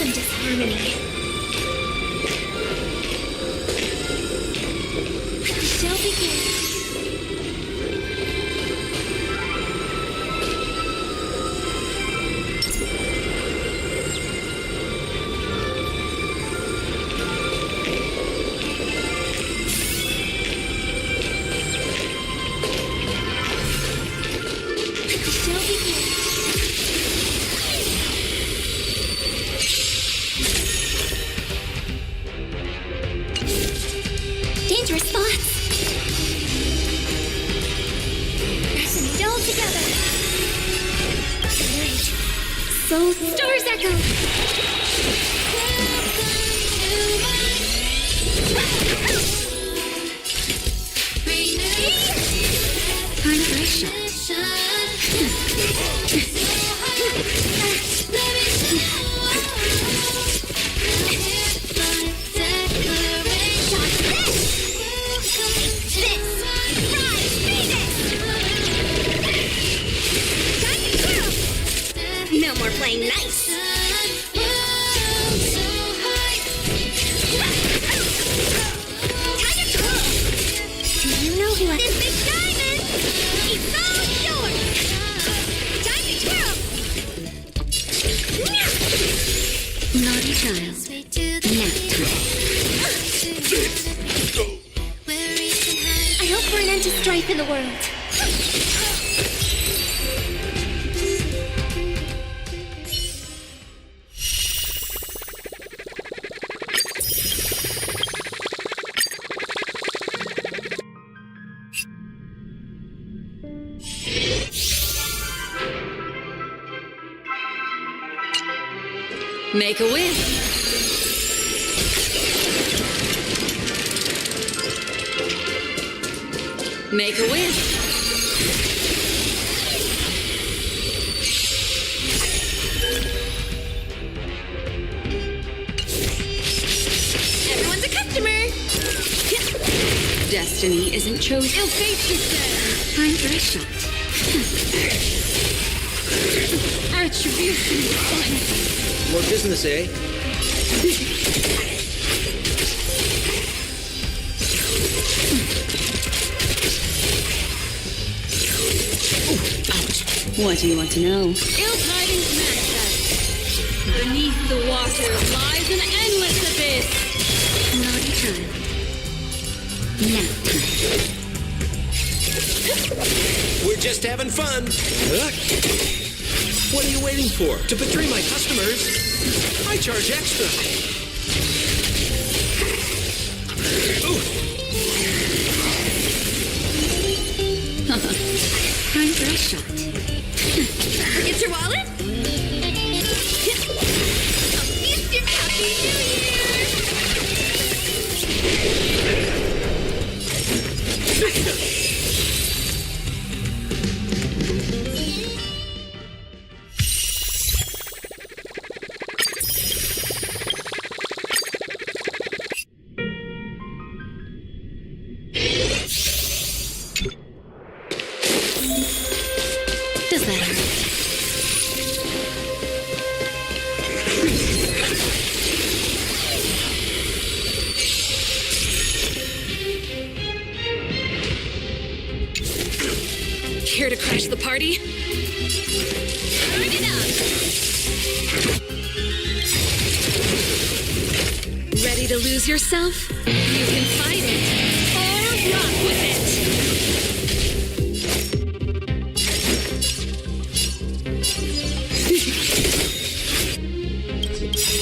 some disharmony. The show begins. Dangerous thoughts. Resonate all together. Tonight, soul stars echo. Time for a shot. No more playing nice. Do you know who this big diamond? It's all yours. Time to twirl. Naughty child. Nap time. I hope for an end to strife in the world. Make a wish. Make a wish. Everyone's a customer. Destiny isn't chosen. Ill fate, she said. Time for a shot. Attribution fun. More business, eh? Ouch. What do you want to know? Ill tidings manifest. Beneath the water lies an endless abyss. Naughty child. Nap time. We're just having fun. Huh? What are you waiting for? To betray my customers? I charge extra. Ooh. Time for a shot. Forget your wallet? I'll feast your Happy New Year! Does that hurt? Here to crash the party? Turn it up! Ready to lose yourself? You can fight it, or rock with it!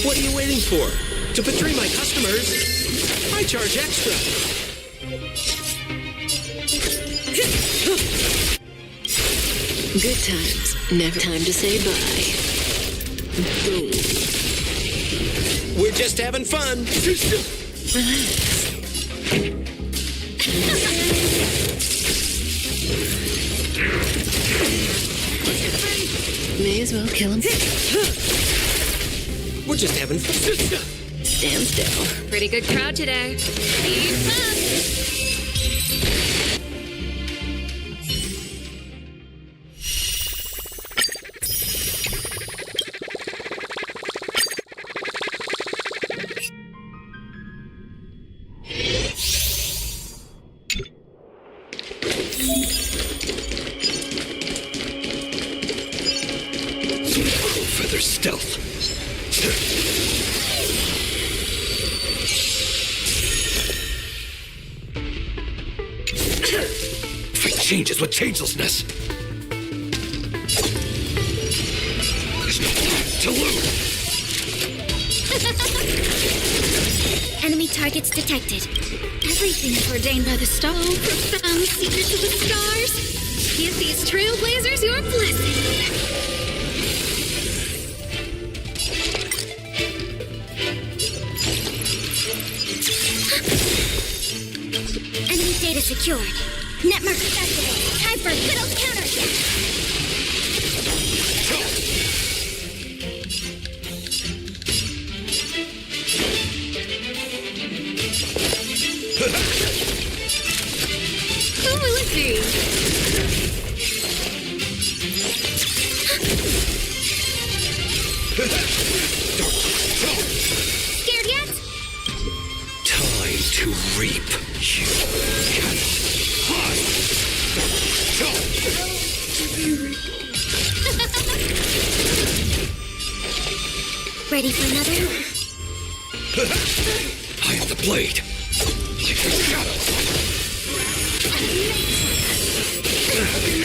What are you waiting for? To betray my customers? I charge extra. Good times. Never time to say bye. Boom. We're just having fun. Relax. May as well kill him. We're just having fun. Stand still. Pretty good crowd today. Keep up! stealth. Fight changes with changelessness. There's no time to lose. Enemy targets detected. Everything is ordained by the stars. Oh, profound secrets of the stars. Give these trailblazers your blessing. Enemy data secured. Network accessible. Time for a good old counterattack. Who will it be? Scared yet? Time to reap. You cannot hide. Ready for another? I am the blade. Like the shadow.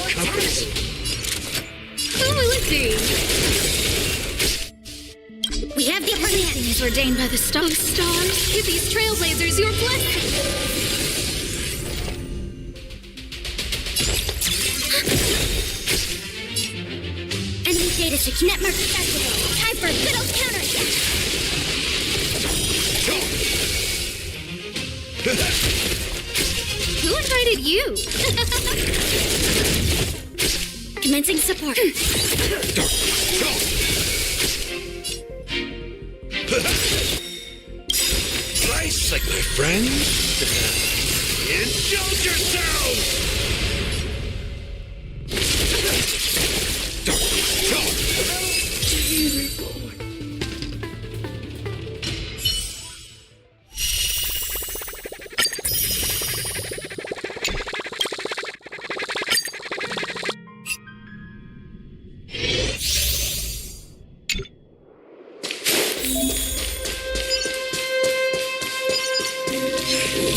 Compass. Who will it be? We have the upper hand. Everything is ordained by the stars. Stars, give these trailblazers your blessing. Enemy data secure. Network accessible. Time for a good old counterattack. Who invited you? Commencing support. Nice, like my friend. Indulge yourselves!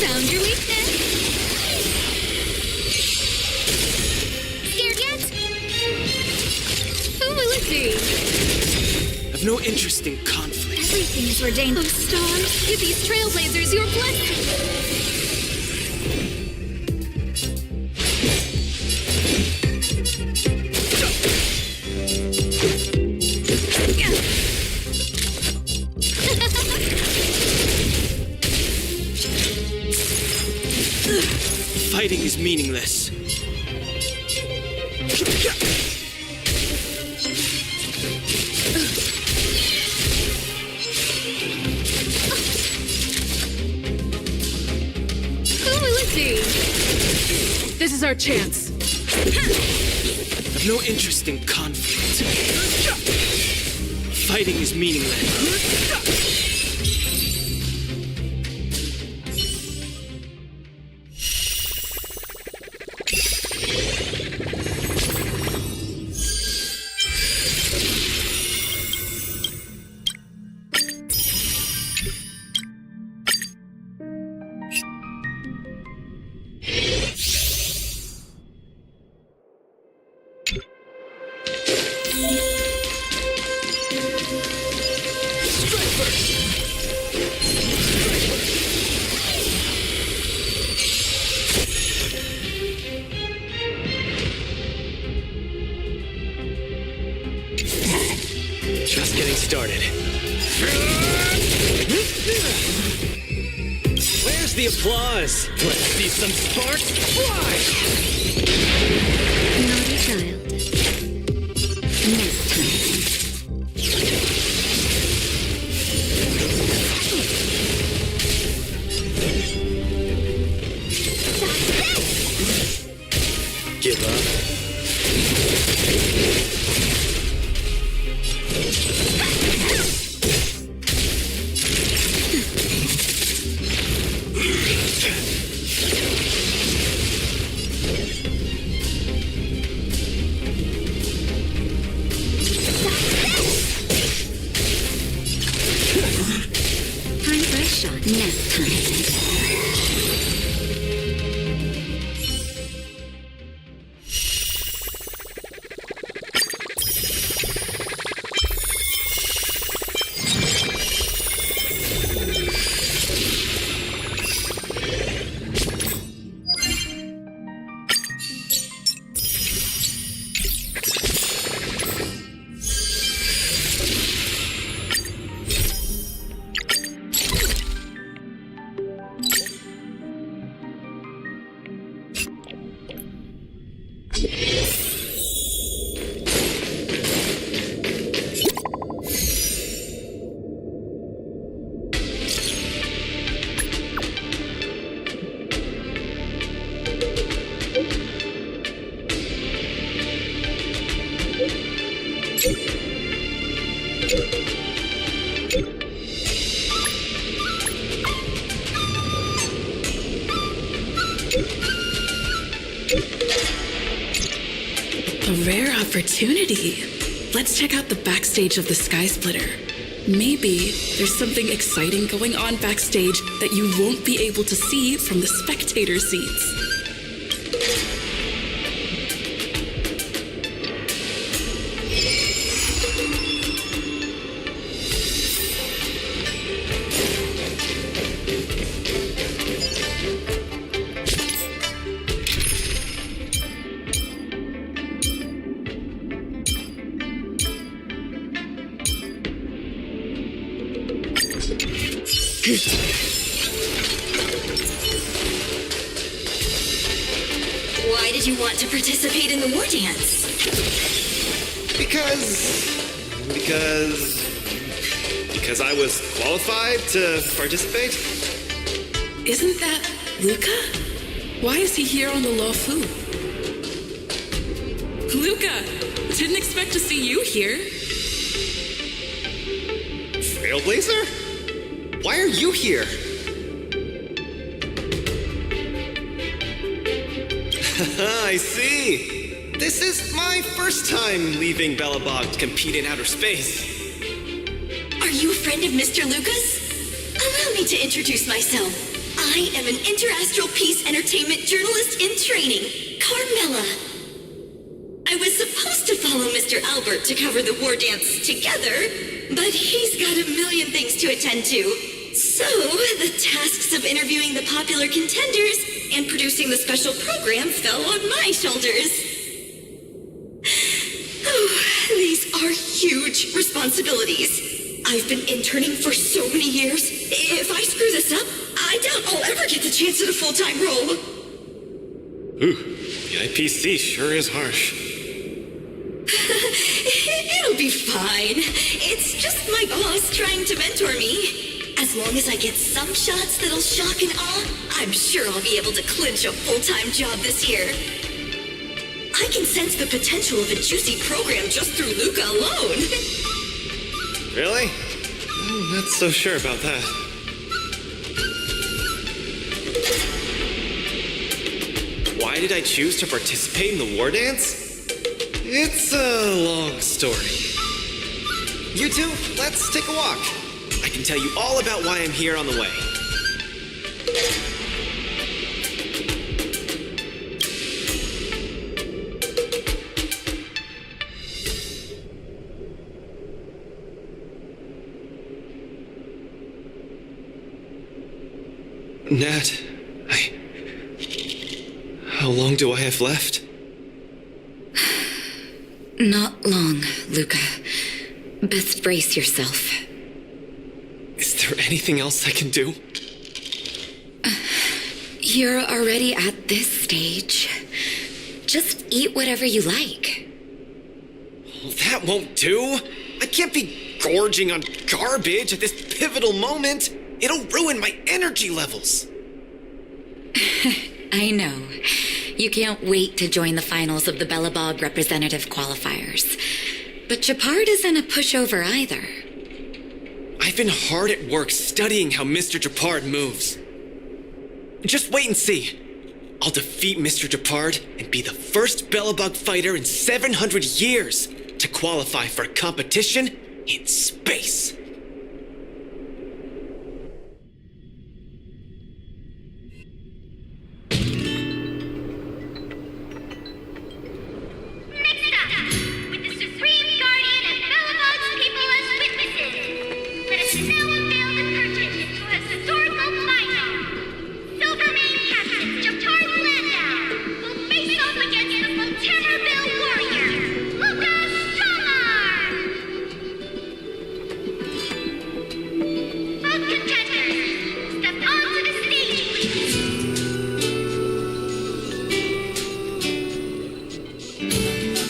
Found your weakness. Scared yet? Who will it be? I've no interest in conflict. Everything is ordained. Oh, stars, give these trailblazers your blessing. Fighting is meaningless. Who will it be? This is our chance. I've no interest in conflict. Fighting is meaningless. Just getting started. Where's the applause? Let's see some sparks fly! Naughty child. Next time. Give up. A rare opportunity. Let's check out the backstage of the Sky Splitter. Maybe there's something exciting going on backstage that you won't be able to see from the spectator seats. Why did you want to participate in the war dance? Because I was qualified to participate? Isn't that Luca? Why is he here on the Law Fu? Luca, didn't expect to see you here. Trailblazer? Why are you here? I see. This is my first time leaving Belobog to compete in outer space. Are you a friend of Mr. Lucas? Allow me to introduce myself. I am an interastral peace entertainment journalist in training, Carmela. I was supposed to follow Mr. Albert to cover the war dance together, but he's got a million things to attend to. So, the tasks of interviewing the popular contenders and producing the special program fell on my shoulders. Oh, these are huge responsibilities. I've been interning for so many years. If I screw this up, I doubt I'll ever get the chance at a full-time role. Ooh, the IPC sure is harsh. It'll be fine. It's just my boss trying to mentor me. As long as I get some shots that'll shock and awe, I'm sure I'll be able to clinch a full-time job this year. I can sense the potential of a juicy program just through Luca alone. Really? I'm not so sure about that. Why did I choose to participate in the war dance? It's a long story. You two, let's take a walk. I can tell you all about why I'm here on the way. Nat, How long do I have left? Not long, Luca. Best brace yourself. Is there anything else I can do? You're already at this stage. Just eat whatever you like. Well, that won't do. I can't be gorging on garbage at this pivotal moment. It'll ruin my energy levels. I know. You can't wait to join the finals of the Belobog representative qualifiers. But Japard isn't a pushover either. I've been hard at work studying how Mr. Japard moves. Just wait and see. I'll defeat Mr. Japard and be the first Belobog fighter in 700 years to qualify for a competition in space.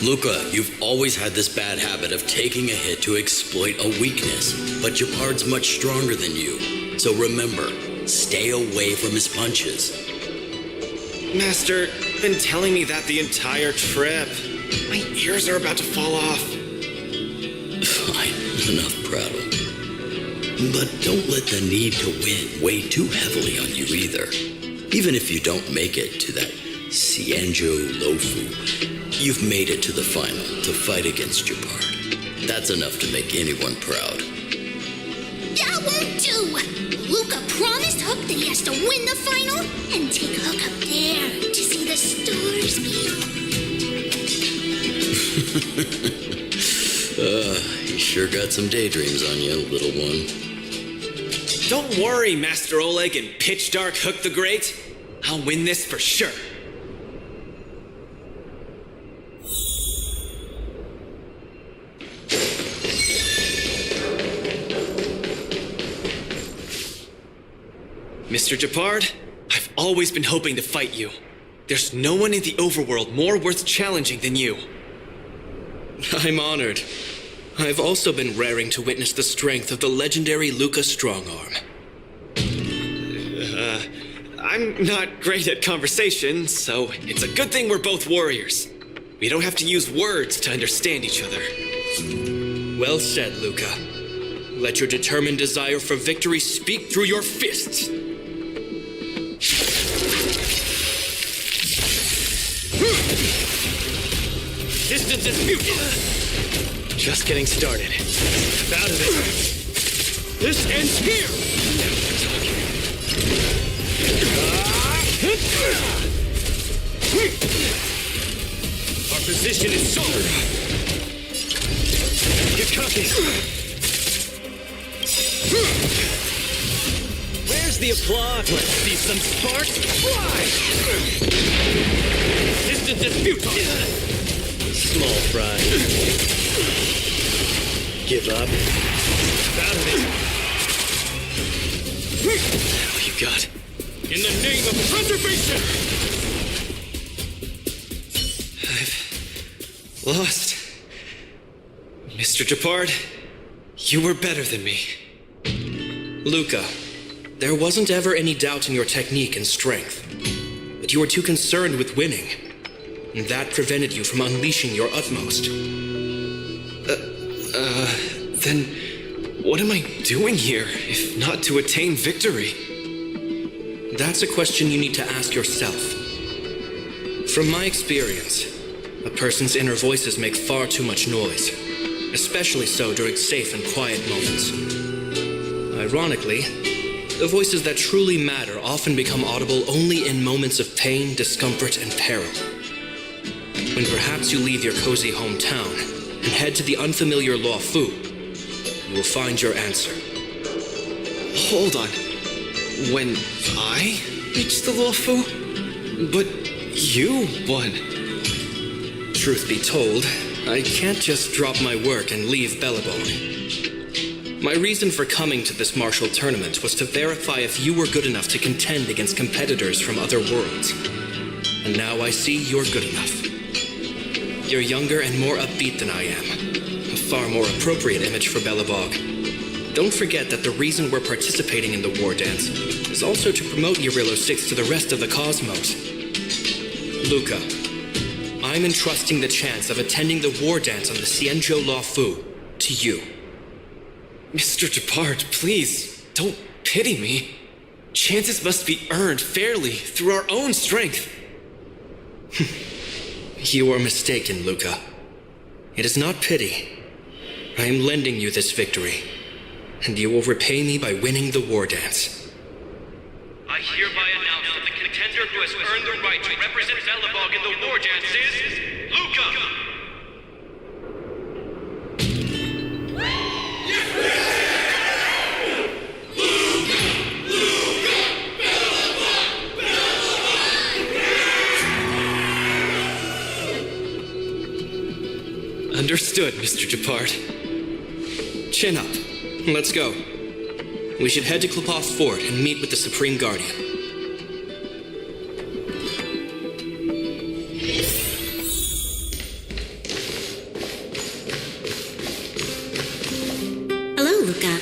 Luca, you've always had this bad habit of taking a hit to exploit a weakness, but Japard's much stronger than you. So remember, stay away from his punches. Master, been telling me that the entire trip. My ears are about to fall off. Fine, enough prattle. But don't let the need to win weigh too heavily on you either. Even if you don't make it to that Cienjo Lofu, you've made it to the final to fight against Japard. That's enough to make anyone proud. That won't do! Luca promised Hook that he has to win the final and take Hook up there to see the stars beyond. You sure got some daydreams on you, little one. Don't worry, Master Oleg and Pitch Dark Hook the Great. I'll win this for sure. Mr. Japard, I've always been hoping to fight you. There's no one in the overworld more worth challenging than you. I'm honored. I've also been raring to witness the strength of the legendary Luca Strongarm. I'm not great at conversation, so it's a good thing we're both warriors. We don't have to use words to understand each other. Well said, Luca. Let your determined desire for victory speak through your fists. Distance is futile. Just getting started. Out of it. This ends here. Our position is solid. Get cocky. Where's the applause? Let's see some sparks fly. Distance is futile. Small fry. Give up. Out of it. What you got? In the name of preservation! I've lost. Mr. Japard, you were better than me. Luca, there wasn't ever any doubt in your technique and strength. But you were too concerned with winning. And that prevented you from unleashing your utmost. Then what am I doing here, if not to attain victory? That's a question you need to ask yourself. From my experience, a person's inner voices make far too much noise, especially so during safe and quiet moments. Ironically, the voices that truly matter often become audible only in moments of pain, discomfort, and peril. When perhaps you leave your cozy hometown and head to the unfamiliar Luofu, you will find your answer. Hold on. When I reached the Luofu? But you won. Truth be told, I can't just drop my work and leave Bellabong. My reason for coming to this martial tournament was to verify if you were good enough to contend against competitors from other worlds. And now I see you're good enough. You're younger and more upbeat than I am. A far more appropriate image for Bellabog. Don't forget that the reason we're participating in the war dance is also to promote Urilo 6 to the rest of the cosmos. Luca, I'm entrusting the chance of attending the war dance on the Cienjo Luofu to you. Mr. Japard, please, don't pity me. Chances must be earned fairly through our own strength. You are mistaken, Luca. It is not pity. I am lending you this victory, and you will repay me by winning the war dance. I hereby announce that the contender who has earned the right to represent Bellabog in the war dance is Luca! Understood, Mr. Japard. Chin up. Let's go. We should head to Klopov Fort and meet with the Supreme Guardian. Hello, Luca.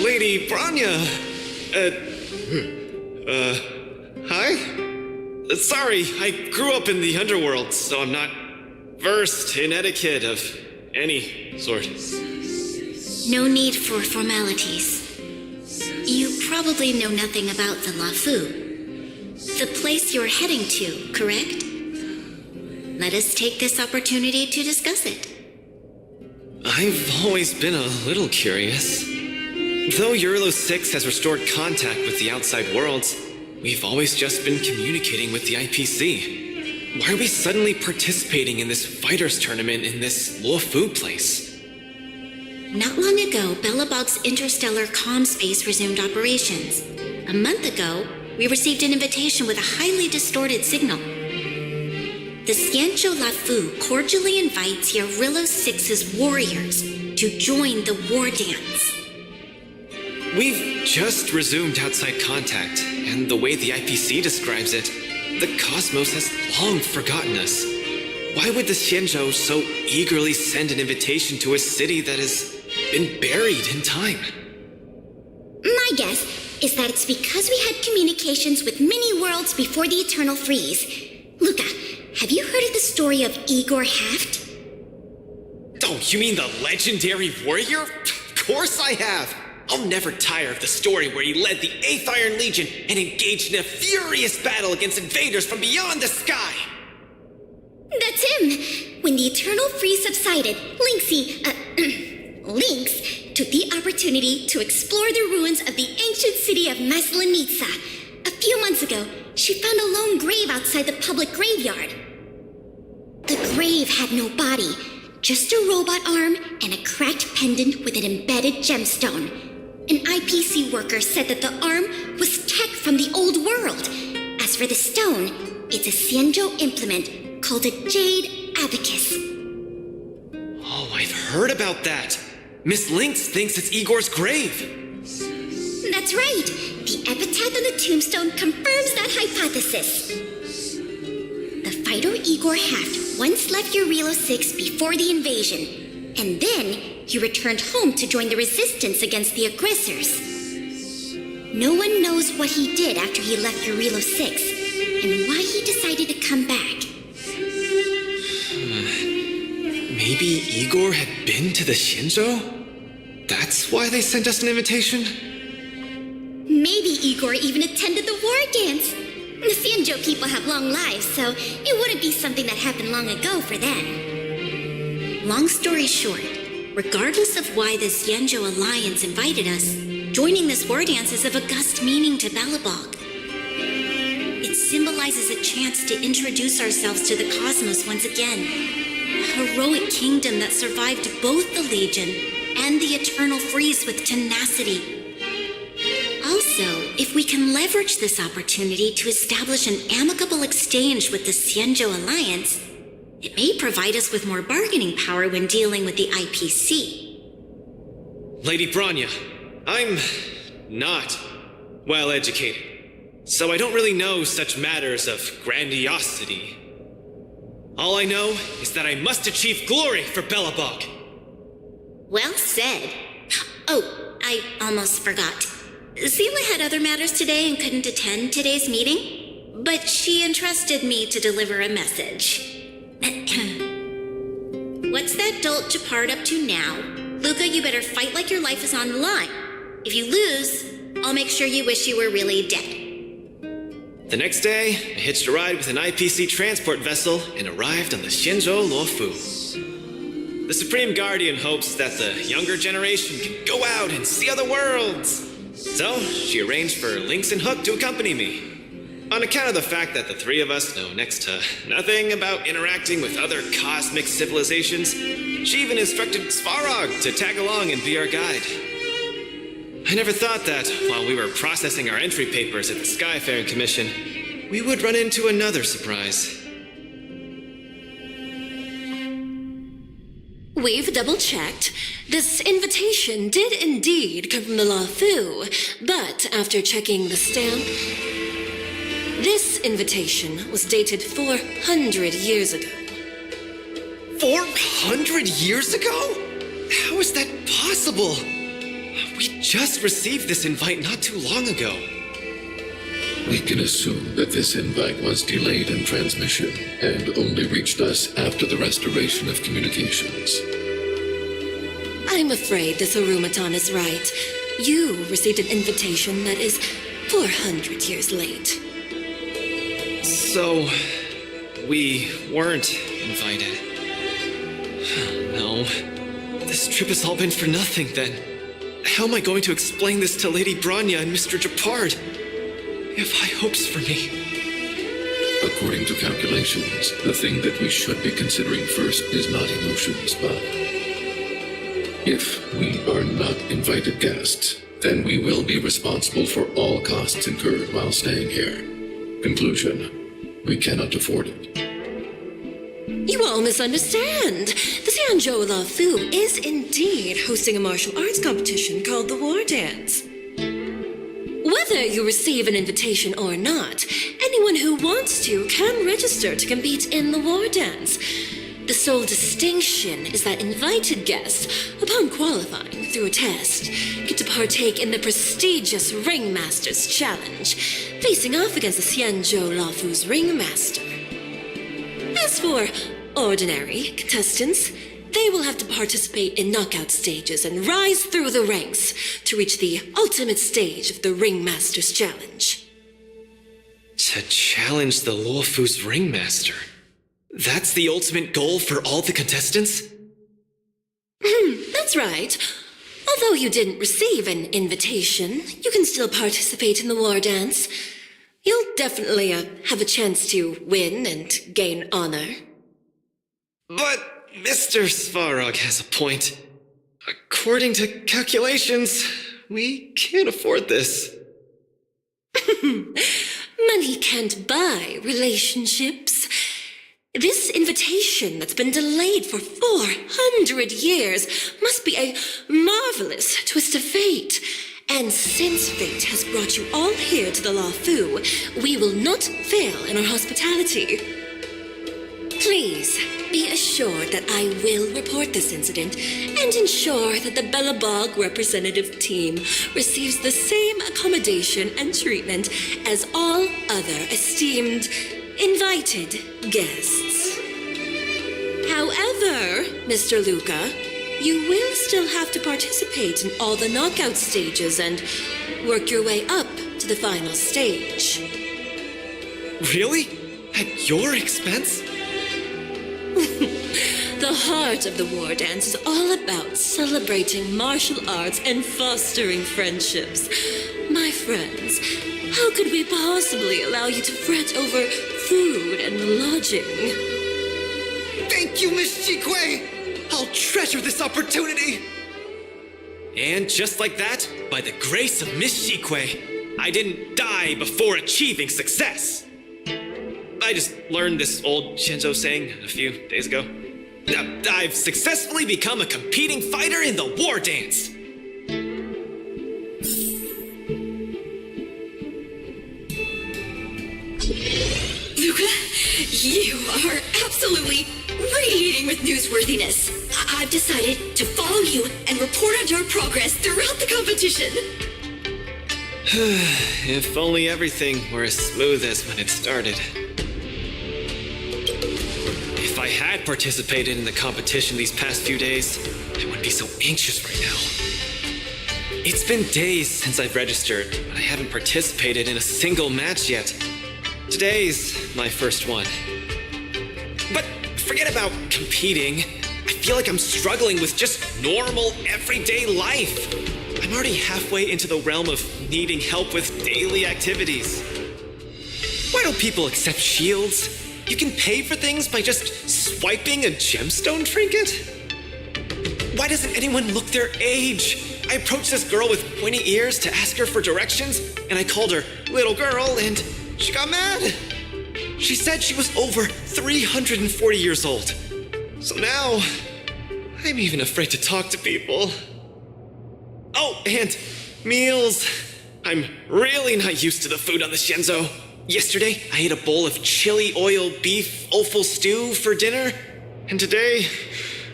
Lady Branya! Hi? Sorry, I grew up in the underworld, so I'm not versed in etiquette of any sort. No need for formalities. You probably know nothing about the Lafu, the place you're heading to, correct? Let us take this opportunity to discuss it. I've always been a little curious. Though Eurolo 6 has restored contact with the outside worlds, we've always just been communicating with the IPC. Why are we suddenly participating in this fighters tournament in this Luofu place? Not long ago, Belobog's interstellar comm space resumed operations. A month ago, we received an invitation with a highly distorted signal. The Xianzhou Lafu cordially invites Eurolo 6's warriors to join the war dance. We've just resumed outside contact, and the way the IPC describes it, the cosmos has long forgotten us. Why would the Xianzhou so eagerly send an invitation to a city that has been buried in time? My guess is that it's because we had communications with many worlds before the Eternal Freeze. Luca, have you heard of the story of Igor Haft? Oh, you mean the legendary warrior? Of course I have! I'll never tire of the story where he led the 8th Iron Legion and engaged in a furious battle against invaders from beyond the sky! That's him! When the Eternal Freeze subsided, Lynx took the opportunity to explore the ruins of the ancient city of Maslenitsa. A few months ago, she found a lone grave outside the public graveyard. The grave had no body, just a robot arm and a cracked pendant with an embedded gemstone. An IPC worker said that the arm was tech from the old world. As for the stone, it's a Xianzhou implement called a Jade Abacus. Oh, I've heard about that! Miss Lynx thinks it's Igor's grave! That's right! The epitaph on the tombstone confirms that hypothesis. The fighter Igor Haft once left Eurolo 6 before the invasion, and then he returned home to join the resistance against the aggressors. No one knows what he did after he left Eurolo 6, and why he decided to come back. Maybe Igor had been to the Xianzhou? That's why they sent us an invitation? Maybe Igor even attended the war dance. The Xianzhou people have long lives, so it wouldn't be something that happened long ago for them. Long story short, regardless of why the Xianzhou Alliance invited us, joining this war dance is of august meaning to Belobog. It symbolizes a chance to introduce ourselves to the cosmos once again. A heroic kingdom that survived both the Legion and the Eternal Freeze with tenacity. Also, if we can leverage this opportunity to establish an amicable exchange with the Xianzhou Alliance, it may provide us with more bargaining power when dealing with the IPC. Lady Branya, I'm not well educated, so I don't really know such matters of grandiosity. All I know is that I must achieve glory for Belobog. Well said. Oh, I almost forgot. Sela had other matters today and couldn't attend today's meeting, but she entrusted me to deliver a message. What's that dolt Japard up to now? Luca, you better fight like your life is on the line. If you lose, I'll make sure you wish you were really dead. The next day, I hitched a ride with an IPC transport vessel and arrived on the Xianzhou Luofu. The Supreme Guardian hopes that the younger generation can go out and see other worlds. So, she arranged for Lynx and Hook to accompany me. On account of the fact that the three of us know next to nothing about interacting with other cosmic civilizations, she even instructed Svarog to tag along and be our guide. I never thought that, while we were processing our entry papers at the Skyfaring Commission, we would run into another surprise. We've double-checked. This invitation did indeed come from the Luofu, but after checking the stamp, this invitation was dated 400 years ago. 400 years ago? How is that possible? We just received this invite not too long ago. We can assume that this invite was delayed in transmission and only reached us after the restoration of communications. I'm afraid this Arumaton is right. You received an invitation that is 400 years late. So, we weren't invited. No. This trip has all been for nothing, then. How am I going to explain this to Lady Branya and Mr. Japard? They have high hopes for me. According to calculations, the thing that we should be considering first is not emotions, but if we are not invited guests, then we will be responsible for all costs incurred while staying here. Conclusion, we cannot afford it. You all misunderstand. The Xianzhou Lafu is indeed hosting a martial arts competition called the War Dance. Whether you receive an invitation or not, anyone who wants to can register to compete in the War Dance. The sole distinction is that invited guests, upon qualifying through a test, get to partake in the prestigious Ringmaster's Challenge, facing off against the Xianzhou Lafu's Ringmaster. As for ordinary contestants, they will have to participate in knockout stages and rise through the ranks to reach the ultimate stage of the Ringmaster's Challenge. To challenge the Luofu's Ringmaster? That's the ultimate goal for all the contestants? That's right. Although you didn't receive an invitation, you can still participate in the War Dance. You'll definitely have a chance to win and gain honor. But Mr. Svarog has a point. According to calculations, we can't afford this. Money can't buy relationships. This invitation that's been delayed for 400 years must be a marvelous twist of fate. And since fate has brought you all here to the Lafu, we will not fail in our hospitality. Please be assured that I will report this incident and ensure that the Belobog representative team receives the same accommodation and treatment as all other esteemed invited guests. However, Mr. Luca, you will still have to participate in all the knockout stages and work your way up to the final stage. Really? At your expense? The heart of the War Dance is all about celebrating martial arts and fostering friendships. My friends, how could we possibly allow you to fret over food and lodging? Thank you, Miss Chikwe! I'll treasure this opportunity! And just like that, by the grace of Miss Chikwe, I didn't die before achieving success! I just learned this old Shinzo saying a few days ago. I've successfully become a competing fighter in the War Dance! Luca, you are absolutely radiating with newsworthiness. I've decided to follow you and report on your progress throughout the competition. If only everything were as smooth as when it started. If I had participated in the competition these past few days, I wouldn't be so anxious right now. It's been days since I've registered, but I haven't participated in a single match yet. Today's my first one. But forget about competing. I feel like I'm struggling with just normal, everyday life. I'm already halfway into the realm of needing help with daily activities. Why don't people accept shields? You can pay for things by just swiping a gemstone trinket? Why doesn't anyone look their age? I approached this girl with pointy ears to ask her for directions, and I called her little girl, and she got mad. She said she was over 340 years old. So now, I'm even afraid to talk to people. Oh, and meals. I'm really not used to the food on the Shinzo. Yesterday, I ate a bowl of chili oil beef offal stew for dinner. And today,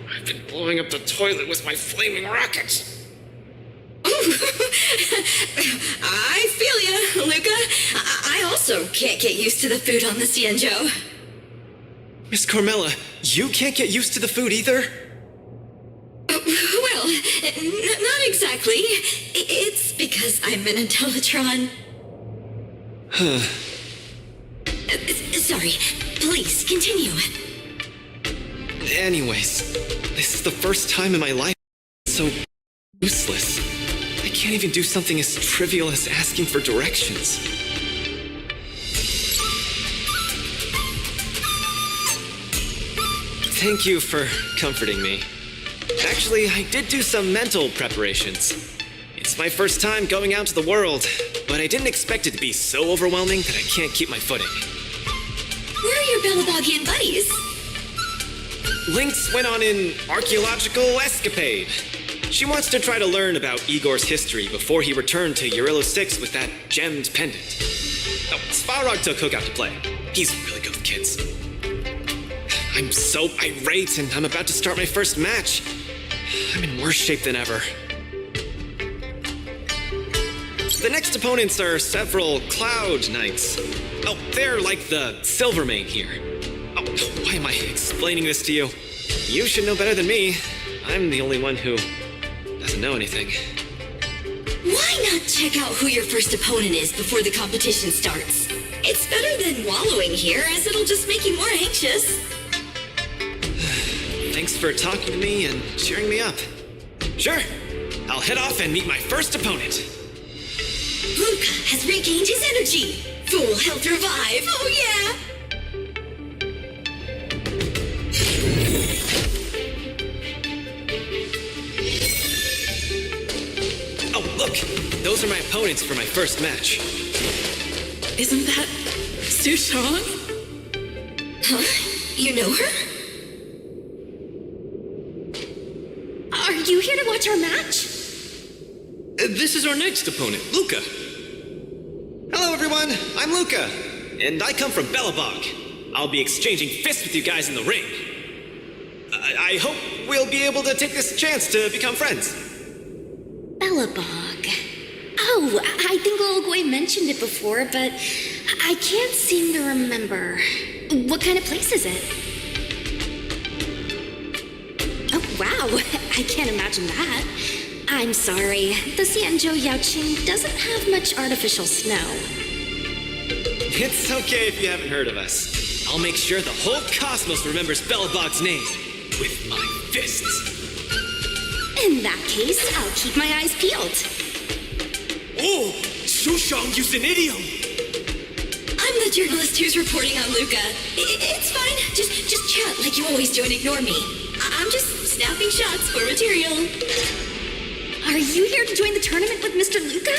I've been blowing up the toilet with my flaming rockets. I feel ya, Luca. I also can't get used to the food on the Xianzhou. Miss Carmela, you can't get used to the food either? Well, Not exactly. It's because I'm an Intellatron. Sorry. Please, continue. Anyways, this is the first time in my life I'm so useless. I can't even do something as trivial as asking for directions. Thank you for comforting me. Actually, I did do some mental preparations. It's my first time going out to the world, but I didn't expect it to be so overwhelming that I can't keep my footing. Where are your Belabogian buddies? Lynx went on an archaeological escapade. She wants to try to learn about Igor's history before he returned to Urilo 6 with that gemmed pendant. Oh, Svarog took Hook out to play. He's really good with kids. I'm so irate, and I'm about to start my first match. I'm in worse shape than ever. The next opponents are several Cloud Knights. Oh, they're like the Silvermane here. Oh, why am I explaining this to you? You should know better than me. I'm the only one who doesn't know anything. Why not check out who your first opponent is before the competition starts? It's better than wallowing here, as it'll just make you more anxious. Thanks for talking to me and cheering me up. Sure, I'll head off and meet my first opponent. Luca has regained his energy. Full health revive. Oh, yeah. Oh, look. Those are my opponents for my first match. Isn't that Sushong? Huh? You know her? Are you here to watch our match? This is our next opponent, Luca. Hello, everyone. I'm Luca, and I come from Belobog. I'll be exchanging fists with you guys in the ring. I hope we'll be able to take this chance to become friends. Bellabog. Oh, I think Little Goy mentioned it before, but I can't seem to remember. What kind of place is it? Oh, wow. I can't imagine that. I'm sorry. The Xianzhou Yaoqing doesn't have much artificial snow. It's okay if you haven't heard of us. I'll make sure the whole cosmos remembers Belobog's name with my fists. In that case, I'll keep my eyes peeled. Oh, Sushang used an idiom. I'm the journalist who's reporting on Luca. It's fine. Just chat like you always do and ignore me. I'm just snapping shots for material. Are you here to join the tournament with Mr. Luca?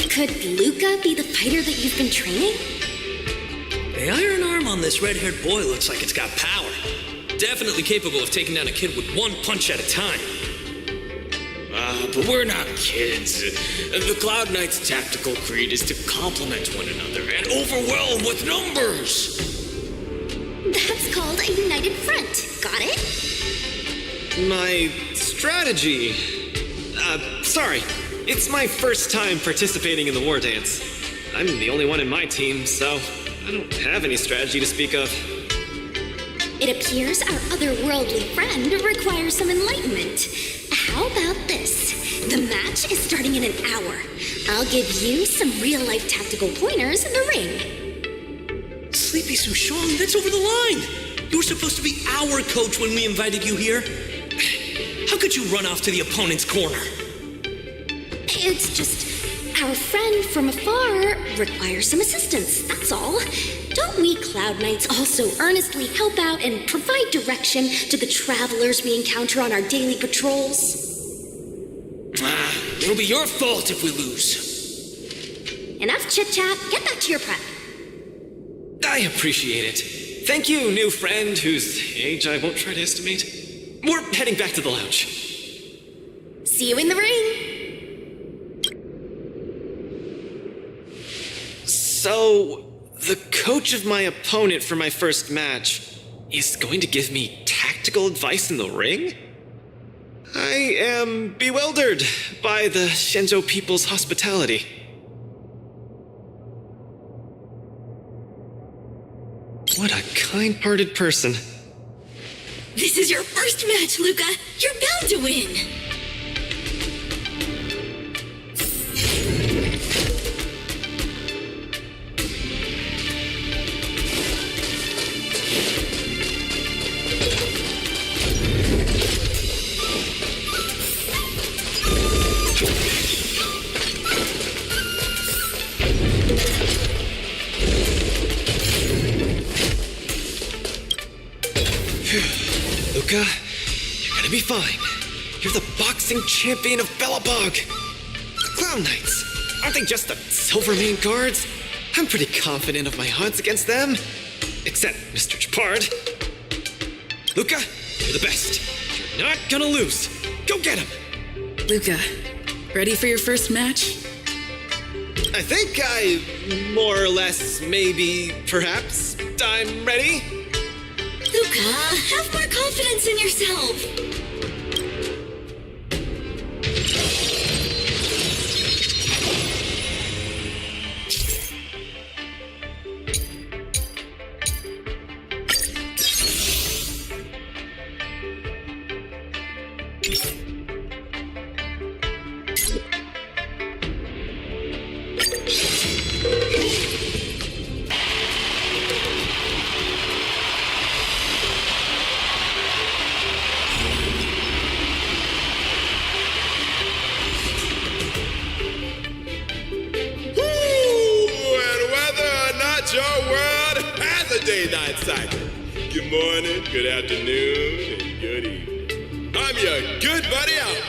Could Luca be the fighter that you've been training? The iron arm on this red-haired boy looks like it's got power. Definitely capable of taking down a kid with one punch at a time. But we're not kids. The Cloud Knight's tactical creed is to complement one another and overwhelm with numbers. That's called a united front. Got it? My strategy. Sorry. It's my first time participating in the war dance. I'm the only one in my team, so I don't have any strategy to speak of. It appears our otherworldly friend requires some enlightenment. How about this? The match is starting in an hour. I'll give you some real-life tactical pointers in the ring. Sleepy Sushong, that's over the line. You were supposed to be our coach when we invited you here. How could you run off to the opponent's corner? It's just our friend from afar requires some assistance, that's all. Don't we Cloud Knights also earnestly help out and provide direction to the travelers we encounter on our daily patrols? It'll be your fault if we lose. Enough chit-chat, get back to your prep. I appreciate it. Thank you, new friend whose age I won't try to estimate. We're heading back to the lounge. See you in the ring. So, the coach of my opponent for my first match is going to give me tactical advice in the ring? I am bewildered by the Shenzhou people's hospitality. What a kind-hearted person. This is your first match, Luca. You're bound to win. Luca, you're gonna be fine. You're the boxing champion of Bellabog. The Clown Knights, aren't they just the silver main guards? I'm pretty confident of my odds against them. Except Mr. Chapard. Luca, you're the best. You're not gonna lose. Go get him. Luca, ready for your first match? I think more or less, maybe, perhaps, I'm ready. Luca, have more confidence in yourself. Day-night cycle. Good morning, good afternoon, and good evening. I'm your good buddy Albert.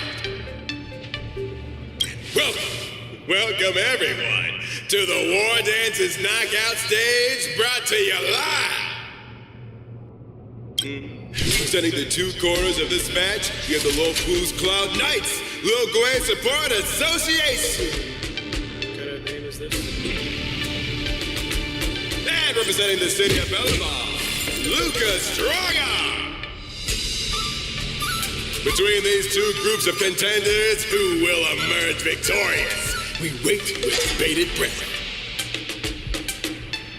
Welcome everyone to the War Dances Knockout Stage, brought to you live. Presenting the two corners of this match, we have the Lofu's Cloud Knights, Lil Gwei Support Association. What kind of name is this? And representing the city of Bellabog, Luca Stronga. Between these two groups of contenders, who will emerge victorious? We wait with bated breath.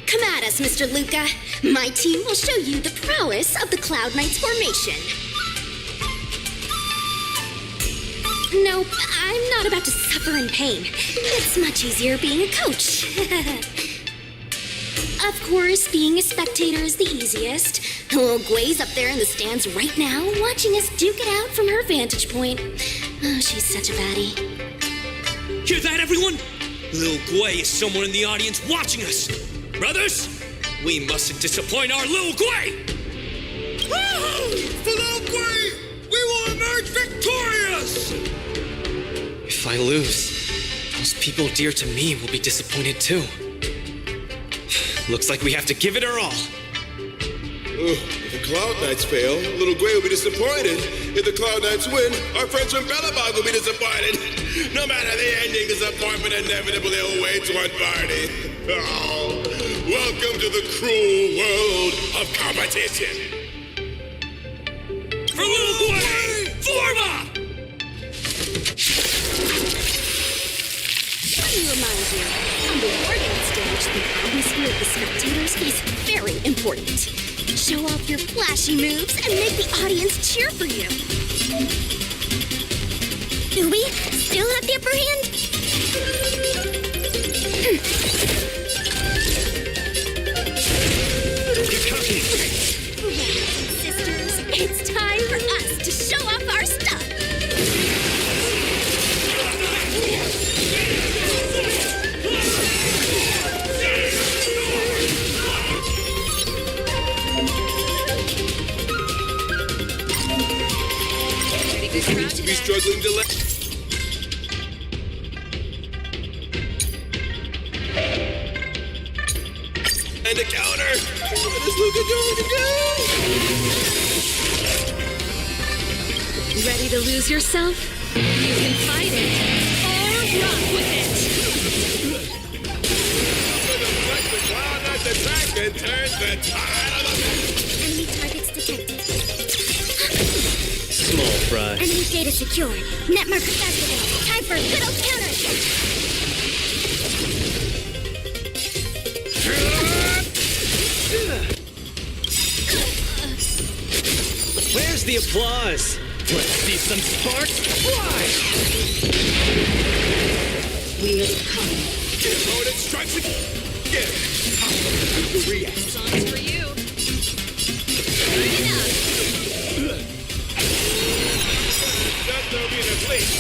Come at us, Mr. Luca. My team will show you the prowess of the Cloud Knights formation. Nope, I'm not about to suffer in pain. It's much easier being a coach. Of course, being a spectator is the easiest. Little Gwei's up there in the stands right now, watching us duke it out from her vantage point. Oh, she's such a baddie. Hear that, everyone? Lil Gwei is someone in the audience watching us. Brothers, we mustn't disappoint our Lil Gwei! For Lil Gwei, we will emerge victorious! If I lose, those people dear to me will be disappointed too. Looks like we have to give it our all. If the Cloud Knights fail, Little Gwei will be disappointed. If the Cloud Knights win, our friends from Bellabog will be disappointed. No matter the ending, disappointment inevitably awaits one party. Oh, welcome to the cruel world of competition. For Lil Gwei, Forma! Let me remind you, on the wargame stage, the atmosphere of the spectators is very important. Show off your flashy moves and make the audience cheer for you. Do we still have the upper hand? Sisters, it's time for us to show off our stuff. Seems to be struggling to let... And a counter! What is Luca going to do? Ready to lose yourself? You can fight it or run with it. The Cloud Knights attack and turns the tide of the match! Enemy targets detected. Small fry. Enemy data secured. Net marker activated. Time for a good old counter. Where's the applause? Let's see some sparks fly! We'll come. The opponent strikes again. How will you react? Songs for you. That's no mean at least.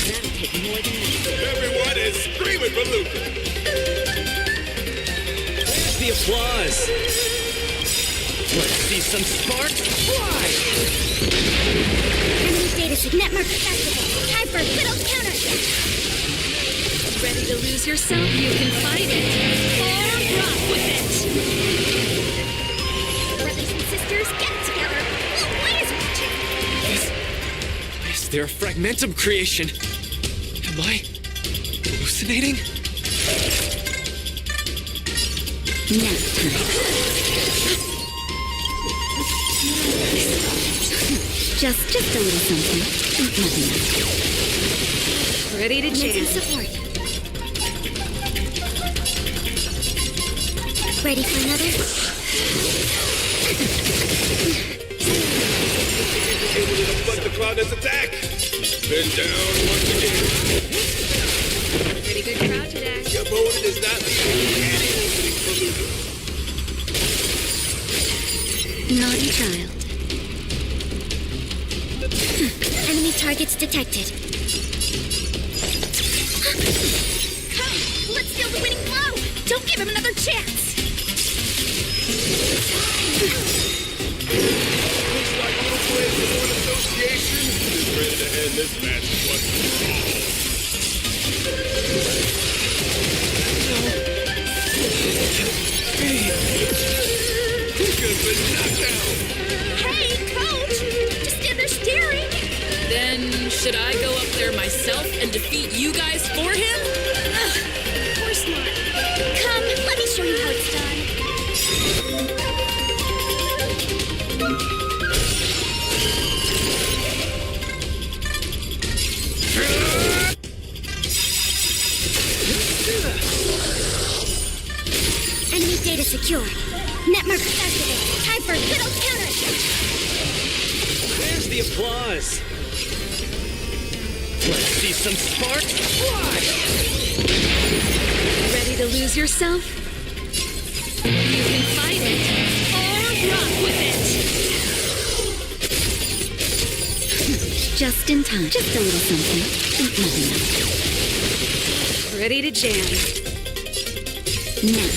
That'll take more than that. Everyone is screaming for Luca. Where's the applause? Let's see some sparks fly! Enemy data net marker activated. Time for Fiddle's counter. Ready to lose yourself? You can fight it. Or rock with it. Brothers and sisters, get together. We'll laser Is there a fragmentum creation? Am I hallucinating? Nap time. Just a little something. Nothing else. Ready to jam. support. Ready for another? Able to deflect the Cloudnet's attack. Been down once again. Pretty good crowd today. The opponent is not leaving any opening for Luca. Naughty child. Enemy targets detected. Come, let's steal the winning blow. Don't give him another chance. Looks like Little Blade Resort Association is ready to end this match once and for all. Luca's been knocked out. Hey, coach! Just stand there staring. Then, should I go up there myself and defeat you guys for him? Of course not. Come, let me show you how it's done. Enemy data secured. Net marker activated. Time for Fiddle's counter. Where's the applause? Let's see some sparks fly! Ready to lose yourself? You can fight it. Or rock with it. Just in time. Just a little something. Nothing else. Ready to jam. Now.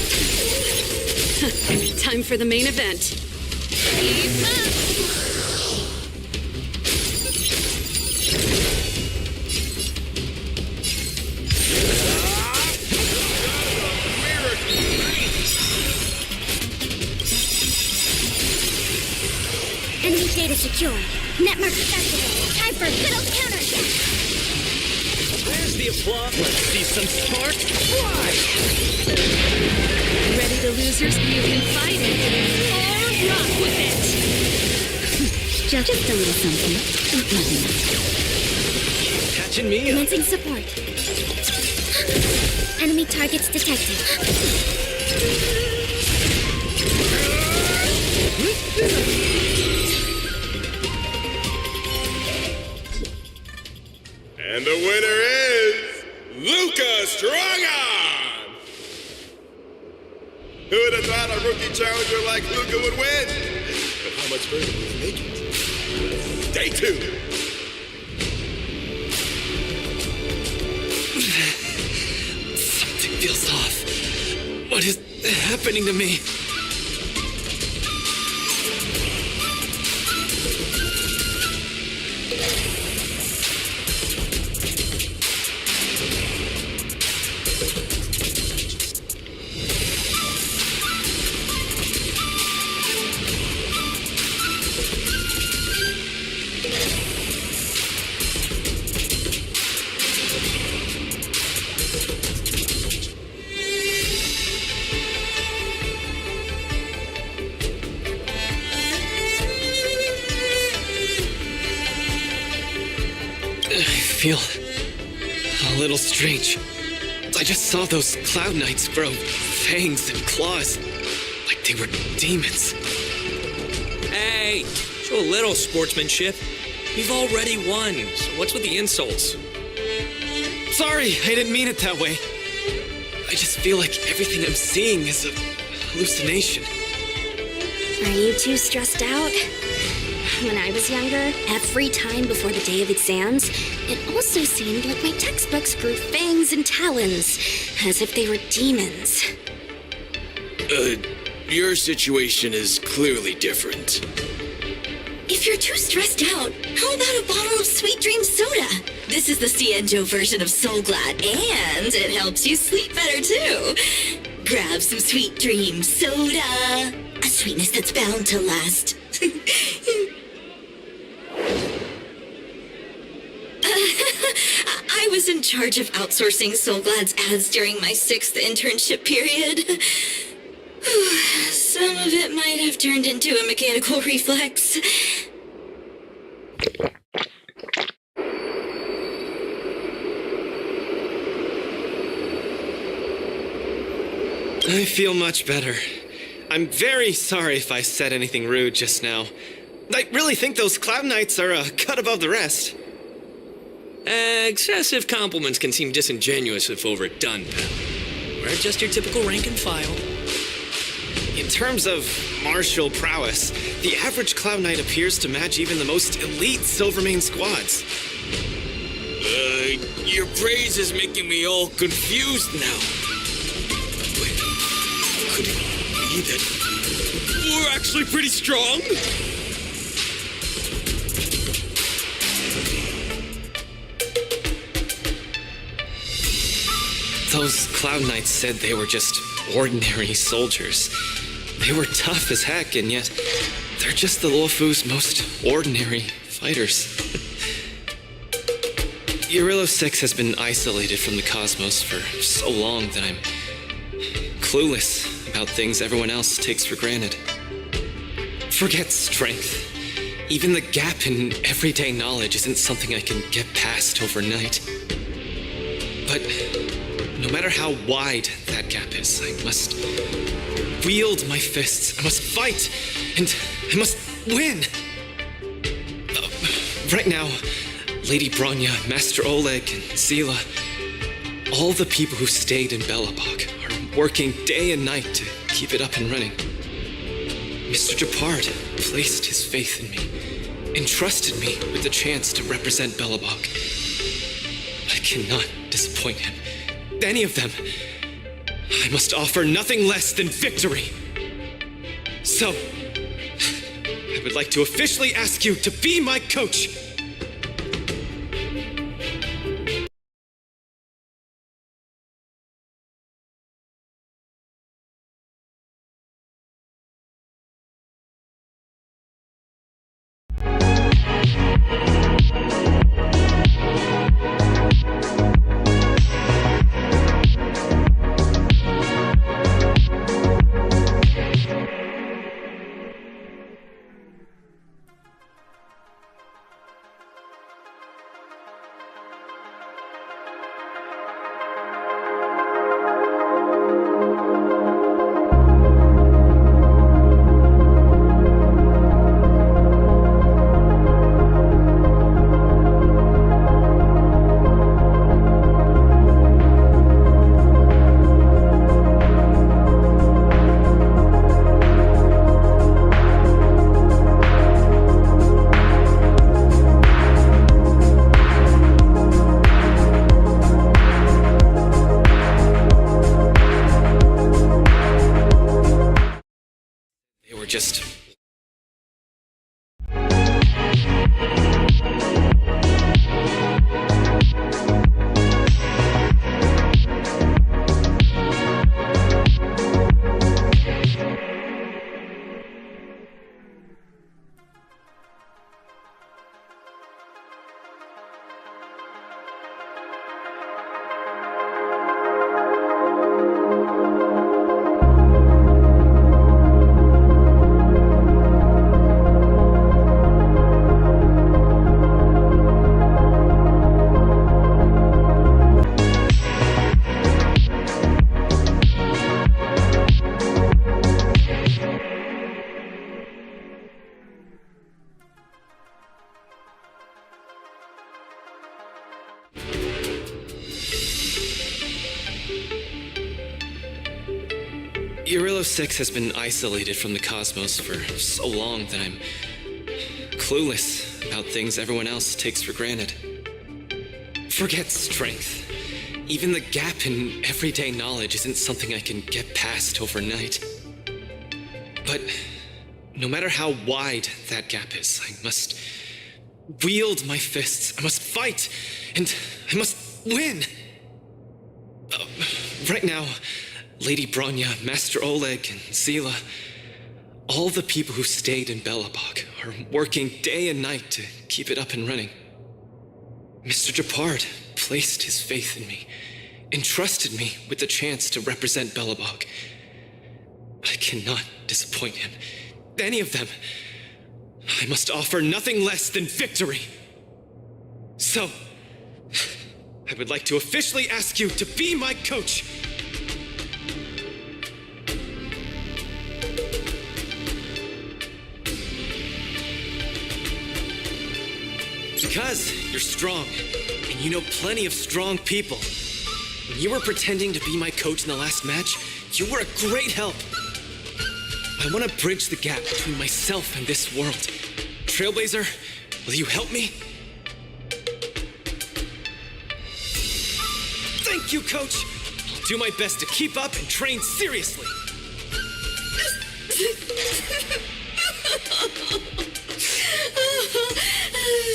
Time for the main event. Keep up. Enemy data secure. Net marker activated. Time for Fiddle's counter. Where's the applause? Let's see some sparks fly! Ready to lose yourself? You can fight it. Or rock with it. Just a little something. Nothing else. Catching me up. Commencing support. Enemy targets detected. And the winner is Luca Strongon! Who would have thought a rookie challenger like Luca would win? But how much further will he make it? Stay tuned! Something feels off. What is happening to me? I feel a little strange. I just saw those Cloud Knights grow fangs and claws like they were demons. Hey, Show a little sportsmanship. We've already won, so what's with the insults? Sorry, I didn't mean it that way. I just feel like everything I'm seeing is a hallucination. Are you too stressed out? When I was younger, every time before the day of exams, it also seemed like my textbooks grew fangs and talons, as if they were demons. Your situation is clearly different. If you're too stressed out, how about a bottle of Sweet Dream Soda? This is the Cienjo version of Soul Glad, and it helps you sleep better too. Grab some Sweet Dream Soda, a sweetness that's bound to last. I was in charge of outsourcing Soul Glad's ads during my 6th internship period. Some of it might have turned into a mechanical reflex. I feel much better. I'm very sorry if I said anything rude just now. I really think those Cloud Knights are a cut above the rest. Excessive compliments can seem disingenuous if overdone, pal. We're just your typical rank and file. In terms of martial prowess, the average Cloud Knight appears to match even the most elite Silvermane squads. Your praise is making me all confused now. Wait, could it be that we're actually pretty strong? Those Cloud Knights said they were just ordinary soldiers. They were tough as heck, and yet they're just the Luofu's most ordinary fighters. Urilo 6 has been isolated from the cosmos for so long that I'm clueless about things everyone else takes for granted. Forget strength. Even the gap in everyday knowledge isn't something I can get past overnight. But no matter how wide that gap is, I must wield my fists. I must fight, and I must win. Right now, Lady Bronya, Master Oleg, and Zila, all the people who stayed in Belobog are working day and night to keep it up and running. Mr. Japard placed his faith in me, entrusted me with the chance to represent Belobog. I cannot disappoint him. Any of them. I must offer nothing less than victory. So, I would like to officially ask you to be my coach. Urilo 6 has been isolated from the cosmos for so long that I'm clueless about things everyone else takes for granted. Forget strength. Even the gap in everyday knowledge isn't something I can get past overnight. But no matter how wide that gap is, I must wield my fists. I must fight, and I must win. Right now, Lady Bronya, Master Oleg, and Zila, all the people who stayed in Belobog are working day and night to keep it up and running. Mr. Japard placed his faith in me, entrusted me with the chance to represent Belobog. I cannot disappoint him. Any of them. I must offer nothing less than victory. So, I would like to officially ask you to be my coach. Because you're strong, and you know plenty of strong people. When you were pretending to be my coach in the last match, you were a great help. I want to bridge the gap between myself and this world. Trailblazer, will you help me? Thank you, Coach. I'll do my best to keep up and train seriously.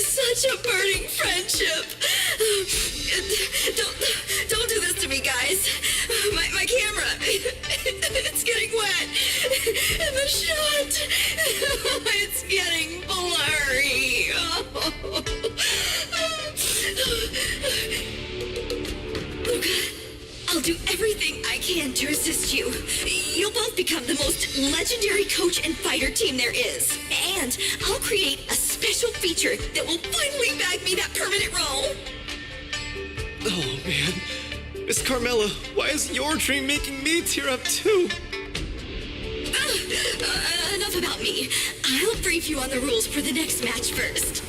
Such a burning friendship. Don't do this to me, guys. My camera, it's getting wet. And the shot, it's getting blurry. Luca, I'll do everything I can to assist you. You'll both become the most legendary coach and fighter team there is. And I'll create a special feature that will finally bag me that permanent role. Oh, man. Miss Carmela, why is your dream making me tear up too? Enough about me. I'll brief you on the rules for the next match first.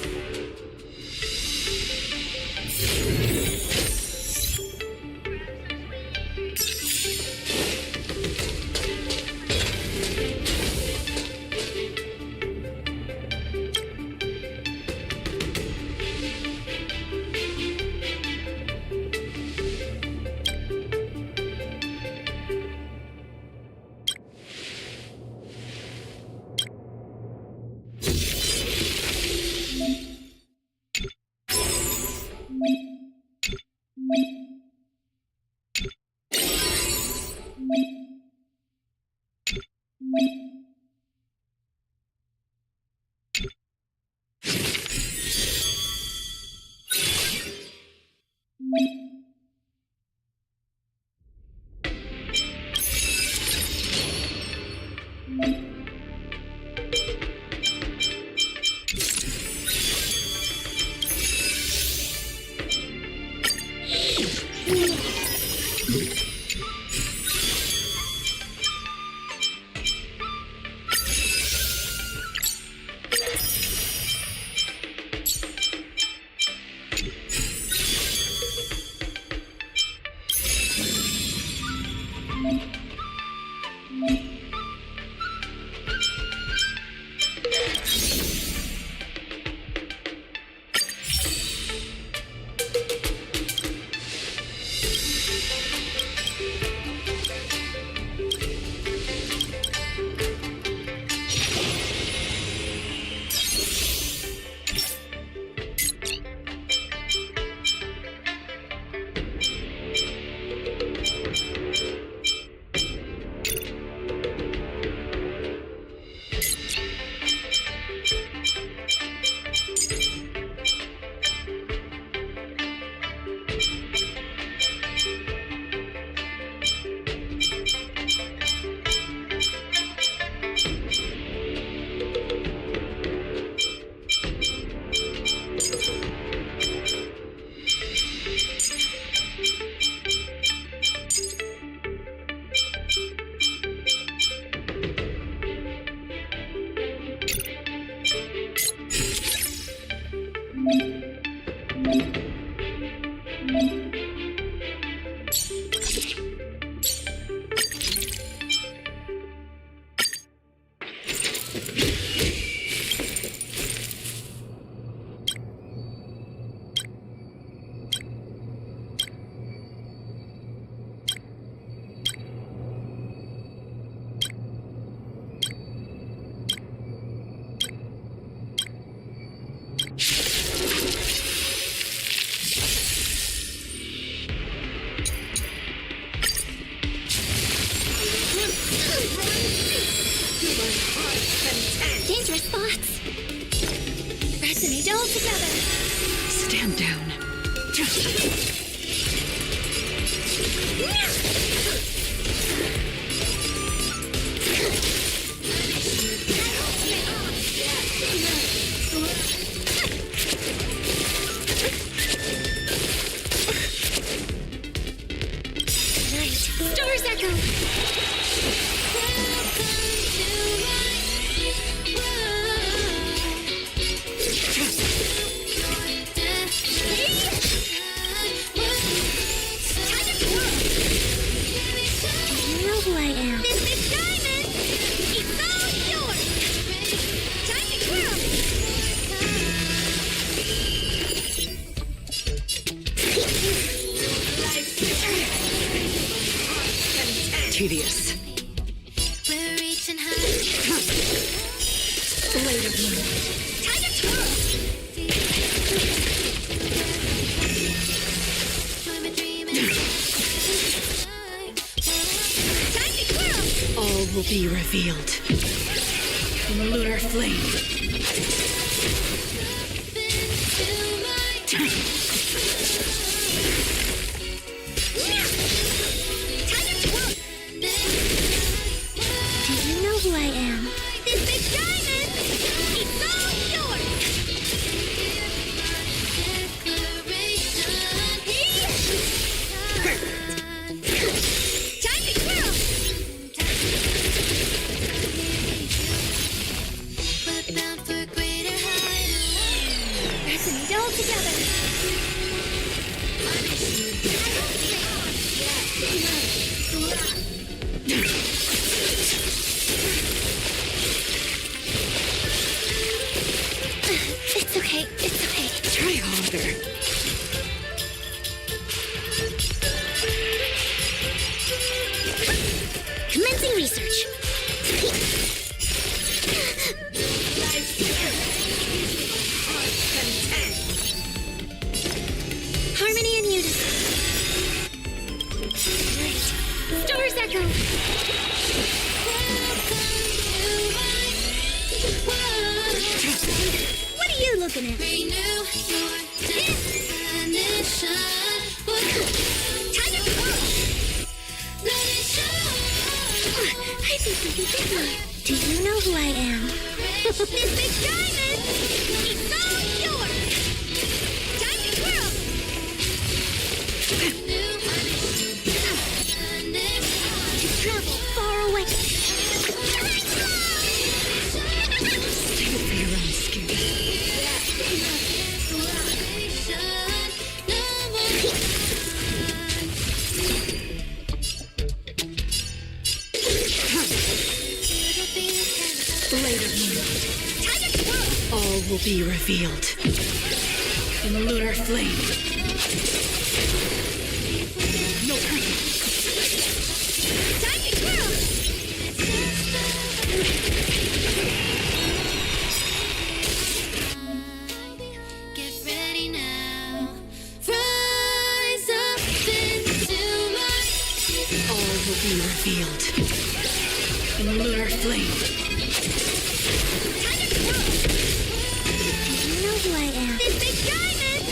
together. Stand down. Stars echo. You know who I am. This big diamond! It's all yours! Time to Tedious. We're reaching high. Blade of moon. Time to twirl! I'm dreaming. Time to twirl! All will be revealed. In the lunar flame. Do you know who I am? This big diamond! It's all yours! Time to twirl! We're bound for greater heights. Let's all together. It's okay. It's okay. Try harder. Commencing research. Harmony and unison. Great. Stars echo. What are you looking at? Renew your definition. Time to twirl. Let it show. I think we can get one. Do you know who I am? This big diamond! It's all yours! Time to twirl! To travel far away. Stand for your own skin. Blade of moon. Time to twirl! All will be revealed. In the lunar flame. No hurry. Time to twirl! Get ready now. Rise up into light. All will be revealed. In the lunar flame. Time to twirl! Do you know who I am? This big diamond!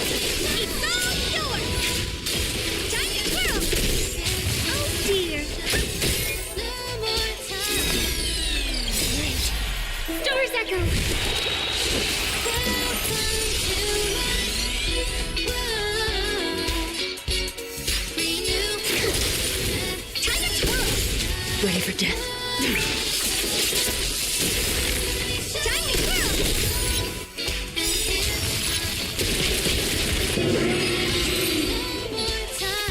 It's all yours! Time to twirl! Oh dear! No more time. Great. Stars echo! Time to twirl! Ready for death. Time to twirl! No more time.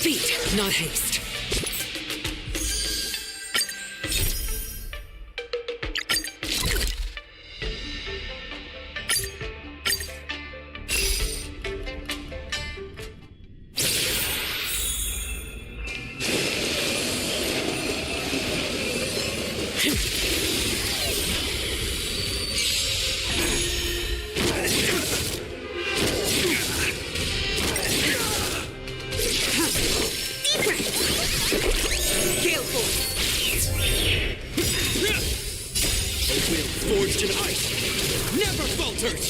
Speed, not haste. Forged in ice, never falters!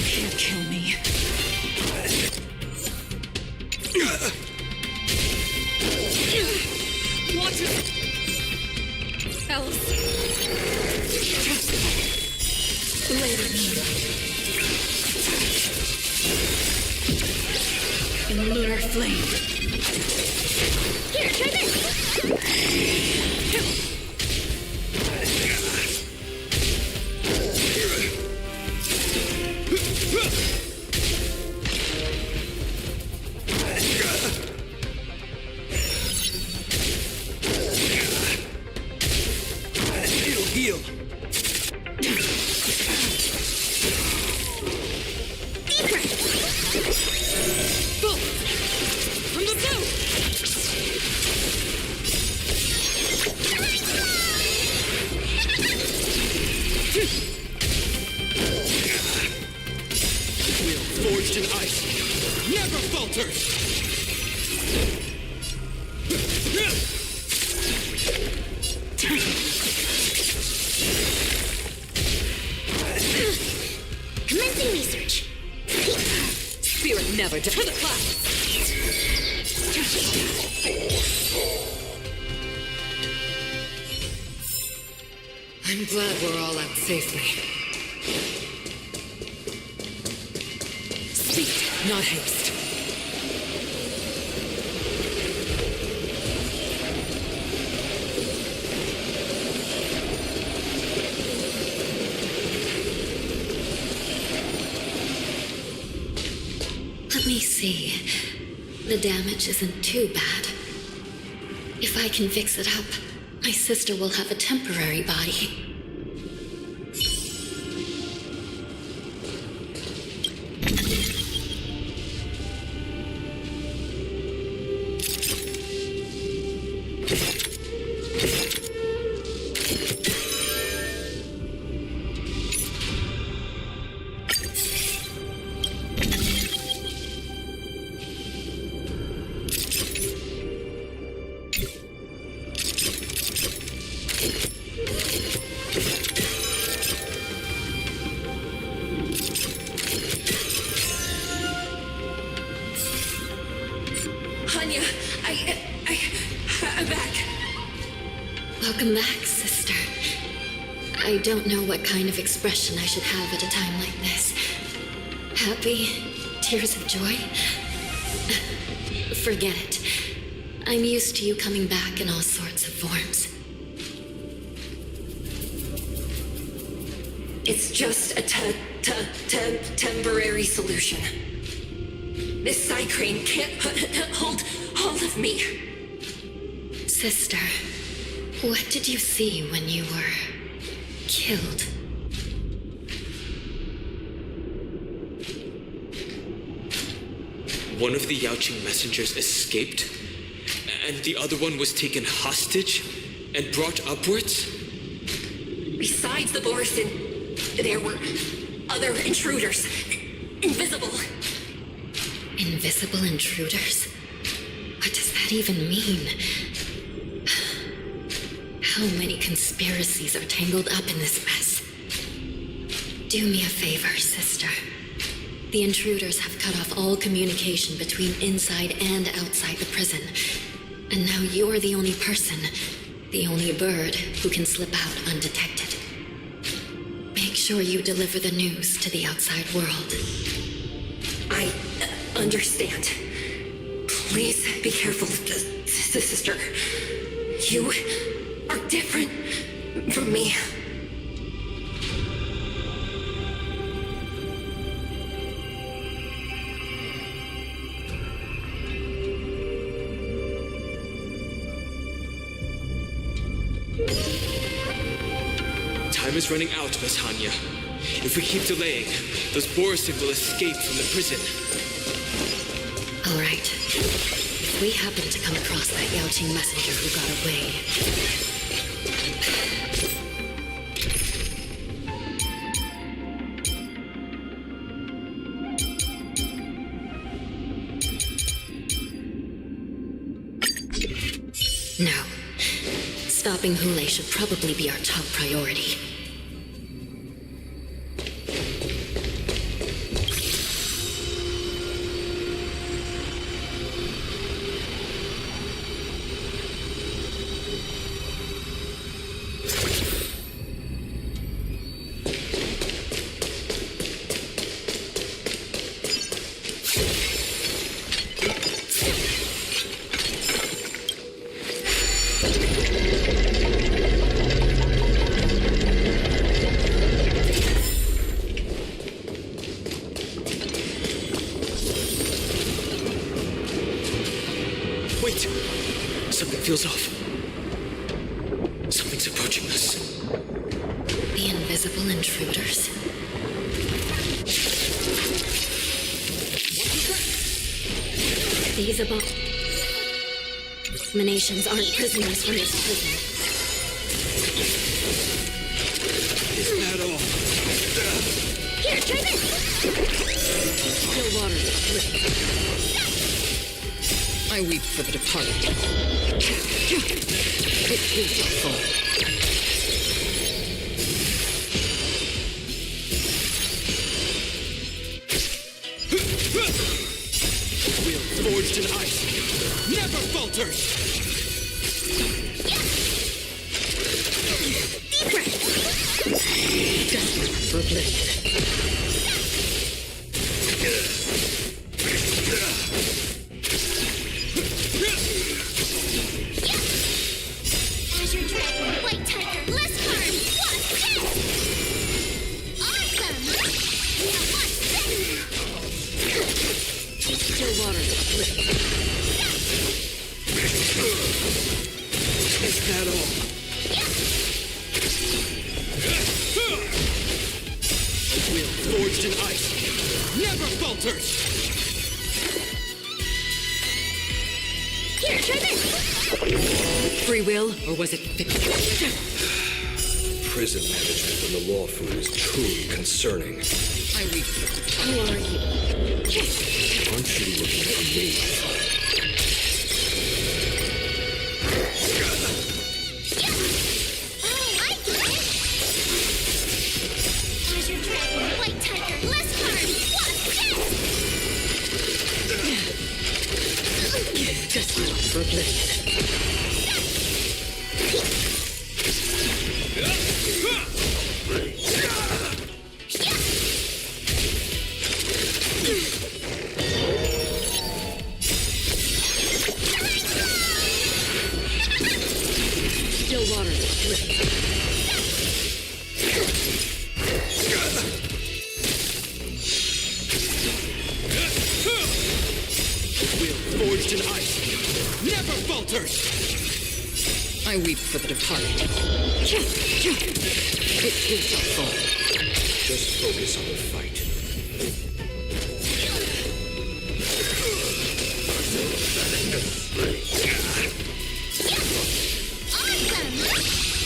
Can't kill me. Watch it! Elves. Later. In lunar flame. Here, try this! It'll heal. Boom! From the blue! Will forged in ice, never falters! Commencing research. Spirit never to the clouds! I'm glad we're all out safely. Speed, not haste. Let me see. The damage isn't too bad. If I can fix it up, my sister will have a temporary body. Hanya, I'm back. Welcome back, sister. I don't know what kind of expression I should have at a time like this. Happy? Tears of joy? Forget it. I'm used to you coming back in all sorts of forms. It's just a temporary solution. This Psycrane can't hold hold of me. Sister, what did you see when you were killed? One of the Yaoqing messengers escaped, and the other one was taken hostage and brought upwards? Besides the Borison, there were other intruders. Invisible. Invisible intruders? What does that even mean? How many conspiracies are tangled up in this mess? Do me a favor, sister. The intruders have cut off all communication between inside and outside the prison. And now you're the only person, the only bird, who can slip out undetected. Make sure you deliver the news to the outside world. I understand. Please be careful, sister. You are different from me. Time is running out, Miss Hanya. If we keep delaying, those Borison will escape from the prison. All right. If we happen to come across that Yaoqing messenger who got away... No. Stopping Hule should probably be our top priority. Wait! Something feels off. Something's approaching us. The invisible intruders. These abominations aren't prisoners from this prison. Is that all? Here, try this! Still water. I weep for the departed. It will fall. Wheel forged in ice never falters! Desperate for oblivion. Azure Dragon, White Tiger, Less Card, Wasp, yes! Awesome! Now watch this! Still water. Is that all? A wheel forged in ice never falters! Here, try this! Free will, or was it fiction? Prison management in the Lawfu is truly concerning. I weep for the departed. Who are you? Aren't you looking at me? Oh, I get it! Azure Dragon, White Tiger, Less Card, Wasp, yes! forged in ice never falters. I weep for the departed. It is a fall. Just focus on the fight. Awesome!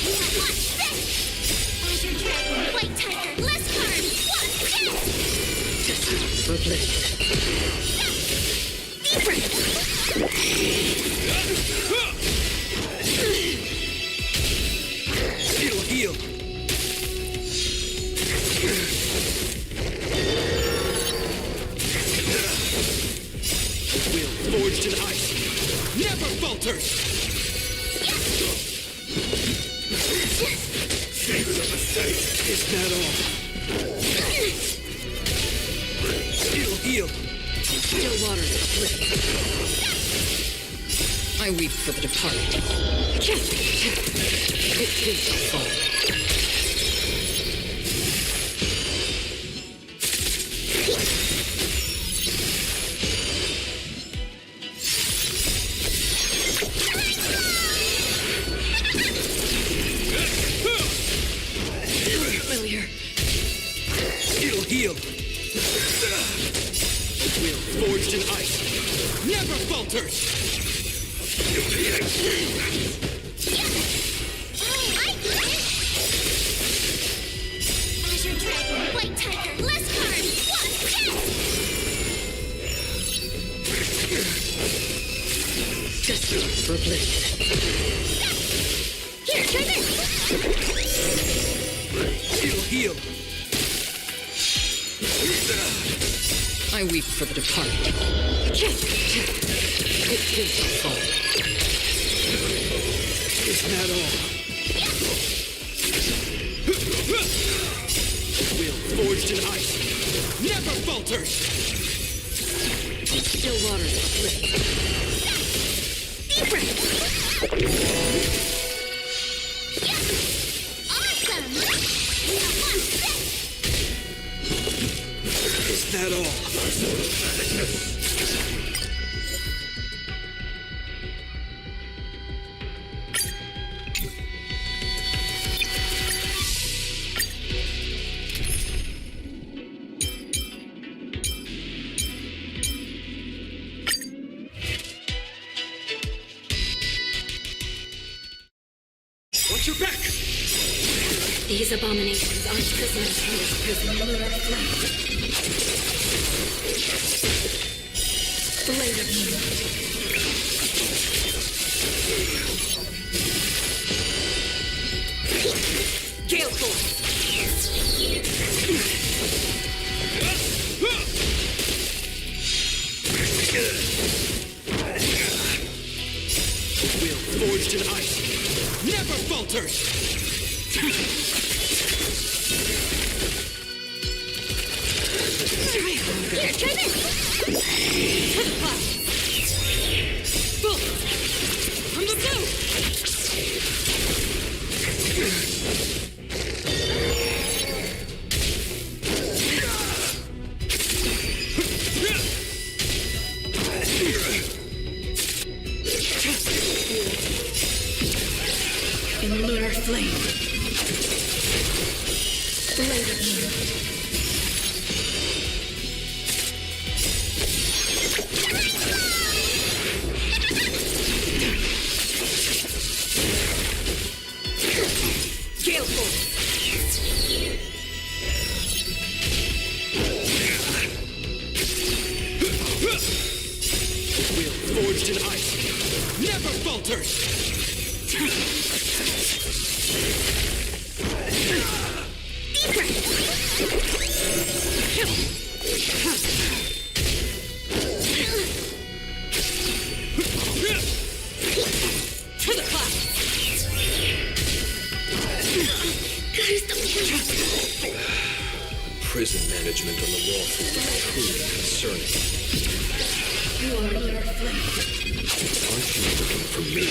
Now watch this! Azure Dragon, White Tiger, less card! Watch this! For bliss. It'll heal. The will forged in ice never falters. Is that all? It'll heal. Still waters of bliss. I weep for the departed. It is a fall. Familiar. It'll heal. The will forged in ice never falters. Azure Dragon, White Tiger, less card! Watch this! For bliss. Here, try this! It'll heal. I weep for the departed. It is a fall. Is that all? The will forged in ice never falters. Still waters of bliss. Awesome! Now watch this! Is that all? Watch your back! These abominations aren't prisoners in this prison lunar flight. Blade of moonlight. Gale force. The will forged in ice never falters. Here, try this! Boom! From the blue! In lunar flame. Blade of moonlight. Gale force. The will forged in ice never falters. To the cloud. Prison management on the lawful is truly concerning. You are lunar flame. Aren't you looking for me?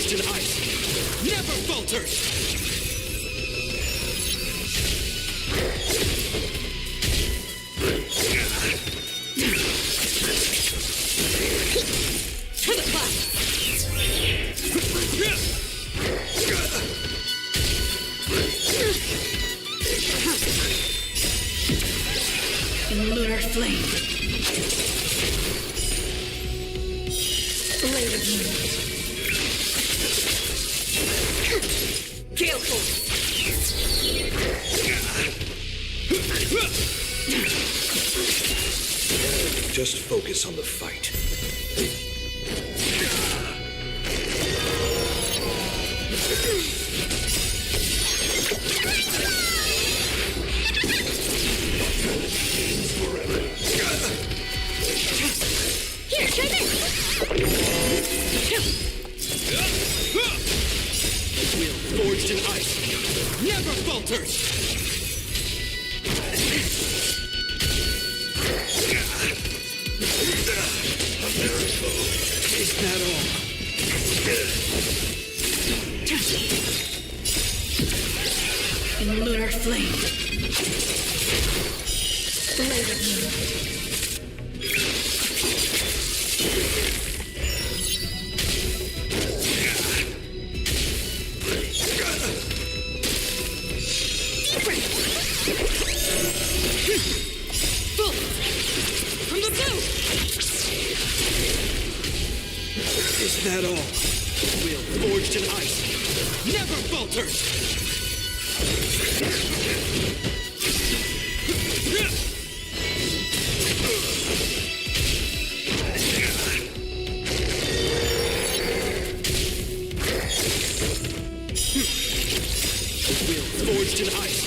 forged in ice, never falters! To the clock! Lunar flame. Blade of moon. Gale force. Just focus on the fight. Here, try this! The wheel forged in ice, never falters! Is that all? Lunar flame. Blade of moon. From the blue! Is that all? The wheel forged in ice, never falters! The wheel forged in ice,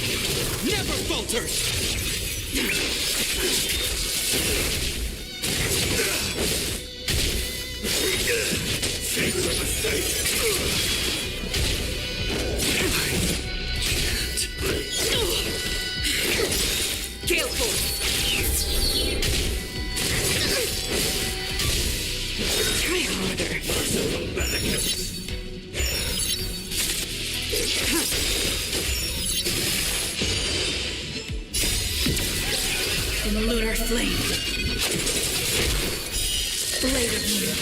never falters! Gale force. Try harder. Lunar flame. Blade of moon.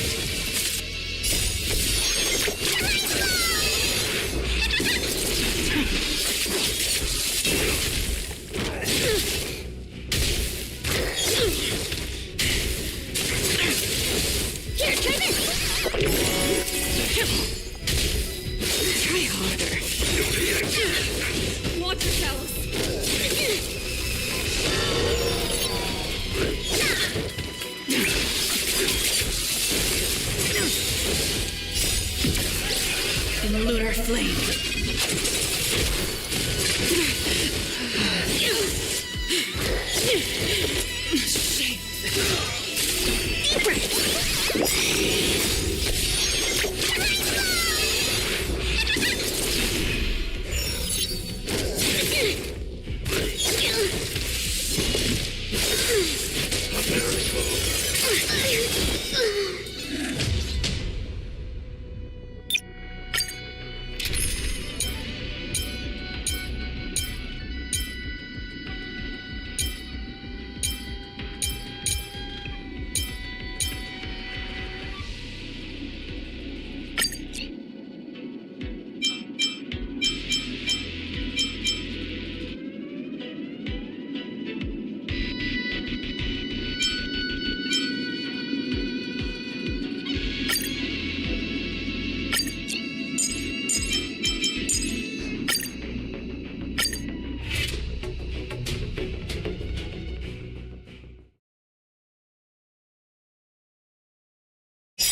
Here, try this! Try harder. Watch yourselves. Lunar flame.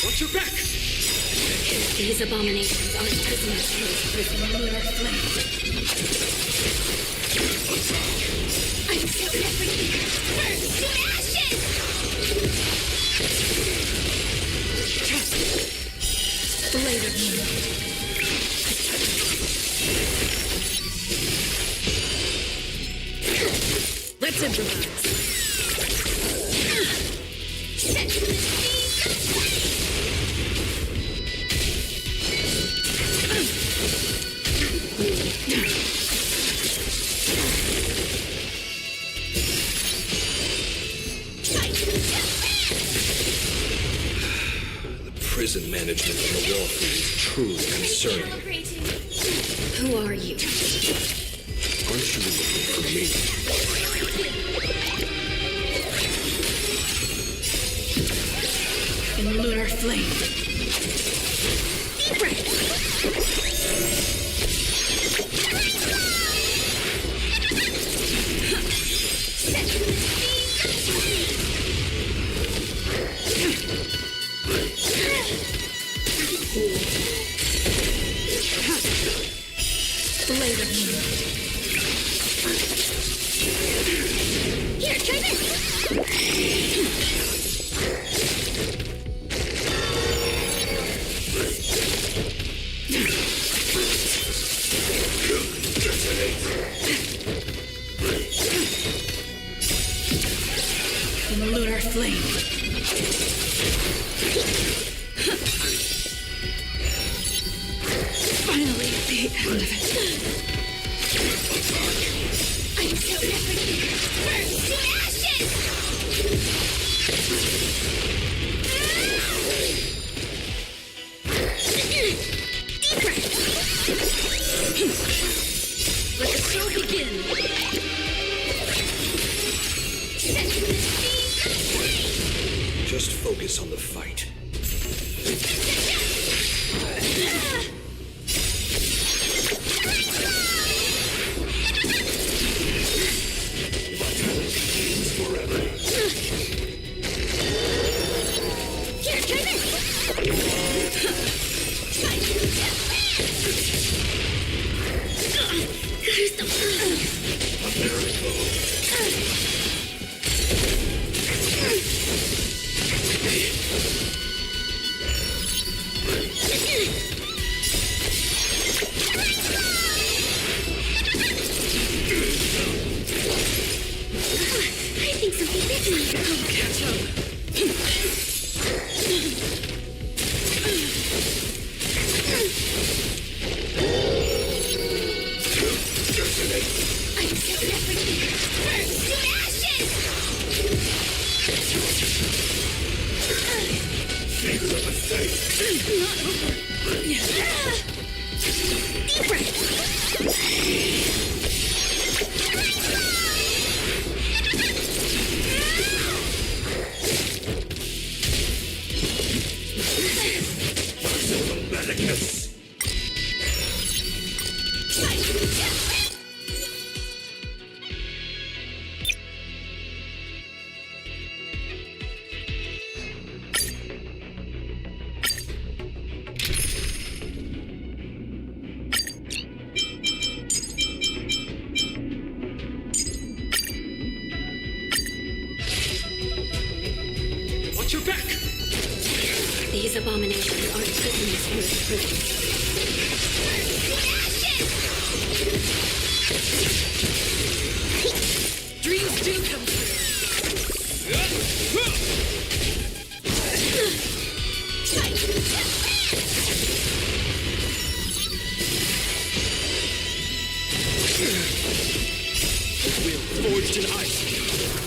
Watch your back! These abominations aren't prisoners in this prison. Lunar flame. I'm taking everything! Burn to ashes! Blade of moon. Let's improvise. Set to the sea! Prison management in the Wafu is truly concerning. Who are you? Aren't you looking for me? In lunar flame. Deep breath. Blade of moon. Here, try this. In the lunar flame. Finally, the end of it. I'm so happy. Burn to ashes! Deep breath. Let the show begin. Just focus on the fight. Here, try I think something big might come. Catch up. I'm so happy. Burn to ashes! Not over. Yeah. Deep breath. Watch your back! These abominations are prisoners in this prison. Dreams do come true. Will forged in ice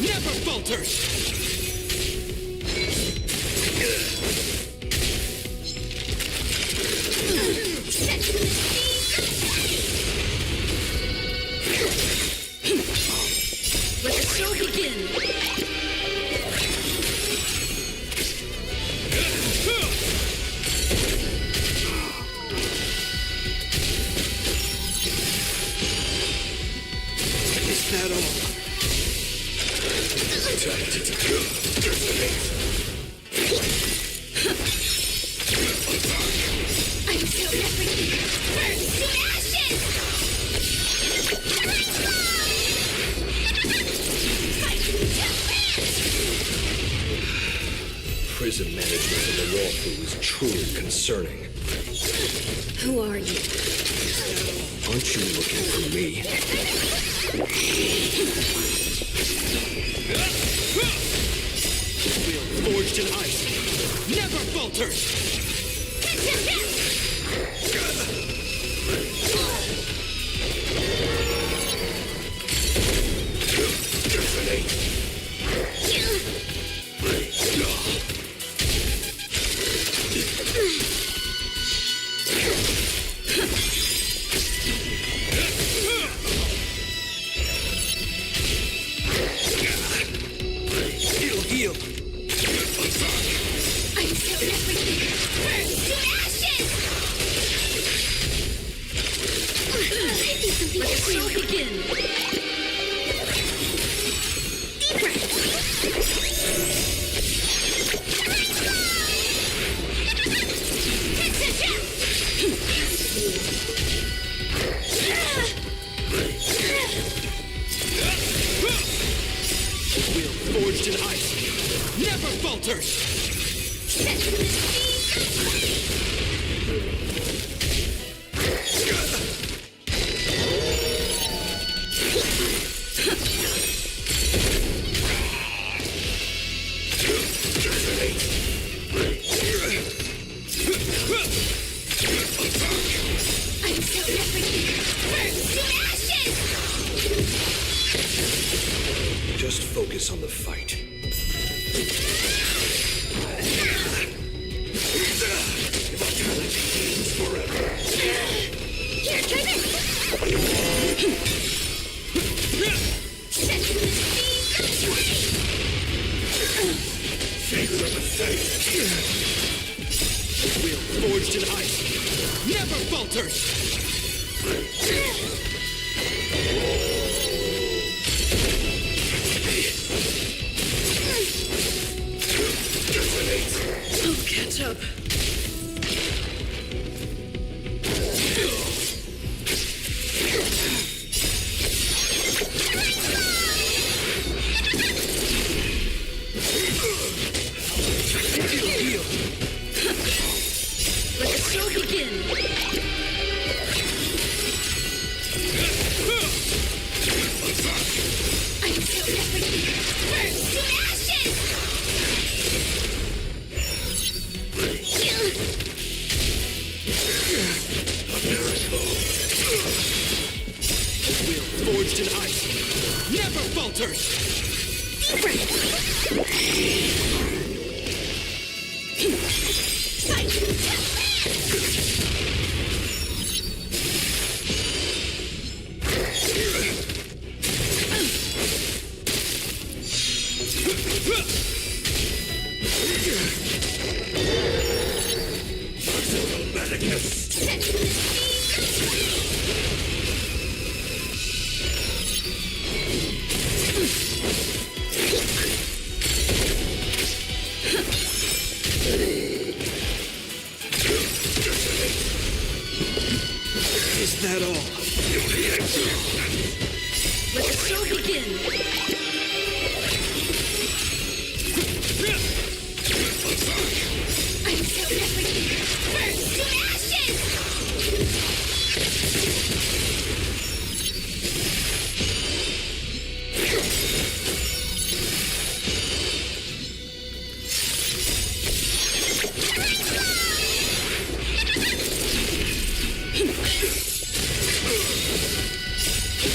never falters! Let the show begin. Is that all? I'm so happy. Burn to ashes! Prison management in the Wafu is truly concerning. Who are you? Aren't you looking for me? Will forged in ice never falters! heal. Until everything burns to ashes! Let the show begin! Deeper! Will forged in ice never falters! Until everything burns to ashes! Just focus on the fight. Immortality means forever. Here, try this! Set the Figure of a thing. Will forged in ice never falters! I'll catch up. Heal. Let the show begin. Until everything burns to ashes! Will forged in ice never falters! Is that all? Let the show begin. Until everything burns to ashes!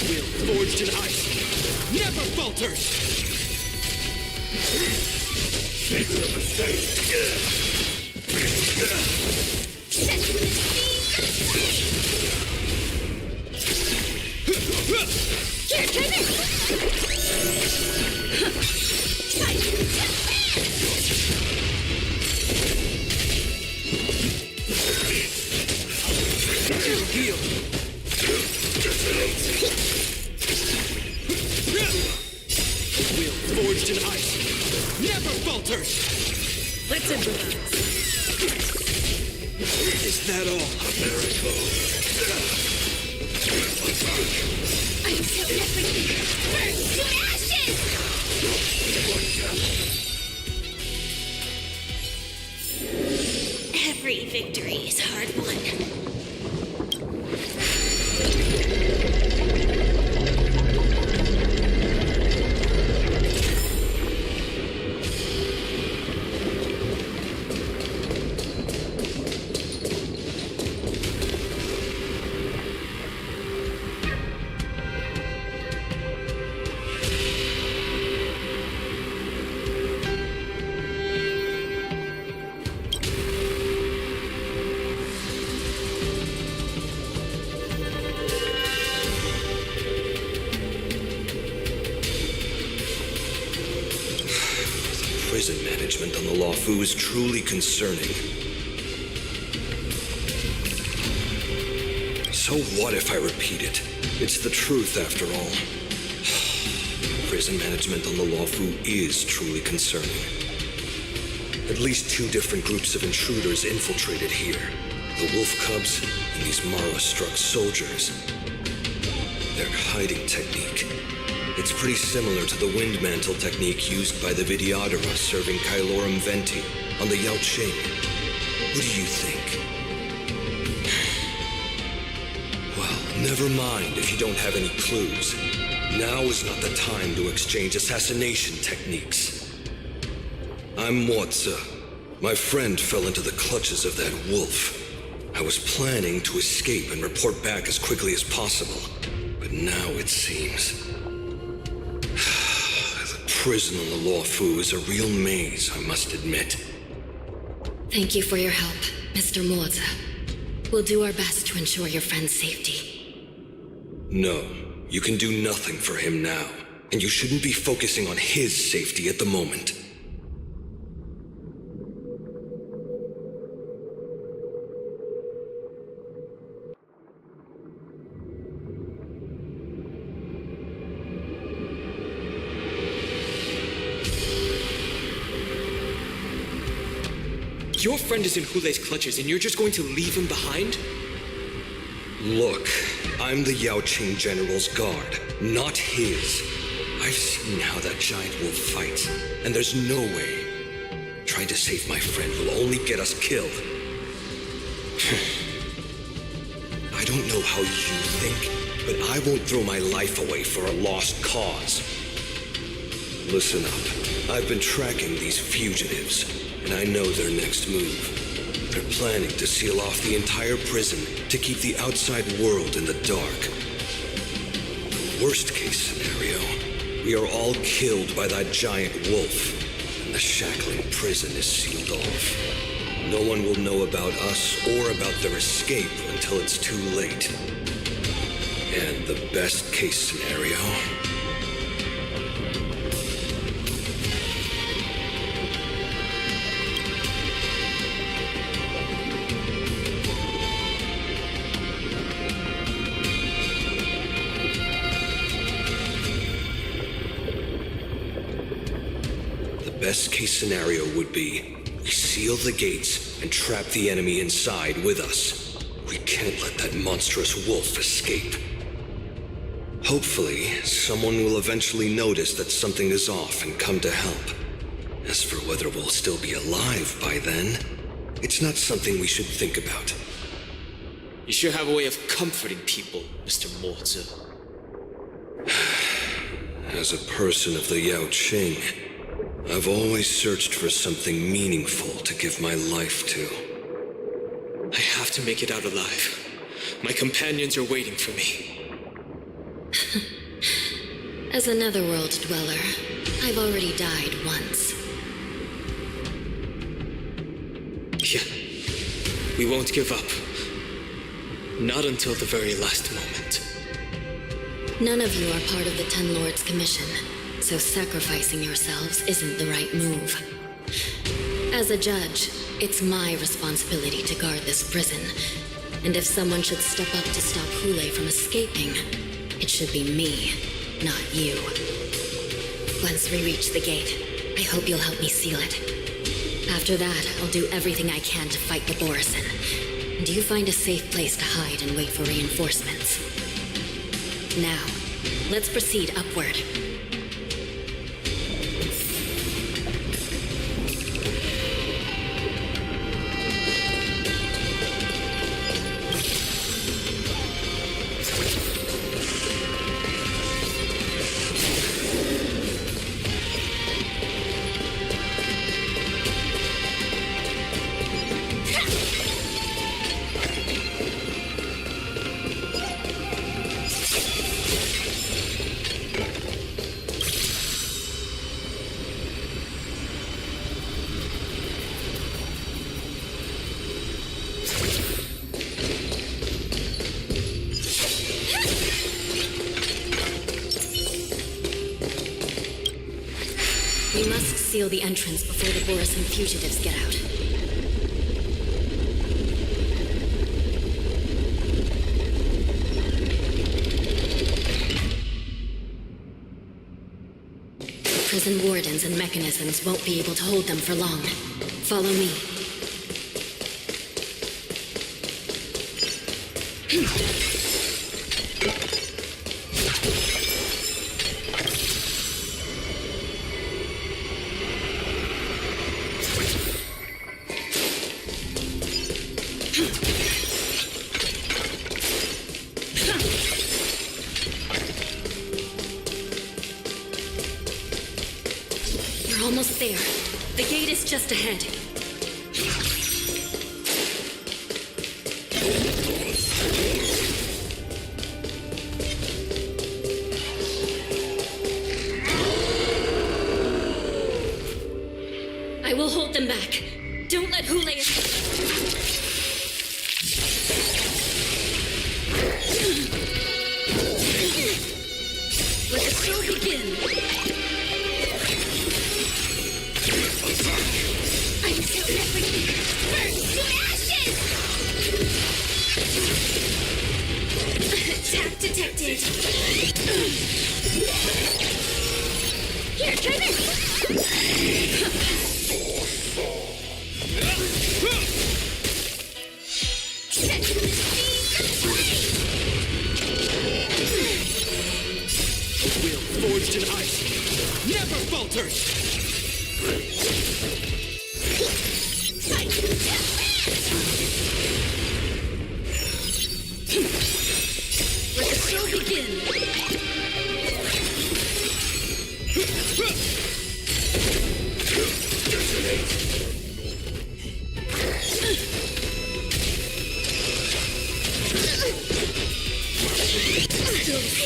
Will forged in ice never falters! Figure of a thing. Here, try this! Heal. Will forged in ice never falters! Let's improvise. Is that all? Until everything burns to ashes! Every victory is hard won. prison management on the Lawfu is truly concerning. So what if I repeat it? It's the truth after all. Prison management on the Lawfu is truly concerning. At least 2 different groups of intruders infiltrated here. The Wolf Cubs and these Mara-struck soldiers. Their hiding technique. It's pretty similar to the wind mantle technique used by the Vidyadhara serving Kailorum Venti on the Yaoqing. What do you think? Well, never mind if you don't have any clues. Now is not the time to exchange assassination techniques. I'm Mozi. My friend fell into the clutches of that wolf. I was planning to escape and report back as quickly as possible. But now it seems... the prison on the Lawfu is a real maze, I must admit. Thank you for your help, Mr. Mozi. We'll do our best to ensure your friend's safety. No, you can do nothing for him now. And you shouldn't be focusing on his safety at the moment. Your friend is in Hule's clutches and you're just going to leave him behind? Look, I'm the Yaoqing General's guard, not his. I've seen how that giant wolf fights, and there's no way. Trying to save my friend will only get us killed. I don't know how you think, but I won't throw my life away for a lost cause. Listen up. I've been tracking these fugitives, and I know their next move. They're planning to seal off the entire prison to keep the outside world in the dark. Worst case scenario, we are all killed by that giant wolf, and the shackling prison is sealed off. No one will know about us or about their escape until it's too late. And the best case scenario... Best case scenario would be, we seal the gates and trap the enemy inside with us. We can't let that monstrous wolf escape. Hopefully, someone will eventually notice that something is off and come to help. As for whether we'll still be alive by then, it's not something we should think about. You sure have a way of comforting people, Mr. Mozi. As a person of the Yaoqing, I've always searched for something meaningful to give my life to. I have to make it out alive. My companions are waiting for me. As a netherworld dweller, I've already died once. Yeah, we won't give up. Not until the very last moment. None of you are part of the Ten Lords' Commission, so sacrificing yourselves isn't the right move. As a judge, it's my responsibility to guard this prison, and if someone should step up to stop Hule from escaping, it should be me, not you. Once we reach the gate, I hope you'll help me seal it. After that, I'll do everything I can to fight the Borisin, and you find a safe place to hide and wait for reinforcements. Now, let's proceed upward. We must seal the entrance before the Borisan fugitives get out. Prison wardens and mechanisms won't be able to hold them for long. Follow me. We're almost there. The gate is just ahead. I will hold them back. Don't let Hule escape. Let the show begin. Until everything burns to ashes! Attack detected. Here, try this! Set to the speed of flame! The will forged in ice never falters! Fight to death! Let the show begin.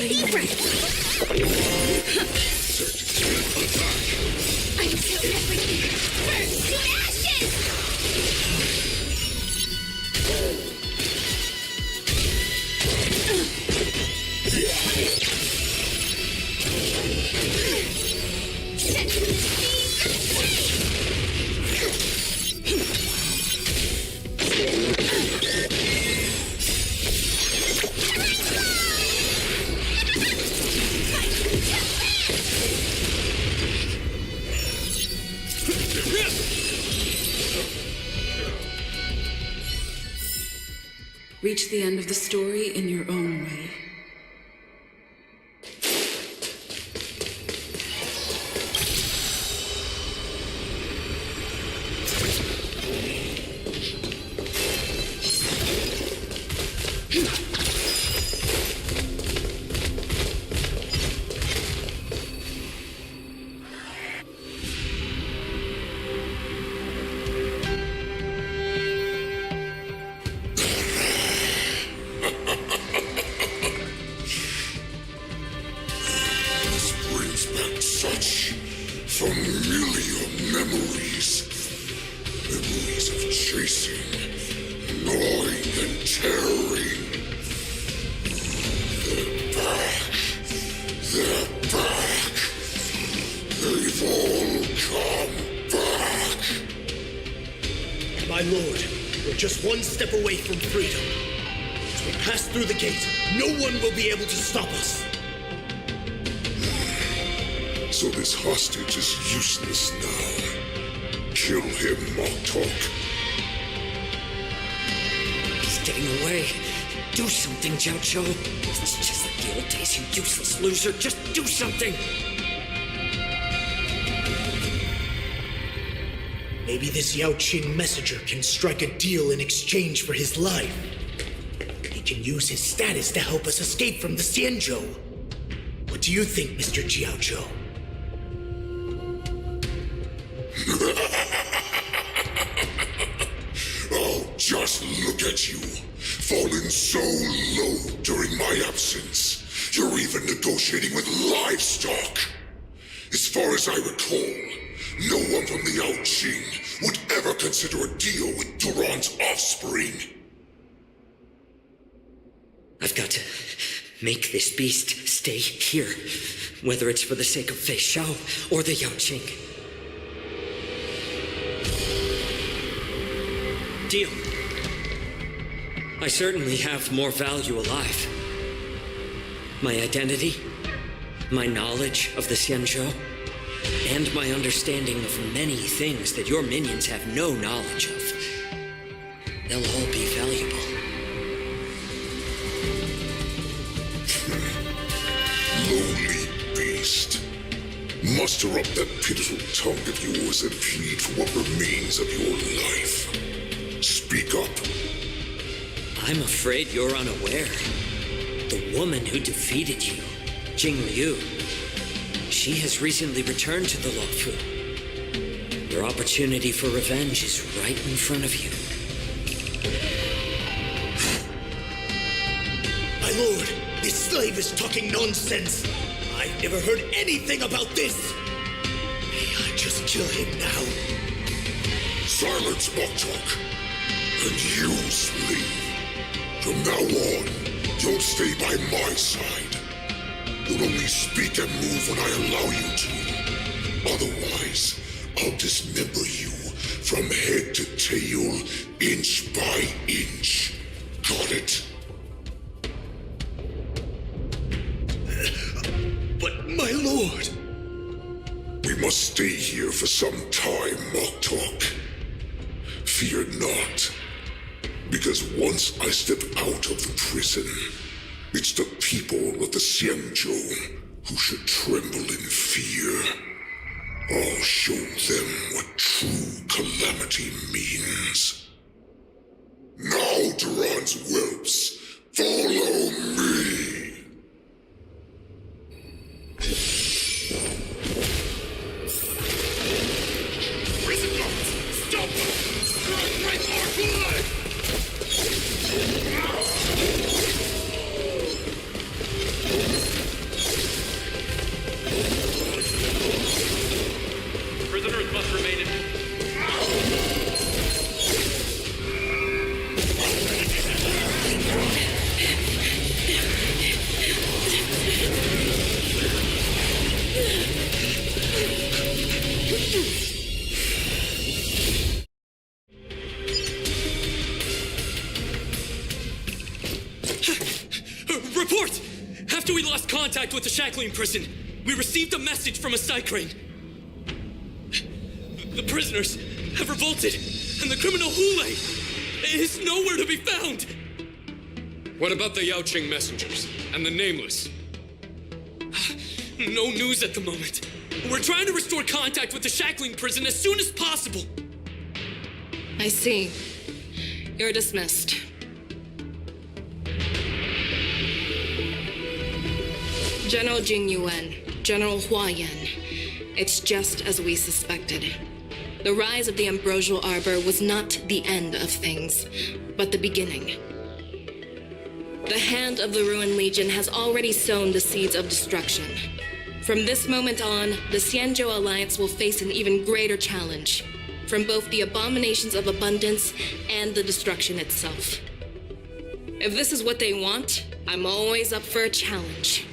Deep breath. Until everything burns to ashes! Set to the speed of Reach the end of the story in your own way. Such familiar memories. Memories of chasing, gnawing, and tearing. They're back. They're back. They've all come back. My lord, we're just one step away from freedom. As we pass through the gate, no one will be able to stop us. So this hostage is useless now. Kill him, Montauk. He's getting away. Do something, Jiao Cho. It's just like the old days, you useless loser. Just do something. Maybe this Yao Qing messenger can strike a deal in exchange for his life. He can use his status to help us escape from the Xianzhou. What do you think, Mr. Jiao Cho? Oh, just look at you. Fallen so low during my absence. You're even negotiating with livestock. As far as I recall, no one from the Yao Qing would ever consider a deal with Duran's offspring. I've got to make this beast stay here, whether it's for the sake of Fei Shao or the Yao Qing. deal. I certainly have more value alive. My identity, my knowledge of the Xianzhou, and my understanding of many things that your minions have no knowledge of. They'll all be valuable. Lowly beast. Muster up that pitiful tongue of yours and plead for what remains of your life. Speak up. I'm afraid you're unaware. The woman who defeated you, Jing Liu, she has recently returned to the Luofu. Your opportunity for revenge is right in front of you. My lord, this slave is talking nonsense. I've never heard anything about this. May I just kill him now? Silence, mock talk. And you, slave. From now on, you'll stay by my side. You'll only speak and move when I allow you to. Otherwise, I'll dismember you from head to tail, inch by inch. Got it? But my lord... We must stay here for some time, mock talk. Fear not. Because once I step out of the prison, it's the people of the Xianzhou who should tremble in fear. I'll show them what true calamity means. Now, Duran's whelps, follow me! Prison guards! Stop them! You're a great our blood! Prisoners must remain in... Report! After we lost contact with the shackling prison, we received a message from a Psycrane. The prisoners have revolted, and the criminal Hule is nowhere to be found. What about the Yaoqing messengers and the Nameless? No news at the moment. We're trying to restore contact with the shackling prison as soon as possible. I see. You're dismissed. General Jing Yuan, General Hua Yan. It's just as we suspected. The rise of the Ambrosial Arbor was not the end of things, but the beginning. The hand of the Ruined Legion has already sown the seeds of destruction. From this moment on, the Xianzhou Alliance will face an even greater challenge, from both the abominations of abundance and the destruction itself. If this is what they want, I'm always up for a challenge.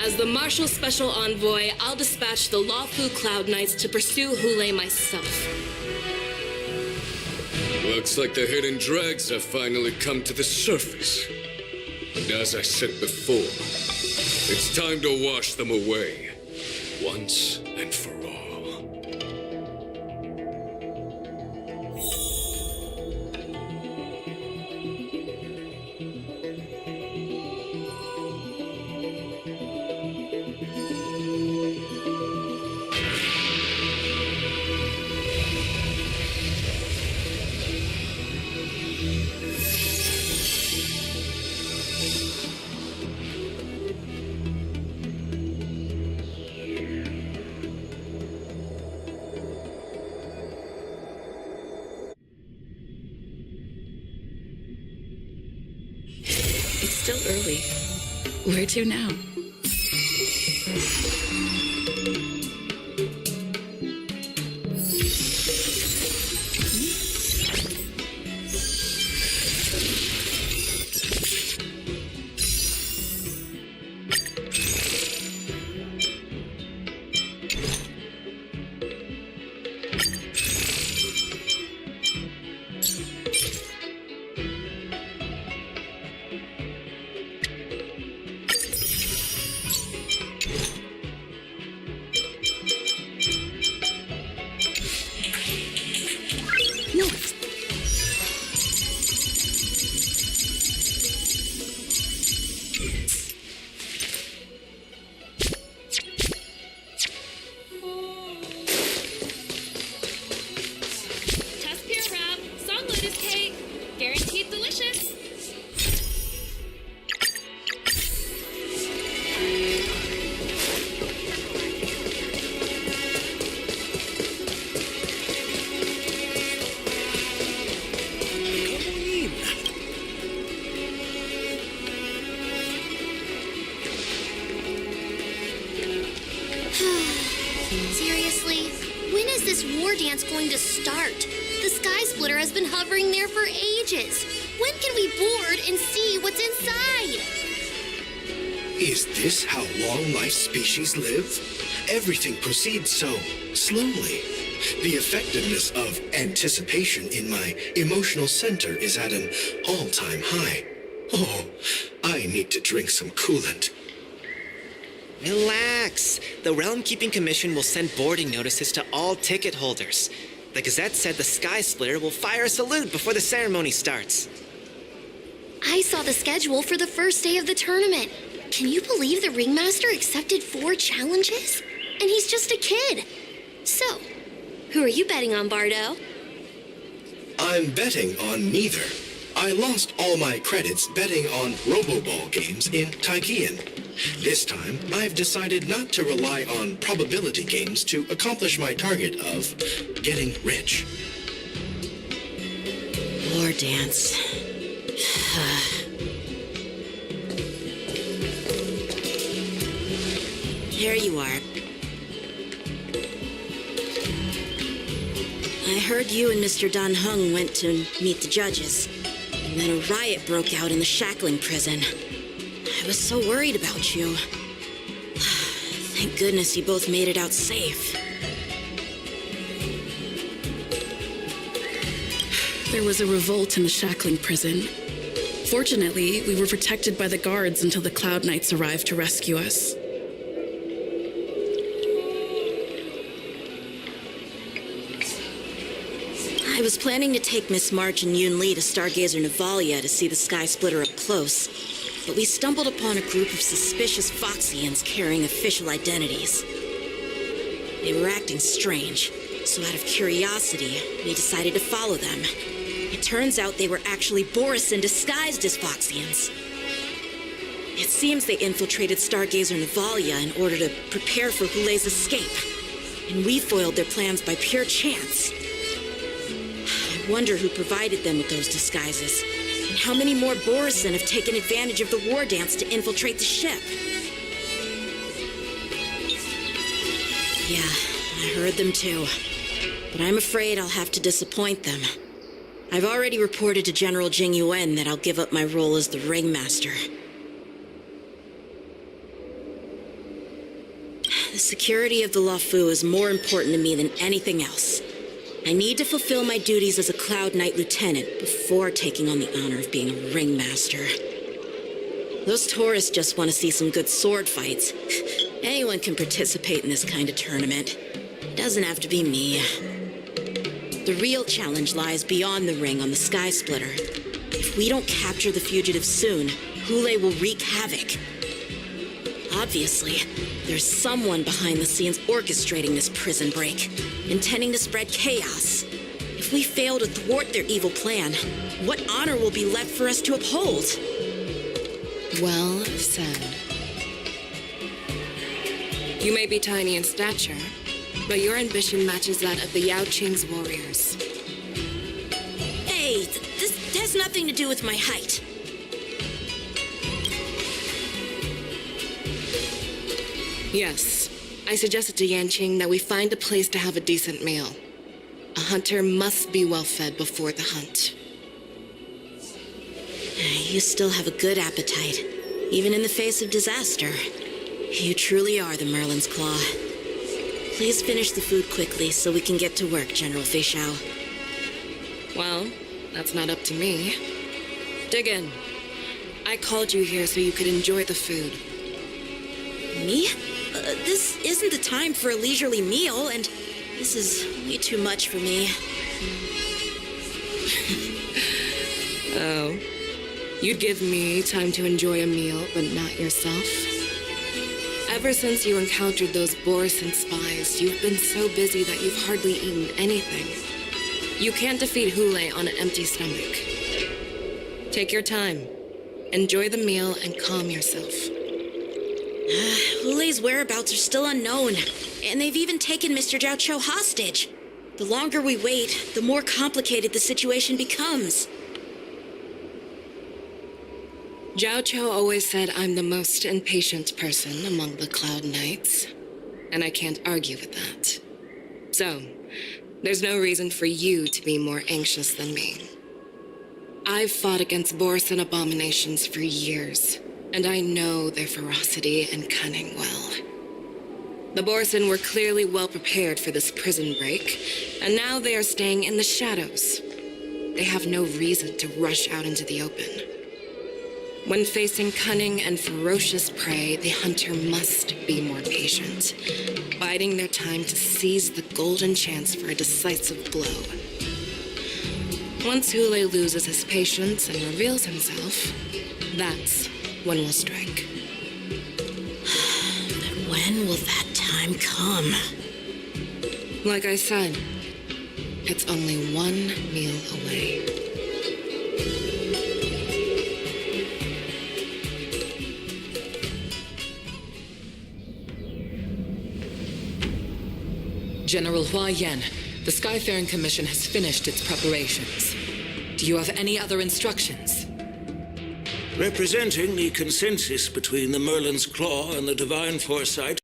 As the Marshal Special Envoy, I'll dispatch the Luofu Cloud Knights to pursue Hule myself. Looks like the hidden dregs have finally come to the surface. And as I said before, it's time to wash them away, once and for all. It's still early. Where to now? seriously, when is this war dance going to start? The Sky Splitter has been hovering there for ages. When can we board and see what's inside? Is this how long-life species live? Everything proceeds so slowly. The effectiveness of anticipation in my emotional center is at an all-time high. Oh, I need to drink some coolant. Relax. The Realm Keeping Commission will send boarding notices to all ticket holders. The Gazette said the Sky Splitter will fire a salute before the ceremony starts. I saw the schedule for the first day of the tournament. Can you believe the ringmaster accepted 4 challenges? And he's just a kid. So, who are you betting on, Bardo? I'm betting on neither. I lost all my credits betting on Roboball games in Taikian. This time, I've decided not to rely on probability games to accomplish my target of getting rich. War dance. Here you are. I heard you and Mr. Dan Hung went to meet the judges, and then a riot broke out in the shackling prison. I was so worried about you. Thank goodness you both made it out safe. There was a revolt in the shackling prison. Fortunately, we were protected by the guards until the Cloud Knights arrived to rescue us. I was planning to take Miss March and Yoon Lee to Stargazer Navalia to see the Sky Splitter up close, but we stumbled upon a group of suspicious Foxians carrying official identities. They were acting strange, so out of curiosity, we decided to follow them. It turns out they were actually Borisin disguised as Foxians. It seems they infiltrated Stargazer Navalia in order to prepare for Hulei's escape, and we foiled their plans by pure chance. I wonder who provided them with those disguises, and how many more Borisin have taken advantage of the war dance to infiltrate the ship. Yeah, I heard them too, but I'm afraid I'll have to disappoint them. I've already reported to General Jing Yuan that I'll give up my role as the ringmaster. The security of the Luofu is more important to me than anything else. I need to fulfill my duties as a Cloud Knight lieutenant before taking on the honor of being a ringmaster. Those tourists just want to see some good sword fights. Anyone can participate in this kind of tournament. It doesn't have to be me. The real challenge lies beyond the ring on the Sky Splitter. If we don't capture the fugitives soon, Hulei will wreak havoc. Obviously, there's someone behind the scenes orchestrating this prison break, intending to spread chaos. If we fail to thwart their evil plan, what honor will be left for us to uphold? Well said. You may be tiny in stature, but your ambition matches that of the Yao Qing's warriors. Hey, this has nothing to do with my height. Yes, I suggested to Yanqing that we find a place to have a decent meal. A hunter must be well fed before the hunt. You still have a good appetite, even in the face of disaster. You truly are the Merlin's Claw. Please finish the food quickly so we can get to work, General Feixiao. Well, that's not up to me. Dig in. I called you here so you could enjoy the food. Me? This isn't the time for a leisurely meal, and this is way too much for me. Oh. You'd give me time to enjoy a meal, but not yourself? Ever since you encountered those Borisin spies, you've been so busy that you've hardly eaten anything. You can't defeat Hulei on an empty stomach. Take your time. Enjoy the meal and calm yourself. Hulei's whereabouts are still unknown, and they've even taken Mr. Zhao Cho hostage. The longer we wait, the more complicated the situation becomes. Zhao Cho always said I'm the most impatient person among the Cloud Knights, and I can't argue with that. So, there's no reason for you to be more anxious than me. I've fought against Borson abominations for years, and I know their ferocity and cunning well. The Borson were clearly well prepared for this prison break, and now they are staying in the shadows. They have no reason to rush out into the open. When facing cunning and ferocious prey, the hunter must be more patient, biding their time to seize the golden chance for a decisive blow. Once Hule loses his patience and reveals himself, that's when we'll strike. But when will that time come? Like I said, it's only one meal away. General Hua Yen, the Skyfaring Commission has finished its preparations. Do you have any other instructions? Representing the consensus between the Merlin's Claw and the Divine Foresight,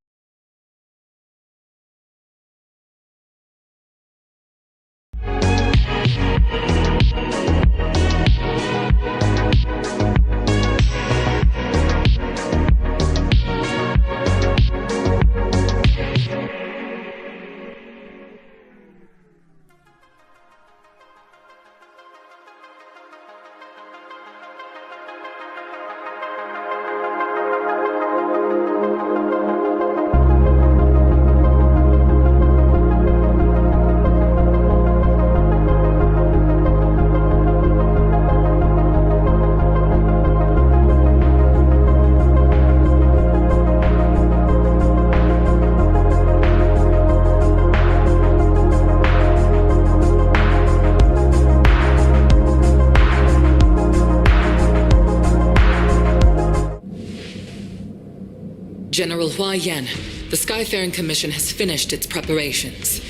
General Hua Yen, the Skyfaring Commission has finished its preparations.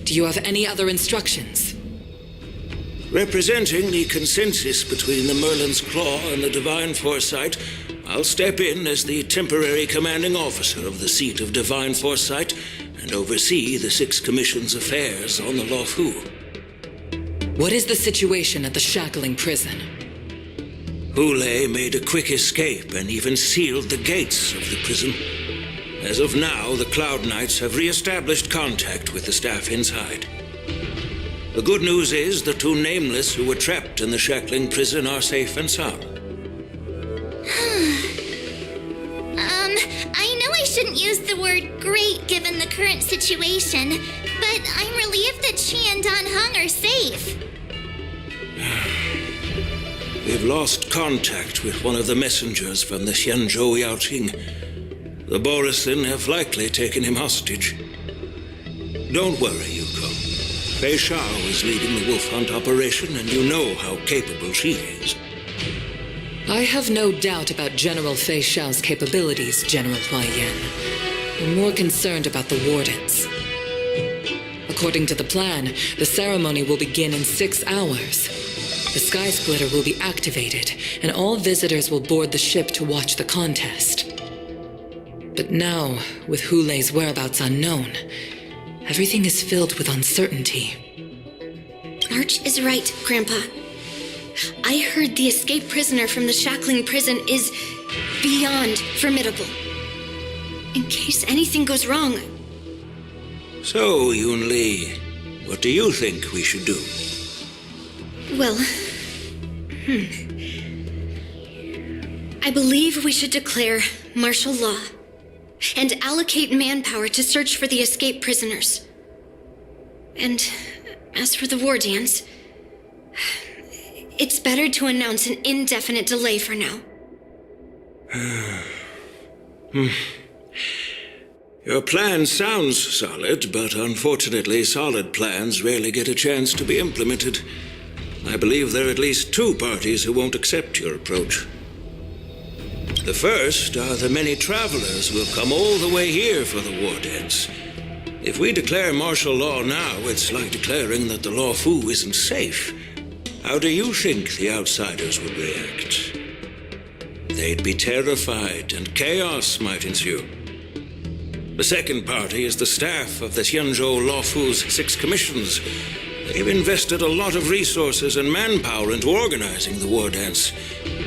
Do you have any other instructions? representing the consensus between the Merlin's Claw and the Divine Foresight, I'll step in as the temporary commanding officer of the seat of Divine Foresight and oversee the Six Commission's affairs on the Luofu. What is the situation at the shackling prison? Hule made a quick escape and even sealed the gates of the prison. As of now, the Cloud Knights have re-established contact with the staff inside. The good news is the two Nameless who were trapped in the shackling prison are safe and sound. I know I shouldn't use the word great given the current situation, but I'm relieved that she and Don Hung are safe. We've lost contact with one of the messengers from the Xianzhou Yaoqing. The Borisin have likely taken him hostage. Don't worry, Yuko. Fei Shao is leading the wolf hunt operation, and you know how capable she is. I have no doubt about General Fei Shao's capabilities, General Hua Yen. I'm more concerned about the wardens. According to the plan, the ceremony will begin in 6 hours. The Sky Splitter will be activated, and all visitors will board the ship to watch the contest. But now, with Hule's whereabouts unknown, everything is filled with uncertainty. March is right, Grandpa. I heard the escaped prisoner from the shackling prison is beyond formidable. In case anything goes wrong. So, Yun Li, what do you think we should do? Well, I believe we should declare martial law and allocate manpower to search for the escaped prisoners. And as for the war dance, it's better to announce an indefinite delay for now. Your plan sounds solid, but unfortunately solid plans rarely get a chance to be implemented. I believe there are at least 2 parties who won't accept your approach. The first are the many travelers who have come all the way here for the war dance. If we declare martial law now, it's like declaring that the Luofu isn't safe. How do you think the outsiders would react? They'd be terrified, and chaos might ensue. The second party is the staff of the Xianzhou Luofu's 6 commissions. They've invested a lot of resources and manpower into organizing the war dance.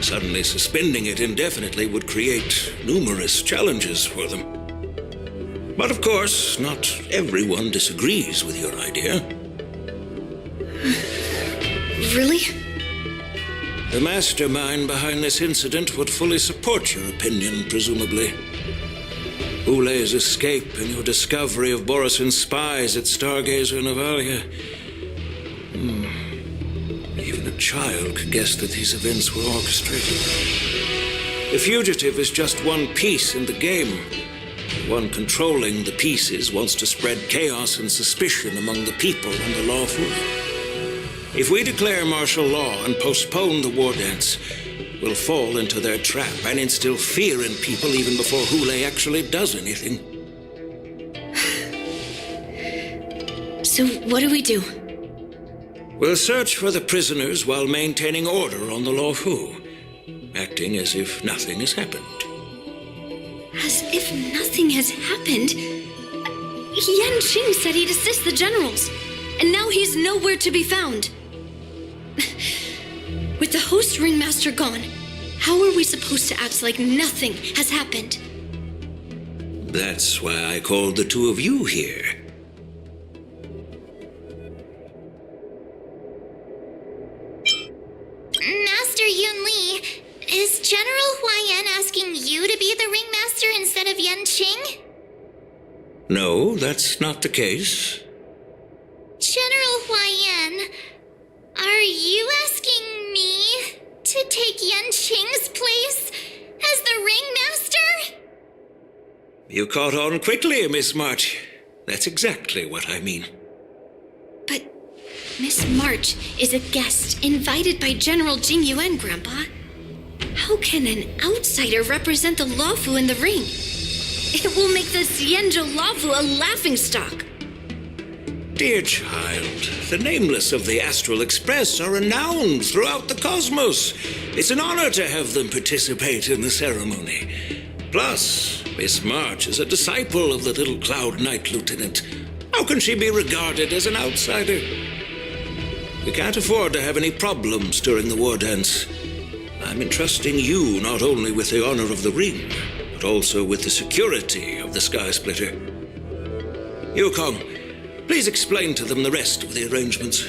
Suddenly suspending it indefinitely would create numerous challenges for them. But of course, not everyone disagrees with your idea. Really? The mastermind behind this incident would fully support your opinion, presumably. Hulei's escape and your discovery of Borisin's spies at Stargazer Navalia. Even a child could guess that these events were orchestrated. The fugitive is just one piece in the game. The one controlling the pieces wants to spread chaos and suspicion among the people on the Luofu. If we declare martial law and postpone the war dance, we'll fall into their trap and instill fear in people even before Hulei actually does anything. So what do we do? We'll search for the prisoners while maintaining order on the Luofu, acting as if nothing has happened. As if nothing has happened? Yan Qing said he'd assist the generals, and now he's nowhere to be found. With the host ringmaster gone, how are we supposed to act like nothing has happened? That's why I called the two of you here. Master Yun Li, is General Huaiyan asking you to be the ringmaster instead of Yan Qing? No, that's not the case. General Huaiyan, are you asking me to take Yan Qing's place as the ringmaster? You caught on quickly, Miss March. That's exactly what I mean. But Miss March is a guest invited by General Jing Yuan, Grandpa. How can an outsider represent the Luofu in the ring? It will make the Xianzhou Luofu a laughingstock. Dear child, the nameless of the Astral Express are renowned throughout the cosmos. It's an honor to have them participate in the ceremony. Plus, Miss March is a disciple of the little Cloud Knight Lieutenant. How can she be regarded as an outsider? We can't afford to have any problems during the war dance. I'm entrusting you not only with the honor of the ring, but also with the security of the Sky Splitter. Yukong, please explain to them the rest of the arrangements.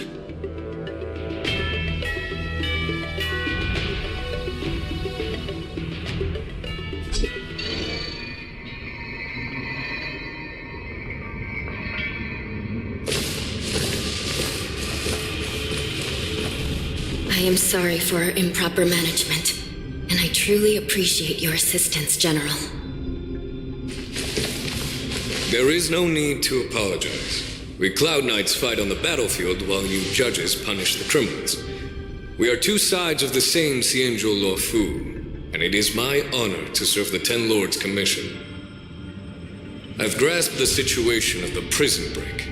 I am sorry for improper management, and I truly appreciate your assistance, General. There is no need to apologize. We Cloud Knights fight on the battlefield while you judges punish the criminals. We are two sides of the same Xianzhou Luofu, and it is my honor to serve the Ten Lords' commission. I've grasped the situation of the prison break.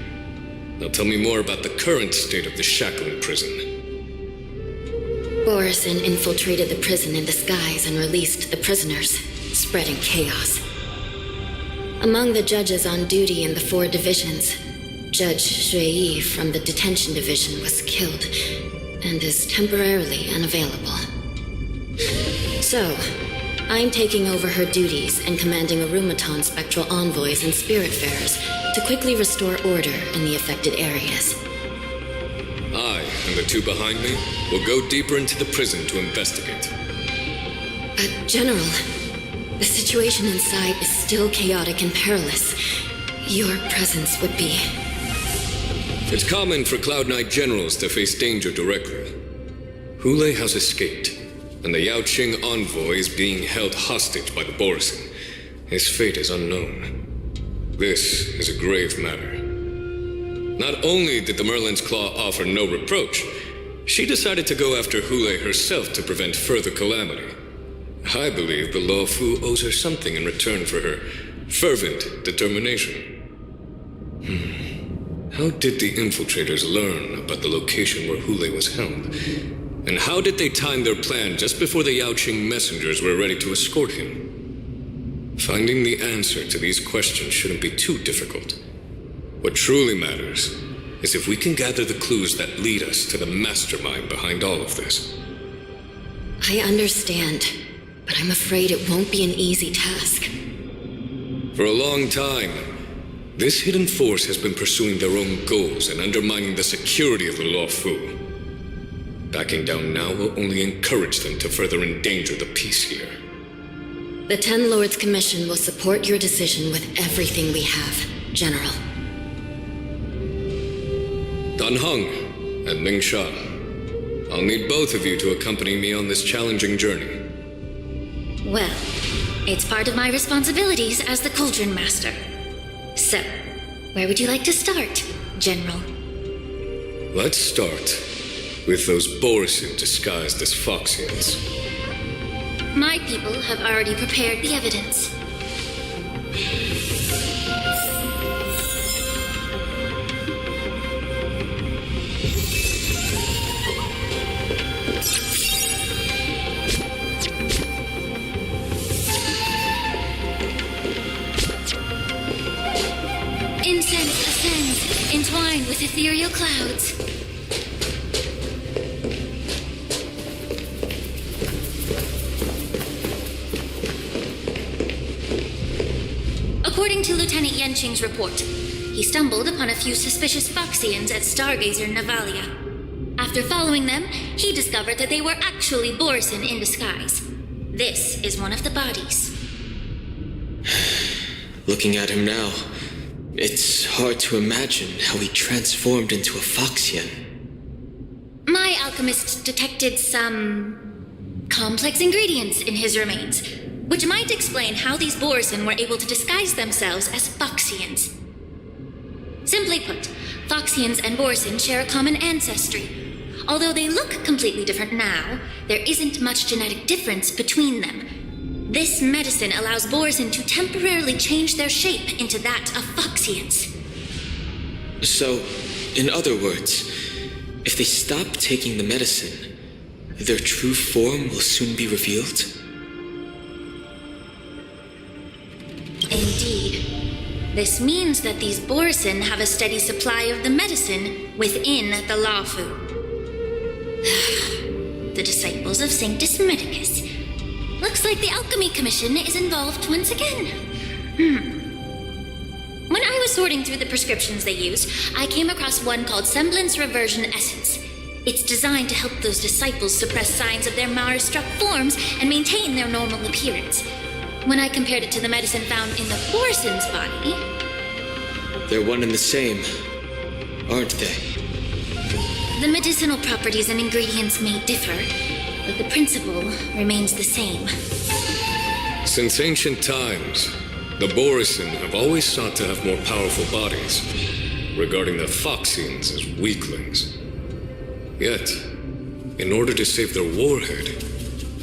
Now tell me more about the current state of the Shackling prison. Borisin infiltrated the prison in disguise and released the prisoners, spreading chaos. Among the judges on duty in the 4 divisions, Judge Shui from the detention division was killed and is temporarily unavailable. So, I'm taking over her duties and commanding Arumaton spectral envoys and spiritfarers to quickly restore order in the affected areas. I and the two behind me will go deeper into the prison to investigate. But, General, the situation inside is still chaotic and perilous. Your presence would be... It's common for Cloud Knight generals to face danger directly. Hulei has escaped, and the Yaoqing envoy is being held hostage by the Borisin. His fate is unknown. This is a grave matter. Not only did the Merlin's Claw offer no reproach, she decided to go after Hulei herself to prevent further calamity. I believe the Luofu owes her something in return for her fervent determination. How did the infiltrators learn about the location where Hulei was held? And how did they time their plan just before the Yaoqing messengers were ready to escort him? Finding the answer to these questions shouldn't be too difficult. What truly matters is if we can gather the clues that lead us to the mastermind behind all of this. I understand, but I'm afraid it won't be an easy task. For a long time, this hidden force has been pursuing their own goals and undermining the security of the Luofu. Backing down now will only encourage them to further endanger the peace here. The Ten Lords Commission will support your decision with everything we have, General. Dan Heng and Ning Sha, I'll need both of you to accompany me on this challenging journey. Well, it's part of my responsibilities as the Cauldron Master. So, where would you like to start, General? Let's start with those Borisin disguised as Foxians. My people have already prepared the evidence. Incense ascends, entwined with ethereal clouds. According to Lieutenant Yenqing's report, he stumbled upon a few suspicious Foxians at Stargazer Navalia. After following them, he discovered that they were actually Borisin in disguise. This is one of the bodies. Looking at him now, it's hard to imagine how he transformed into a Foxian. My alchemist detected some complex ingredients in his remains, which might explain how these Borisin were able to disguise themselves as Foxians. Simply put, Foxians and Borisin share a common ancestry. Although they look completely different now, there isn't much genetic difference between them. This medicine allows Borisin to temporarily change their shape into that of Foxians. So, in other words, if they stop taking the medicine, their true form will soon be revealed? Indeed. This means that these Borisin have a steady supply of the medicine within the Luofu. The disciples of Sanctus Medicus. Looks like the Alchemy Commission is involved once again. When I was sorting through the prescriptions they used, I came across one called Semblance Reversion Essence. It's designed to help those disciples suppress signs of their Mara-struck forms and maintain their normal appearance. When I compared it to the medicine found in the Borisin's body... They're one and the same, aren't they? The medicinal properties and ingredients may differ, but the principle remains the same. Since ancient times, the Borisin have always sought to have more powerful bodies, regarding the Foxians as weaklings. Yet, in order to save their warhead,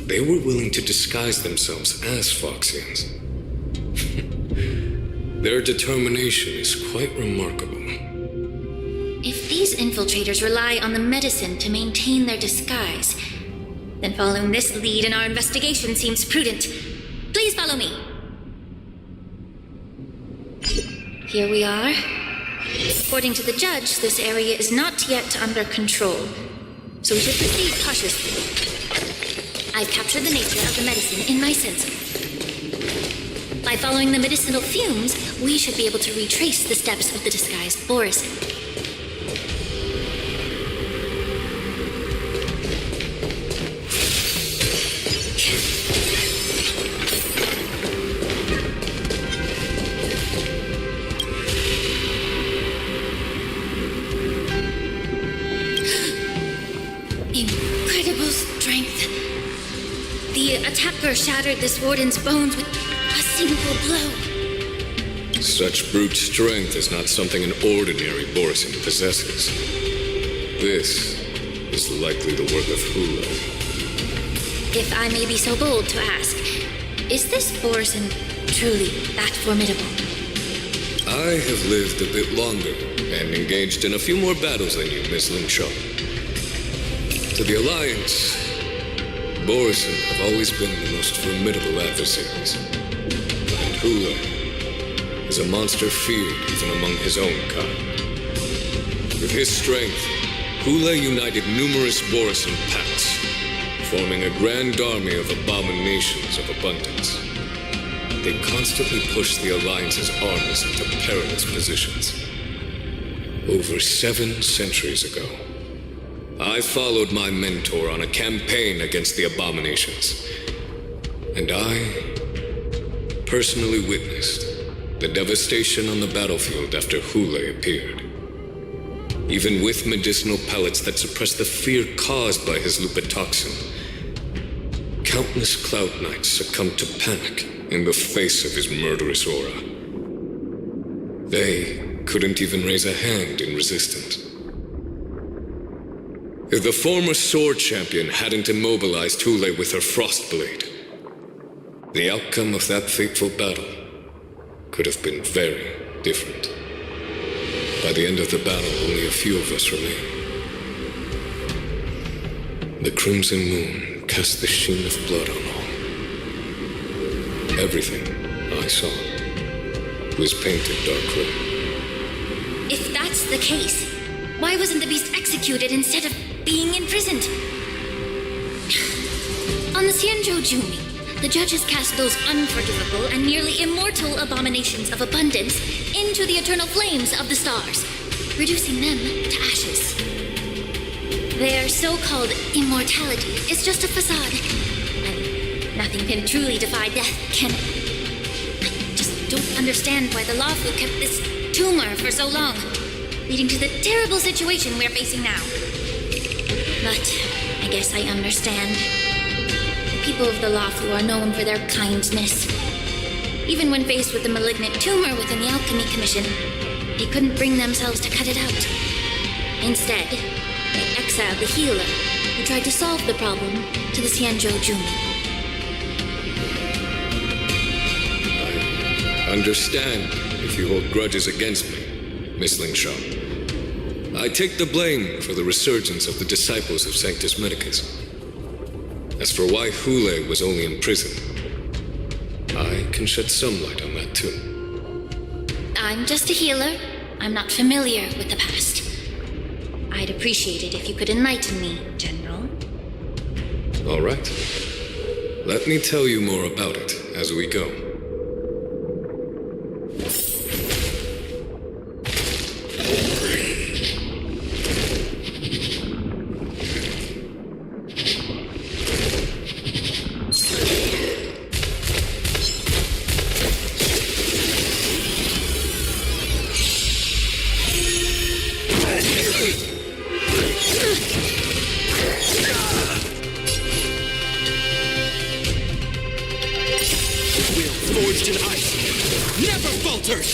they were willing to disguise themselves as Foxians. Their determination is quite remarkable. If these infiltrators rely on the medicine to maintain their disguise, then following this lead in our investigation seems prudent. Please follow me. Here we are. According to the judge, this area is not yet under control, so we should proceed cautiously. I've captured the nature of the medicine in my sensor. By following the medicinal fumes, we should be able to retrace the steps of the disguised Borisin. Incredible strength. The attacker shattered this warden's bones with a single blow. Such brute strength is not something an ordinary Borisin possesses. This is likely the work of Hula. If I may be so bold to ask, is this Borisin truly that formidable? I have lived a bit longer and engaged in a few more battles than you, Miss Ling Shaw. To the Alliance, Borisin have always been the most formidable adversaries. And Hule is a monster feared even among his own kind. With his strength, Hule united numerous Borisan pacts, forming a grand army of abominations of abundance. They constantly pushed the Alliance's armies into perilous positions. Over 7 centuries ago, I followed my mentor on a campaign against the abominations, and I personally witnessed the devastation on the battlefield after Hule appeared. Even with medicinal pellets that suppressed the fear caused by his lupitoxin, countless Cloud Knights succumbed to panic in the face of his murderous aura. They couldn't even raise a hand in resistance. If the former sword champion hadn't immobilized Hule with her Frostblade, the outcome of that fateful battle could have been very different. By the end of the battle, only a few of us remained. The crimson moon cast the sheen of blood on all. Everything I saw was painted dark red. If that's the case, why wasn't the beast executed instead of being imprisoned? On the Xianzhou Jumi, the judges cast those unforgivable and nearly immortal abominations of abundance into the eternal flames of the stars, reducing them to ashes. Their so-called immortality is just a facade, and nothing can truly defy death, can it? I just don't understand why the Lafu kept this tumor for so long, leading to the terrible situation we're facing now. But I guess I understand. The people of the Lafu are known for their kindness. Even when faced with the malignant tumor within the Alchemy Commission, they couldn't bring themselves to cut it out. Instead, they exiled the healer who tried to solve the problem to the Xianzhou Jumi. I understand if you hold grudges against me, Miss Lingshaw. I take the blame for the resurgence of the disciples of Sanctus Medicus. As for why Hule was only in prison, I can shed some light on that too. I'm just a healer. I'm not familiar with the past. I'd appreciate it if you could enlighten me, General. All right. Let me tell you more about it as we go. Forged in ice, never falters!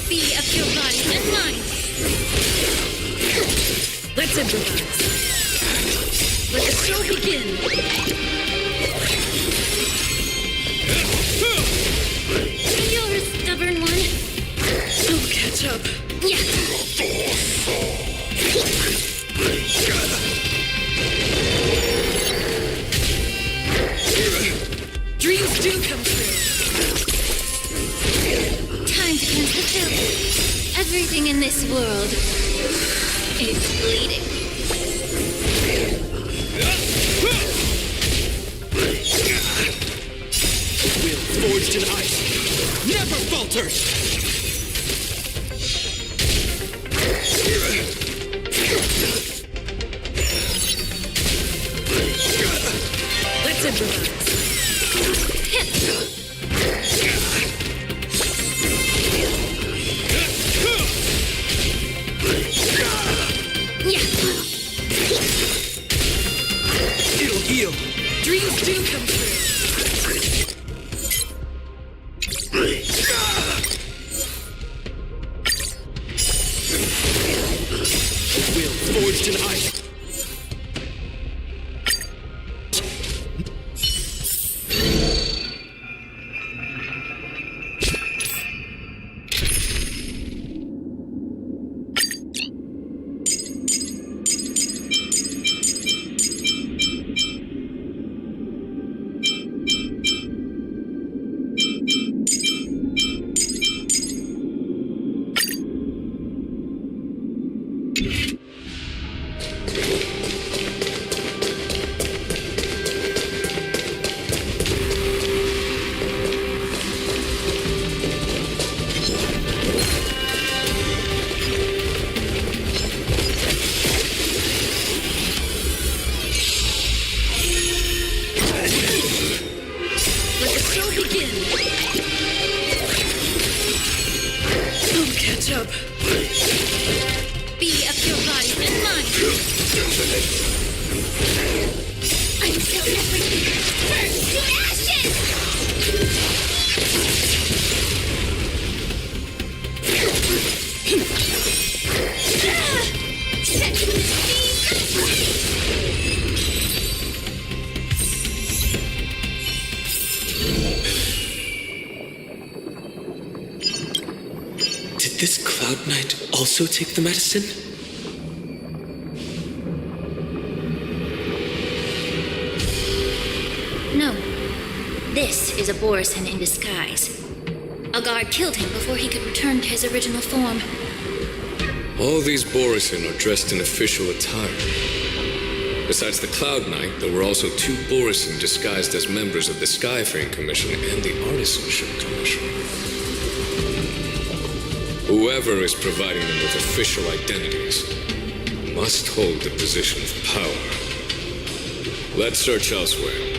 Be of your body and mind! Let's improvise. Let the show begin. You're a stubborn one. I'll catch up. Yeah. Dreams do come true. Time to cleanse the filth. Everything in this world is bleeding. Will forged in ice, never falters! Let's improvise. It'll heal. Dreams do come true. Will forged in ice. begin! Don't catch up. Be of your body and mind. Until everything burns to ashes! Set the Did this Cloud Knight also take the medicine? No. This is a Borisin in disguise. A guard killed him before he could return to his original form. All these Borisin are dressed in official attire. Besides the Cloud Knight, there were also 2 Borisin disguised as members of the Skyfaring Commission and the Artisanship Commission. Whoever is providing them with official identities must hold the position of power. Let's search elsewhere.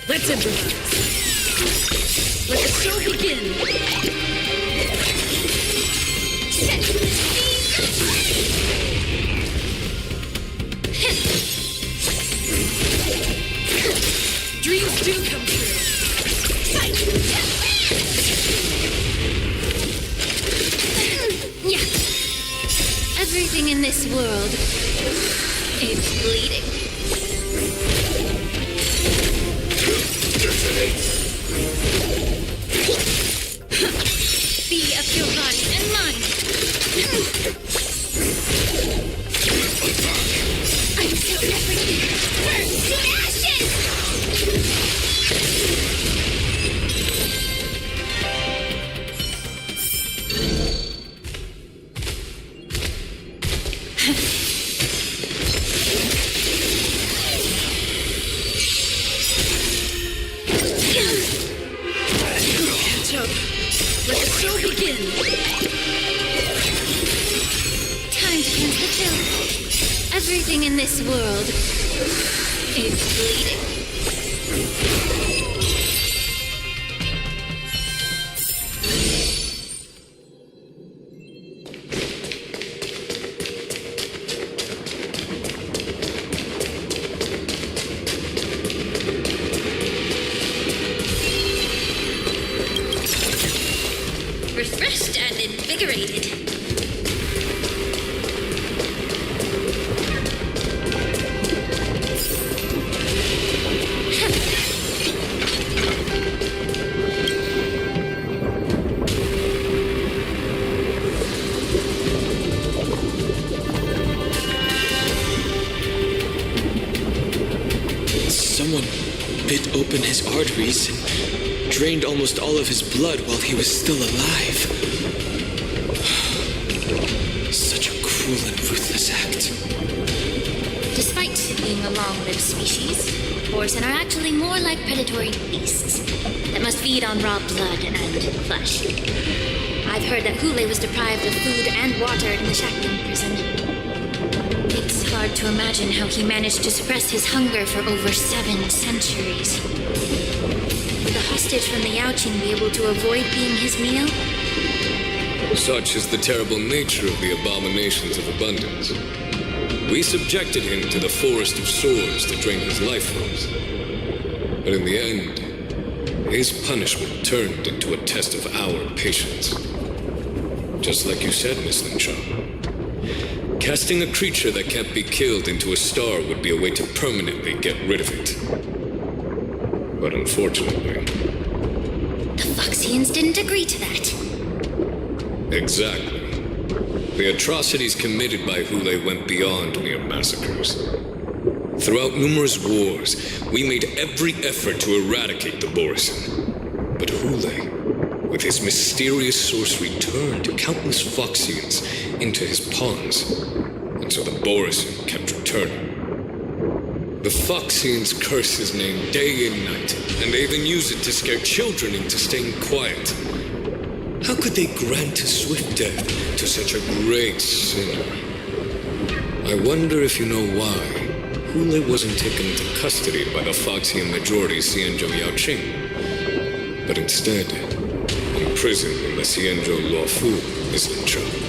Let's improvise. Let the show begin. Dreams do come true. Yeah. Everything in this world is bleeding. Be of your body and mind. Until everything burns to ashes! Catch up. Let the show begin. Time to cleanse the filth. Everything in this world is bleeding. Refreshed and invigorated. Someone bit open his arteries and drained almost all of his blood while he was still alive. Such a cruel and ruthless act. Despite being a long-lived species, Borisin are actually more like predatory beasts that must feed on raw blood and flesh. I've heard that Hule was deprived of food and water in the Shackling prison. It's hard to imagine how he managed to suppress his hunger for over 7 centuries. Would the hostage from the Yaoqing be able to avoid being his meal? Such is the terrible nature of the abominations of abundance. We subjected him to the forest of swords to drain his life force. But in the end, his punishment turned into a test of our patience. Just like you said, Miss Lin Chao. Casting a creature that can't be killed into a star would be a way to permanently get rid of it. But unfortunately... The Foxians didn't agree to that. Exactly. The atrocities committed by Hule went beyond mere massacres. Throughout numerous wars, we made every effort to eradicate the Borisin. But Hule, with his mysterious sorcery, turned countless Foxians into his pawns, and so the Borisin kept returning. The Foxians curse his name day and night, and they even use it to scare children into staying quiet. How could they grant a swift death to such a great sinner? I wonder if you know why Hule wasn't taken into custody by the Foxian majority Xianzhou Yaoqing, but instead imprisoned in the Xianzhou Luofu is in charge.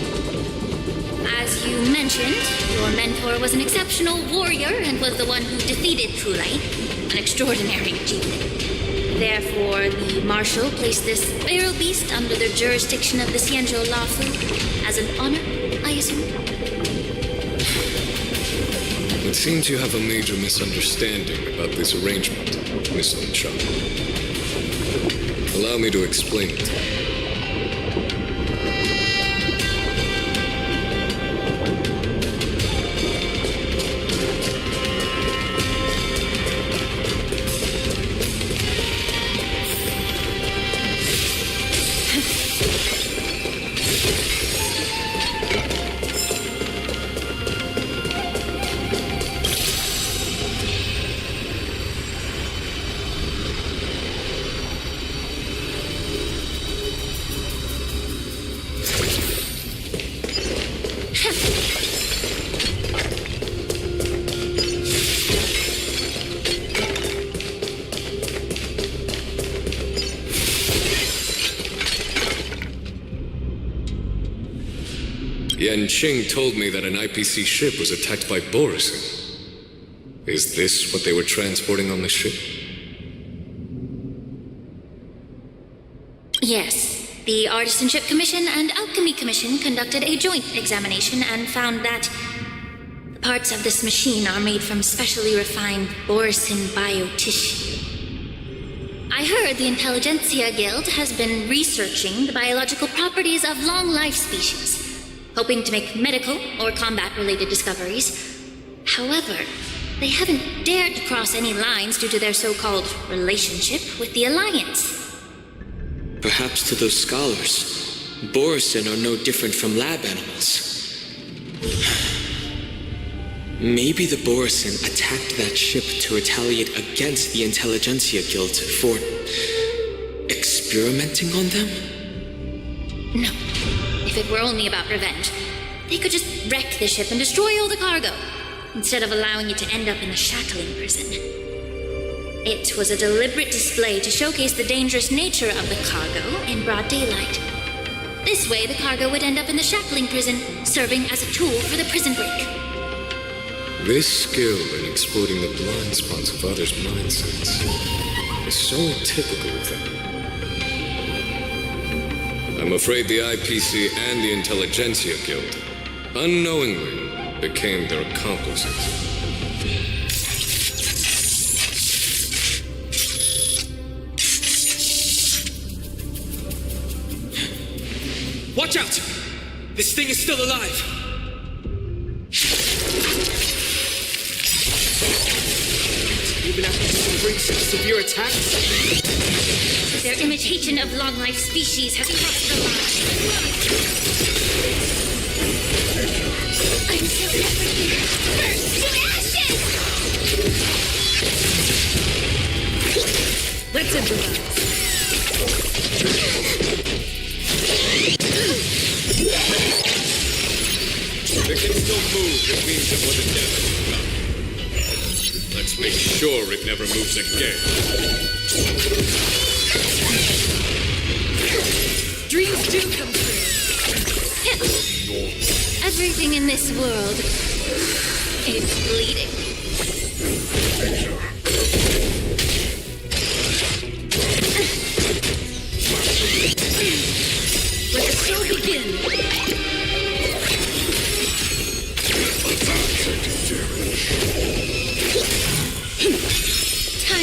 As you mentioned, your mentor was an exceptional warrior and was the one who defeated Hule, an extraordinary achievement. Therefore, the Marshal placed this feral beast under the jurisdiction of the Xianzhou Luofu as an honor, I assume? It seems you have a major misunderstanding about this arrangement, Miss Linshaw. Allow me to explain it. Yanqing told me that an IPC ship was attacked by Borisin. Is this what they were transporting on the ship? Yes. The Artisanship Commission and Alchemy Commission conducted a joint examination and found that the parts of this machine are made from specially refined Borisin biotissue. I heard the Intelligentsia Guild has been researching the biological properties of long-life species, hoping to make medical or combat-related discoveries. However, they haven't dared to cross any lines due to their so-called relationship with the Alliance. Perhaps to those scholars, Borisin are no different from lab animals. Maybe the Borisin attacked that ship to retaliate against the Intelligentsia Guild for experimenting on them? No. If it were only about revenge, they could just wreck the ship and destroy all the cargo, instead of allowing it to end up in the shackling prison. It was a deliberate display to showcase the dangerous nature of the cargo in broad daylight. This way, the cargo would end up in the shackling prison, serving as a tool for the prison break. This skill in exploiting the blind spots of others' mindsets is so typical of them. I'm afraid the IPC and the Intelligentsia Guild unknowingly became their accomplices. Watch out! This thing is still alive! Even after suffering such severe attacks? Their imitation of long-life species has crossed the line. I'm so burst to ashes! Let's improvise. If it can still move, it means it wasn't damaged. Let's make sure it never moves again. Dreams do come true. Everything in this world is bleeding. Let the show begin.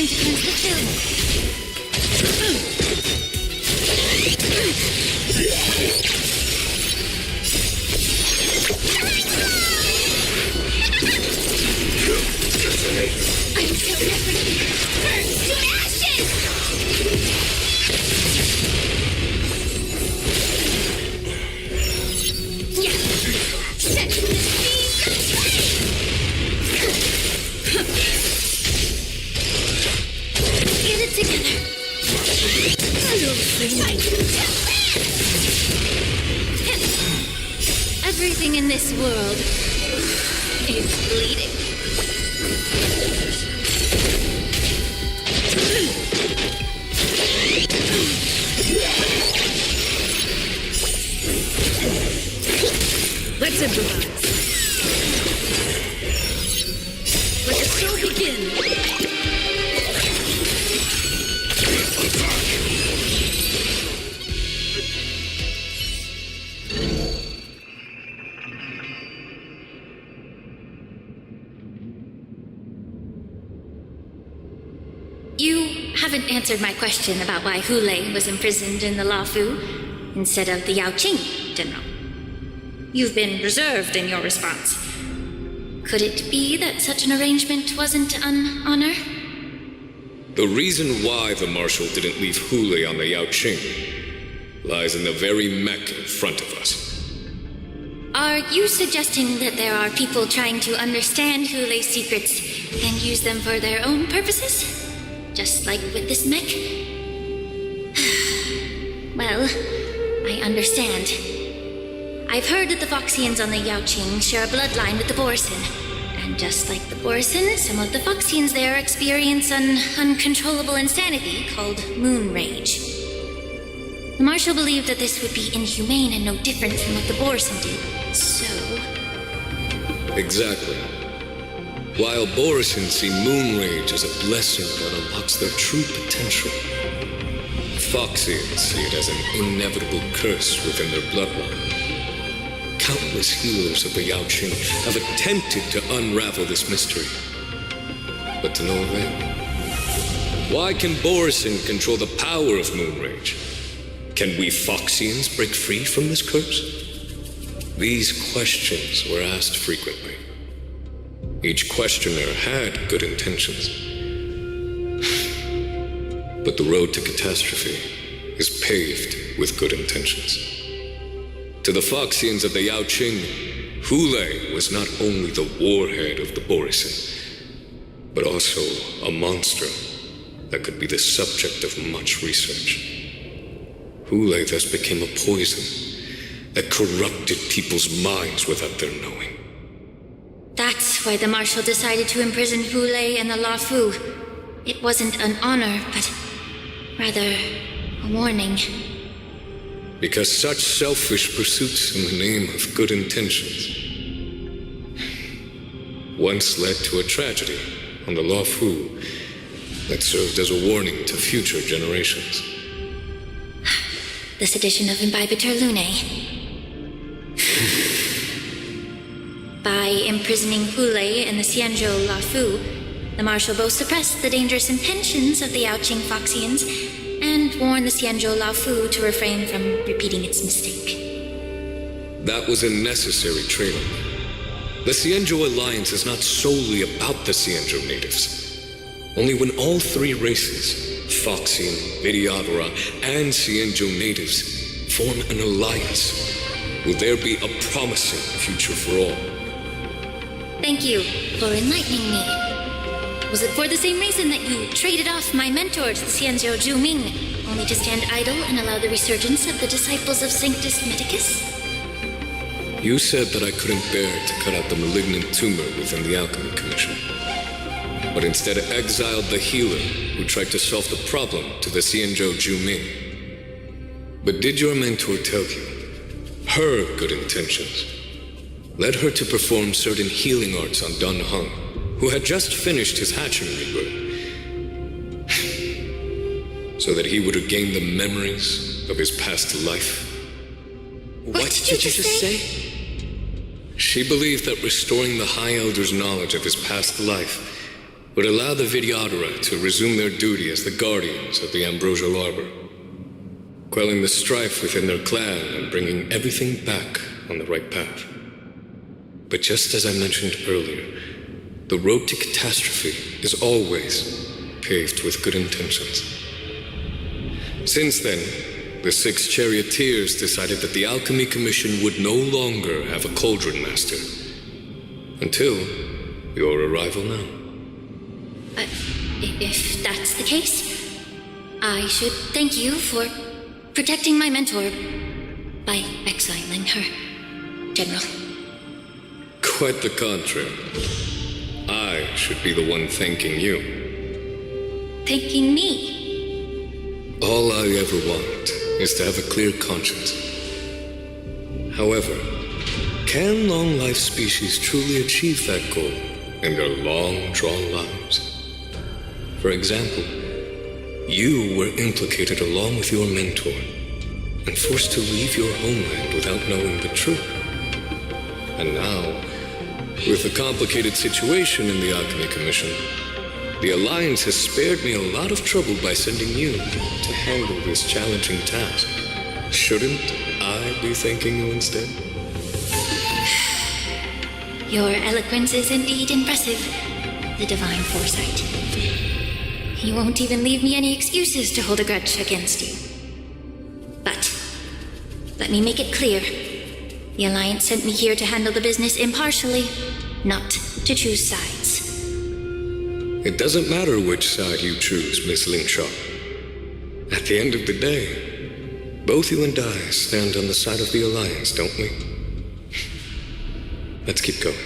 trying to cleanse the film. I'm so definitely burned to ashes! Yeah! Set to the Get it together. Everything in this world is bleeding. Let's improvise. Let the show begin. You haven't answered my question about why Hule was imprisoned in the Lafu instead of the Yaoqing, General. You've been reserved in your response. Could it be that such an arrangement wasn't an honor? The reason why the Marshal didn't leave Hule on the Yaoqing lies in the very mech in front of us. Are you suggesting that there are people trying to understand Hule's secrets and use them for their own purposes? Just like with this mech? Well, I understand. I've heard that the Foxians on the Yaoqing share a bloodline with the Borison. And just like the Borison, some of the Foxians there experience an uncontrollable insanity called moon rage. The Marshal believed that this would be inhumane and no different from what the Borison do. So... Exactly. While Borison see moon rage as a blessing that unlocks their true potential, Foxians see it as an inevitable curse within their bloodline. Countless healers of the Yaoqing have attempted to unravel this mystery, but to no avail. Why can Borison control the power of moon rage? Can we Foxians break free from this curse? These questions were asked frequently. Each questioner had good intentions. But the road to catastrophe is paved with good intentions. To the Foxians of the Yaoqing, Hule was not only the warhead of the Borison, but also a monster that could be the subject of much research. Hule thus became a poison that corrupted people's minds without their knowing. That's why the Marshal decided to imprison Hule and the Lafu. It wasn't an honor, but rather a warning. Because such selfish pursuits in the name of good intentions once led to a tragedy on the Lafu that served as a warning to future generations. The sedition of Imbibitor Lunae. By imprisoning Hule and the Xianzhou Lafu, the Marshal both suppressed the dangerous intentions of the Yaoqing Foxians and warned the Xianzhou Lafu to refrain from repeating its mistake. That was a necessary trade-off. The Xianzhou alliance is not solely about the Xianzhou natives. Only when all three races, Foxian, Vidyadhara, and Xianzhou natives, form an alliance, will there be a promising future for all. Thank you for enlightening me. Was it for the same reason that you traded off my mentor to the Xianzhou Zhuming, only to stand idle and allow the resurgence of the disciples of Sanctus Medicus? You said that I couldn't bear to cut out the malignant tumor within the Alchemy Commission, but instead exiled the healer who tried to solve the problem to the Xianzhou Zhuming. But did your mentor tell you her good intentions led her to perform certain healing arts on Dun Hung, who had just finished his hatching rebirth, so that he would regain the memories of his past life? What did you just say? She believed that restoring the High Elder's knowledge of his past life would allow the Vidyadhara to resume their duty as the guardians of the Ambrosial Arbor, quelling the strife within their clan and bringing everything back on the right path. But just as I mentioned earlier, the road to catastrophe is always paved with good intentions. Since then, the 6 charioteers decided that the Alchemy Commission would no longer have a cauldron master. Until your arrival now. If that's the case, I should thank you for protecting my mentor by exiling her, General. Quite the contrary. I should be the one thanking you. Thanking me? All I ever want is to have a clear conscience. However, can long-life species truly achieve that goal in their long-drawn lives? For example, you were implicated along with your mentor and forced to leave your homeland without knowing the truth. And now, with the complicated situation in the Alchemy Commission, the Alliance has spared me a lot of trouble by sending you to handle this challenging task. Shouldn't I be thanking you instead? Your eloquence is indeed impressive, the divine foresight. You won't even leave me any excuses to hold a grudge against you. But let me make it clear. The Alliance sent me here to handle the business impartially, not to choose sides. It doesn't matter which side you choose, Miss Lingshaw. At the end of the day, both you and I stand on the side of the Alliance, don't we? Let's keep going.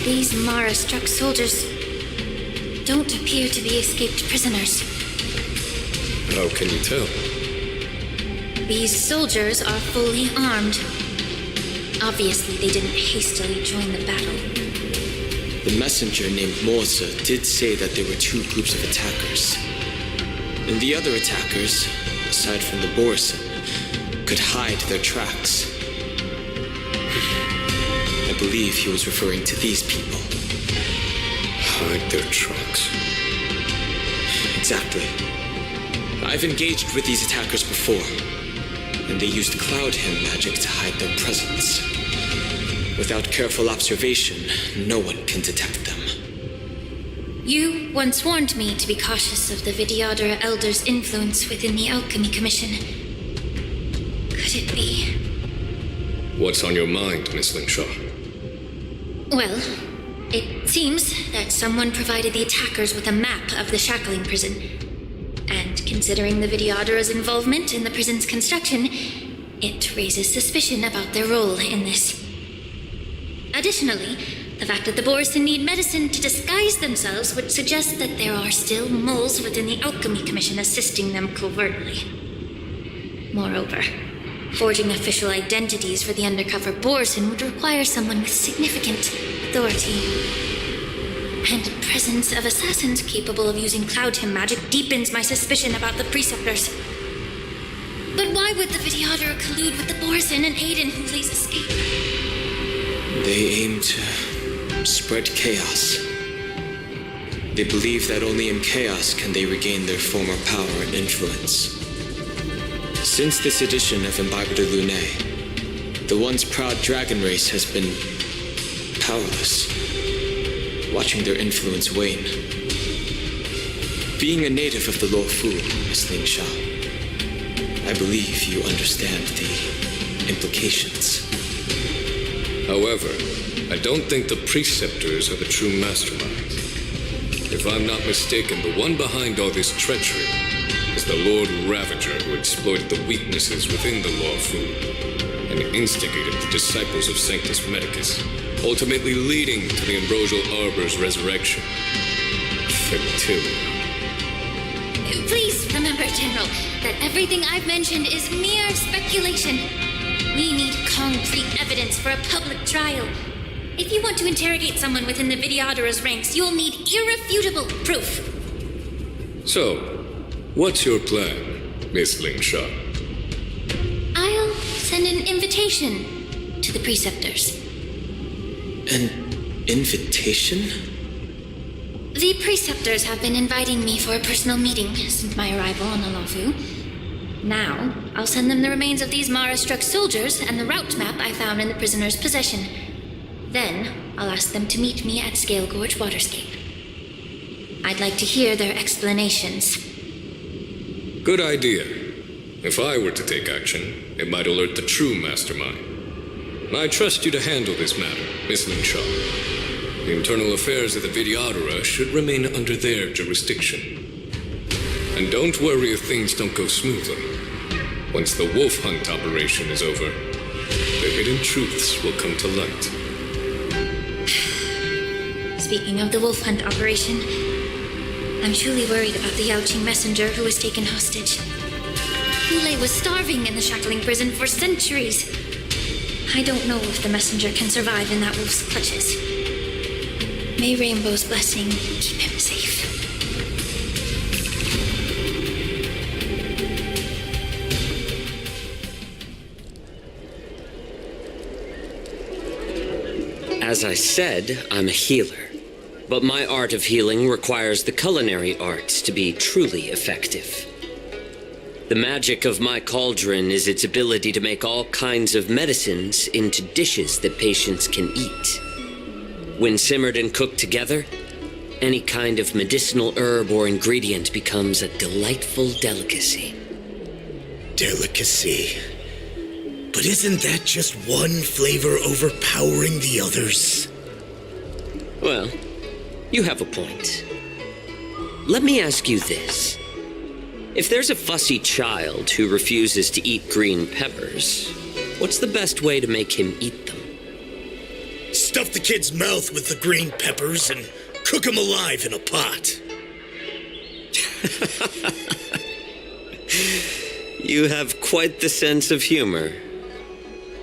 These Mara-struck soldiers don't appear to be escaped prisoners. How can you tell? These soldiers are fully armed. Obviously, they didn't hastily join the battle. The messenger named Morsa did say that there were 2 groups of attackers. And the other attackers, aside from the Borison, could hide their tracks. I believe he was referring to these people. Hide their tracks? Exactly. I've engaged with these attackers before, and they used Cloud Hymn magic to hide their presence. Without careful observation, no one can detect them. You once warned me to be cautious of the Vidyadhara Elder's influence within the Alchemy Commission. Could it be? What's on your mind, Miss Lingshaw? Well, it seems that someone provided the attackers with a map of the shackling prison. And considering the Vidyadhara's involvement in the prison's construction, it raises suspicion about their role in this. Additionally, the fact that the Borison need medicine to disguise themselves would suggest that there are still moles within the Alchemy Commission assisting them covertly. Moreover, forging official identities for the undercover Borison would require someone with significant authority. And the presence of assassins capable of using Cloud Hymn magic deepens my suspicion about the Preceptors. But why would the Vidyadhara collude with the Borison and aid in Hulei's escape? They aim to spread chaos. They believe that only in chaos can they regain their former power and influence. Since this edition of Imbibe de Lune, the once proud dragon race has been powerless, watching their influence wane. Being a native of the Luofu, Miss Lingshaw, I believe you understand the implications. However, I don't think the preceptors are the true masterminds. If I'm not mistaken, the one behind all this treachery is the Lord Ravager who exploited the weaknesses within the Law Fu and instigated the disciples of Sanctus Medicus, ultimately leading to the Ambrosial Arbor's resurrection. Fertility. Please remember, General, that everything I've mentioned is mere speculation. We need concrete evidence for a public trial. If you want to interrogate someone within the Videodera's ranks, you'll need irrefutable proof. So, what's your plan, Miss Lingshaw? I'll send an invitation to the preceptors. An invitation? The preceptors have been inviting me for a personal meeting since my arrival on the Lofu. Now, I'll send them the remains of these Mara-struck soldiers and the route map I found in the prisoner's possession. Then, I'll ask them to meet me at Scale Gorge Waterscape. I'd like to hear their explanations. Good idea. If I were to take action, it might alert the true mastermind. I trust you to handle this matter, Miss Lingshaw. The internal affairs of the Videodera should remain under their jurisdiction. And don't worry if things don't go smoothly. Once the wolf hunt operation is over, the hidden truths will come to light. Speaking of the wolf hunt operation, I'm truly worried about the Yaoqing messenger who was taken hostage. Hule was starving in the shackling prison for centuries. I don't know if the messenger can survive in that wolf's clutches. May Rainbow's blessing keep him safe. As I said, I'm a healer. But my art of healing requires the culinary arts to be truly effective. The magic of my cauldron is its ability to make all kinds of medicines into dishes that patients can eat. When simmered and cooked together, any kind of medicinal herb or ingredient becomes a delightful delicacy. Delicacy. But isn't that just one flavor overpowering the others? Well, you have a point. Let me ask you this. If there's a fussy child who refuses to eat green peppers, what's the best way to make him eat them? Stuff the kid's mouth with the green peppers and cook him alive in a pot. You have quite the sense of humor.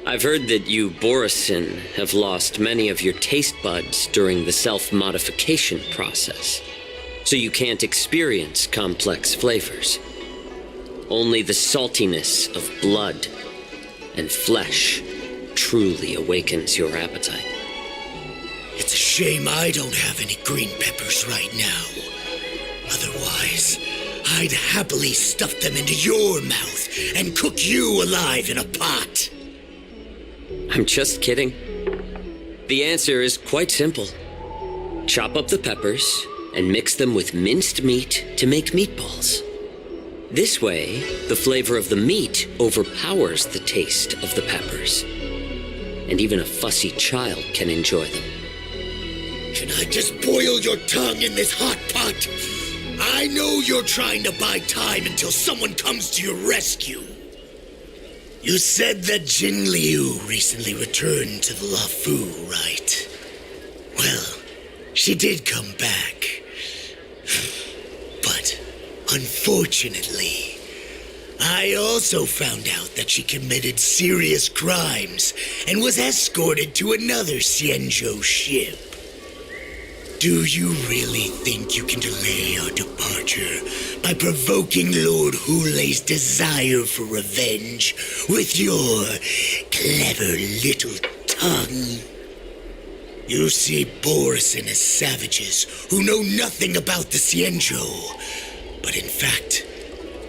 I've heard that you, Borisin, have lost many of your taste buds during the self-modification process, so you can't experience complex flavors. Only the saltiness of blood and flesh truly awakens your appetite. It's a shame I don't have any green peppers right now. Otherwise, I'd happily stuff them into your mouth and cook you alive in a pot. I'm just kidding. The answer is quite simple. Chop up the peppers and mix them with minced meat to make meatballs. This way, the flavor of the meat overpowers the taste of the peppers. And even a fussy child can enjoy them. Can I just boil your tongue in this hot pot? I know you're trying to buy time until someone comes to your rescue. You said that Jin Liu recently returned to the Luofu, right? Well, she did come back. But, unfortunately, I also found out that she committed serious crimes and was escorted to another Xianzhou ship. Do you really think you can delay our departure by provoking Lord Hule's desire for revenge with your clever little tongue? You see Borisin as savages who know nothing about the Xianzhou, but in fact,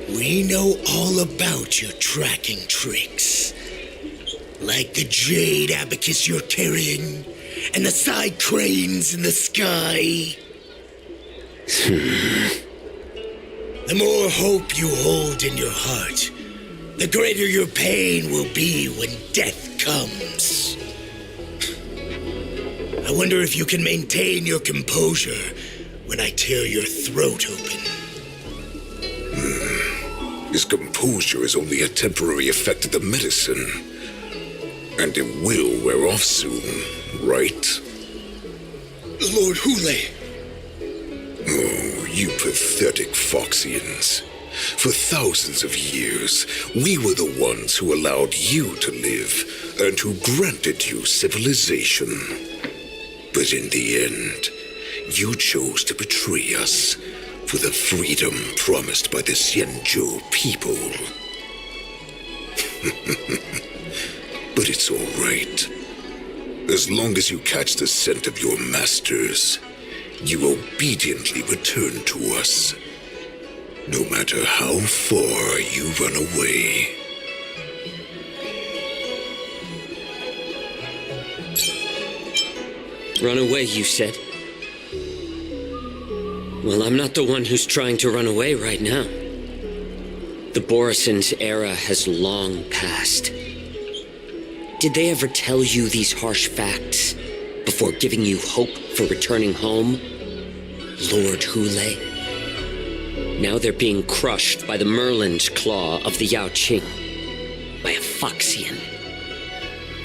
we know all about your tracking tricks. Like the jade abacus you're carrying, and the side cranes in the sky. The more hope you hold in your heart, the greater your pain will be when death comes. I wonder if you can maintain your composure when I tear your throat open. His composure is only a temporary effect of the medicine. And it will wear off soon, right? Lord Hule. Oh, you pathetic Foxians. For thousands of years, we were the ones who allowed you to live and who granted you civilization. But in the end, you chose to betray us for the freedom promised by the Xianzhou people. But it's all right. As long as you catch the scent of your masters, you obediently return to us. No matter how far you run away. Run away, you said? Well, I'm not the one who's trying to run away right now. The Borison's era has long passed. Did they ever tell you these harsh facts before giving you hope for returning home? Lord Hule? Now they're being crushed by the Merlin's claw of the Yaoqing, by a Foxian.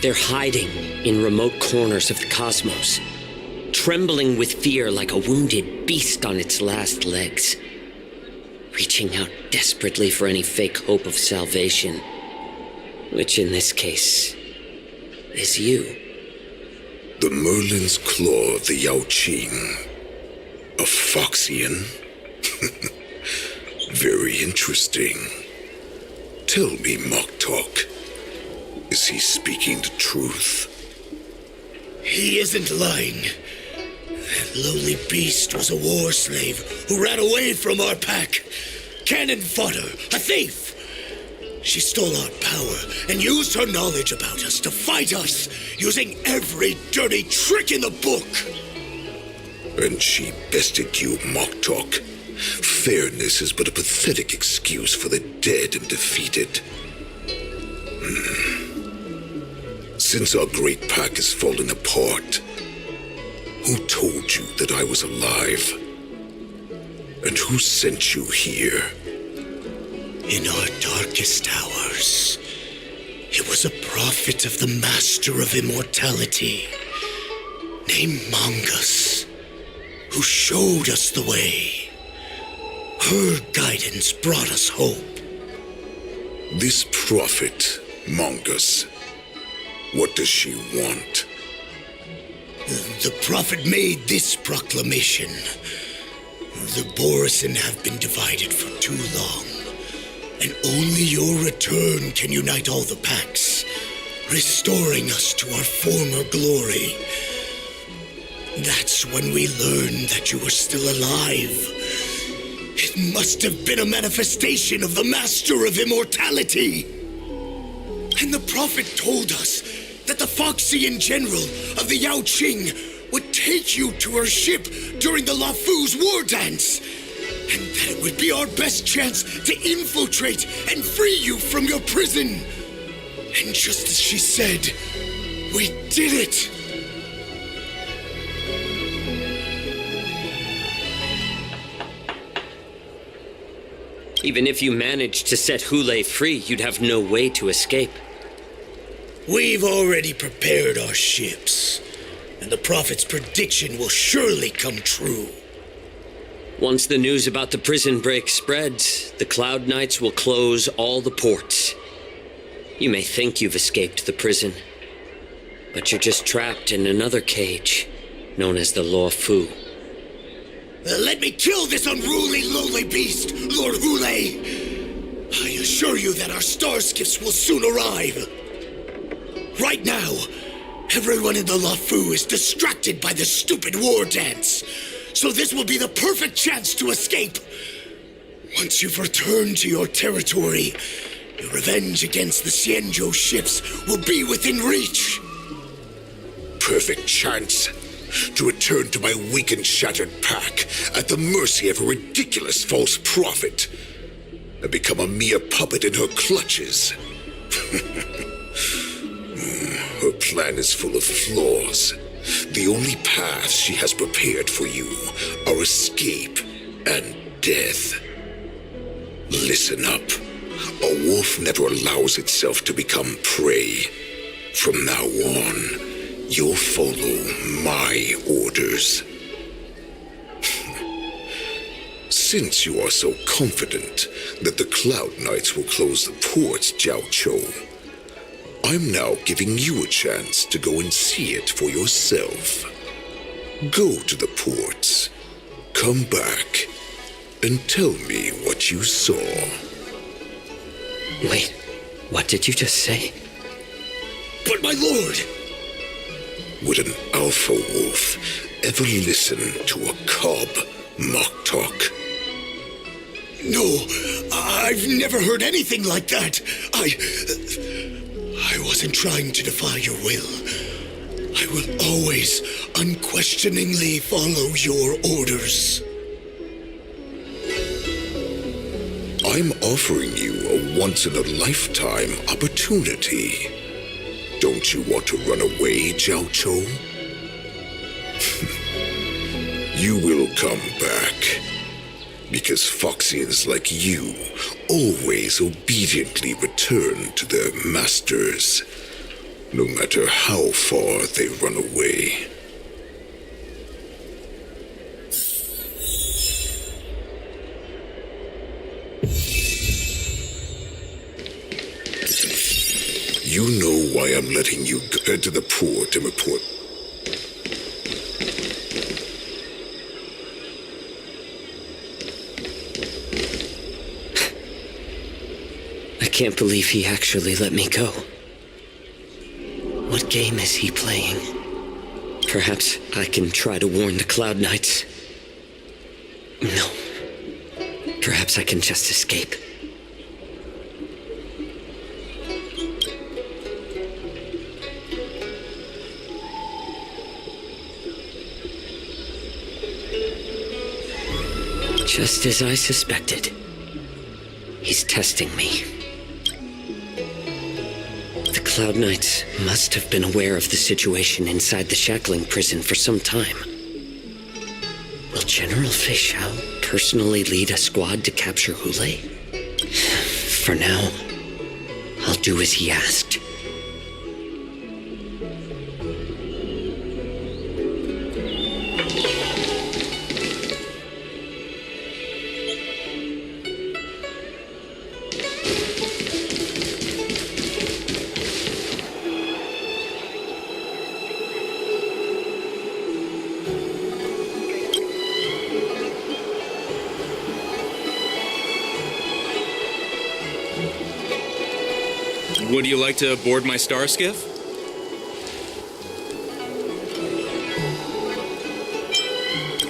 They're hiding in remote corners of the cosmos, trembling with fear like a wounded beast on its last legs, reaching out desperately for any fake hope of salvation, which in this case is you. The Merlin's claw of the Yaoqing. A Foxian? Very interesting. Tell me, Moktok, is he speaking the truth? He isn't lying. That lowly beast was a war slave who ran away from our pack. Cannon fodder, a thief. She stole our power and used her knowledge about us to fight us, using every dirty trick in the book. And she bested you, Moktok. Fairness is but a pathetic excuse for the dead and defeated. Since our great pack has fallen apart, who told you that I was alive? And who sent you here? In our darkest hours, it was a prophet of the Master of Immortality, named Mongus, who showed us the way. Her guidance brought us hope. This prophet, Mongus, what does she want? The prophet made this proclamation. The Borison have been divided for too long, and only your return can unite all the packs, restoring us to our former glory. That's when we learned that you were still alive. It must have been a manifestation of the Master of Immortality. And the prophet told us that the Foxian general of the Yaoqing would take you to her ship during the Lafu's war dance, and that it would be our best chance to infiltrate and free you from your prison. And just as she said, we did it. Even if you managed to set Hule free, you'd have no way to escape. We've already prepared our ships, and the prophet's prediction will surely come true. Once the news about the prison break spreads, the Cloud Knights will close all the ports. You may think you've escaped the prison, but you're just trapped in another cage, known as the Luofu. Let me kill this unruly, lowly beast, Lord Hule. I assure you that our star skiffs will soon arrive. Right now, everyone in the Luofu is distracted by the stupid war dance, so this will be the perfect chance to escape. Once you've returned to your territory, your revenge against the Xianzhou ships will be within reach. Perfect chance to return to my weak and shattered pack at the mercy of a ridiculous false prophet and become a mere puppet in her clutches. Her plan is full of flaws, The only paths she has prepared for you are escape and death. Listen up. A wolf never allows itself to become prey. From now on, you'll follow my orders. Since you are so confident that the Cloud Knights will close the ports, Jiao Cho, I'm now giving you a chance to go and see it for yourself. Go to the ports, come back, and tell me what you saw. Wait, what did you just say? But my lord! Would an alpha wolf ever listen to a cub mock talk? No, I've never heard anything like that. I wasn't trying to defy your will. I will always unquestioningly follow your orders. I'm offering you a once-in-a-lifetime opportunity. Don't you want to run away, Jiao Cho? You will come back. Because Foxians like you always obediently return to their masters, no matter how far they run away. You know why I'm letting you head to the port and report. I can't believe he actually let me go. What game is he playing? Perhaps I can try to warn the Cloud Knights. No. Perhaps I can just escape. Just as I suspected. He's testing me. The Cloud Knights must have been aware of the situation inside the shackling prison for some time. Will General Fei Shao personally lead a squad to capture Hule? For now, I'll do as he asked. Would you like to board my star skiff?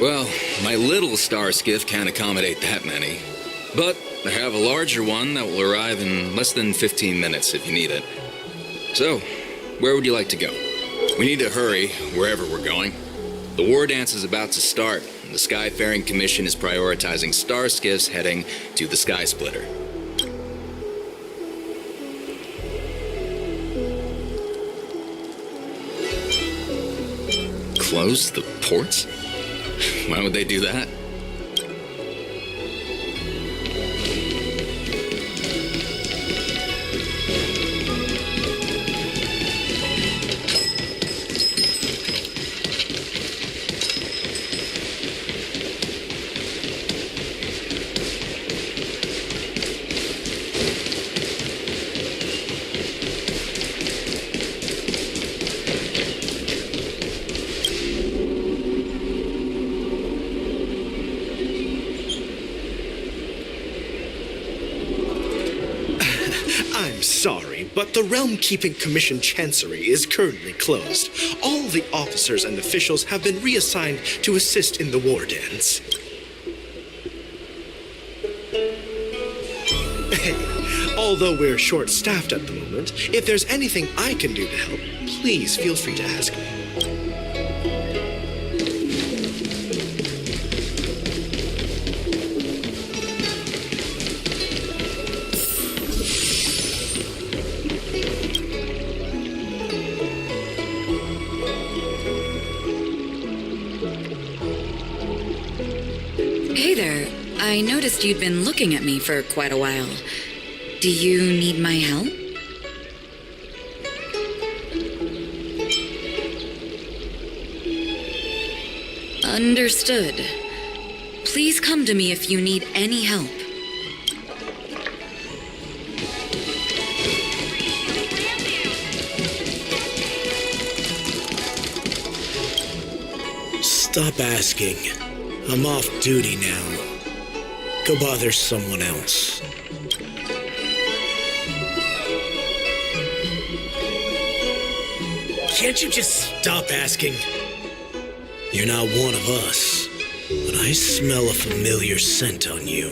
Well, my little star skiff can't accommodate that many. But I have a larger one that will arrive in less than 15 minutes if you need it. So, where would you like to go? We need to hurry wherever we're going. The war dance is about to start. The Skyfaring Commission is prioritizing star skiffs heading to the Sky Splitter. Close the ports? Why would they do that? I'm sorry, but the Realm-Keeping Commission Chancery is currently closed. All the officers and officials have been reassigned to assist in the war dance. Hey, although we're short-staffed at the moment, if there's anything I can do to help, please feel free to ask me. there. I noticed you'd been looking at me for quite a while. Do you need my help? Understood. Please come to me if you need any help. Stop asking. I'm off duty now. Go bother someone else. Can't you just stop asking? You're not one of us, but I smell a familiar scent on you.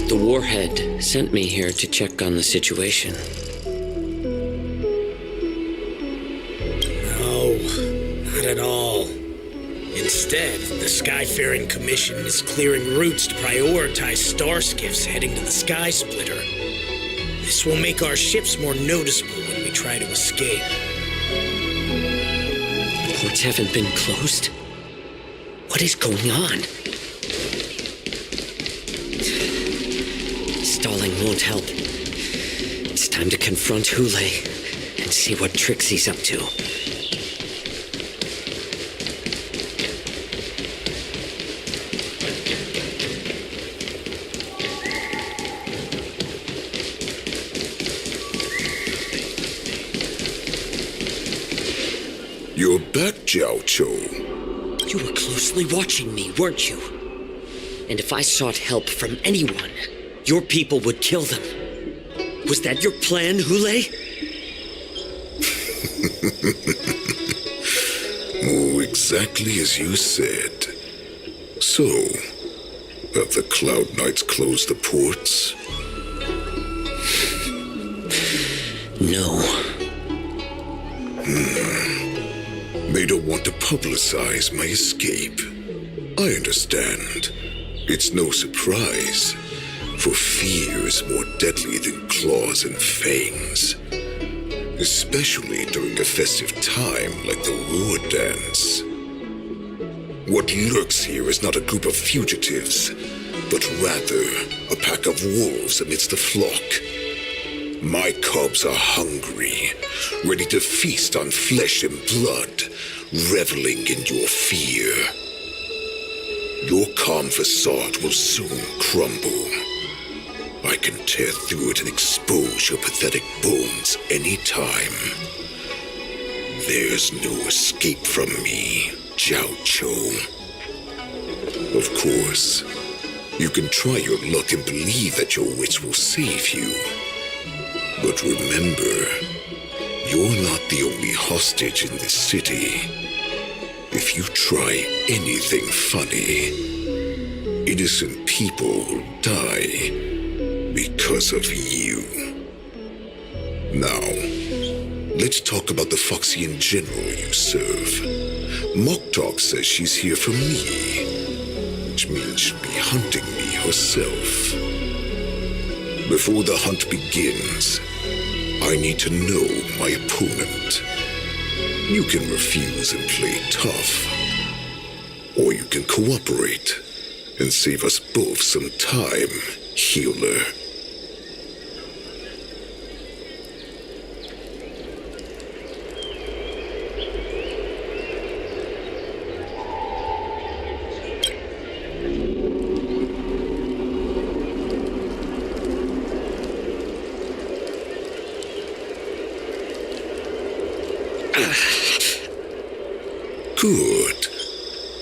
The warhead sent me here to check on the situation. No, not at all. Instead, the Skyfaring Commission is clearing routes to prioritize star skiffs heading to the Sky Splitter. This will make our ships more noticeable when we try to escape. Ports haven't been closed? What is going on? Stalling won't help. It's time to confront Hule and see what tricks he's up to. You're back, Jiao Cho. You were closely watching me, weren't you? And if I sought help from anyone, your people would kill them. Was that your plan, Hule? Oh, exactly as you said. So, have the Cloud Knights closed the ports? No. They don't want to publicize my escape. I understand. It's no surprise, for fear is more deadly than claws and fangs. Especially during a festive time like the war dance. What lurks here is not a group of fugitives, but rather a pack of wolves amidst the flock. My cubs are hungry, ready to feast on flesh and blood, reveling in your fear. Your calm facade will soon crumble. I can tear through it and expose your pathetic bones anytime. There's no escape from me, Jiao Cho. Of course, you can try your luck and believe that your wits will save you. But remember, you're not the only hostage in this city. If you try anything funny, innocent people will die because of you. Now, let's talk about the Foxian general you serve. Moktok says she's here for me, which means she'll be hunting me herself. Before the hunt begins, I need to know my opponent. You can refuse and play tough, or you can cooperate and save us both some time, healer. Good.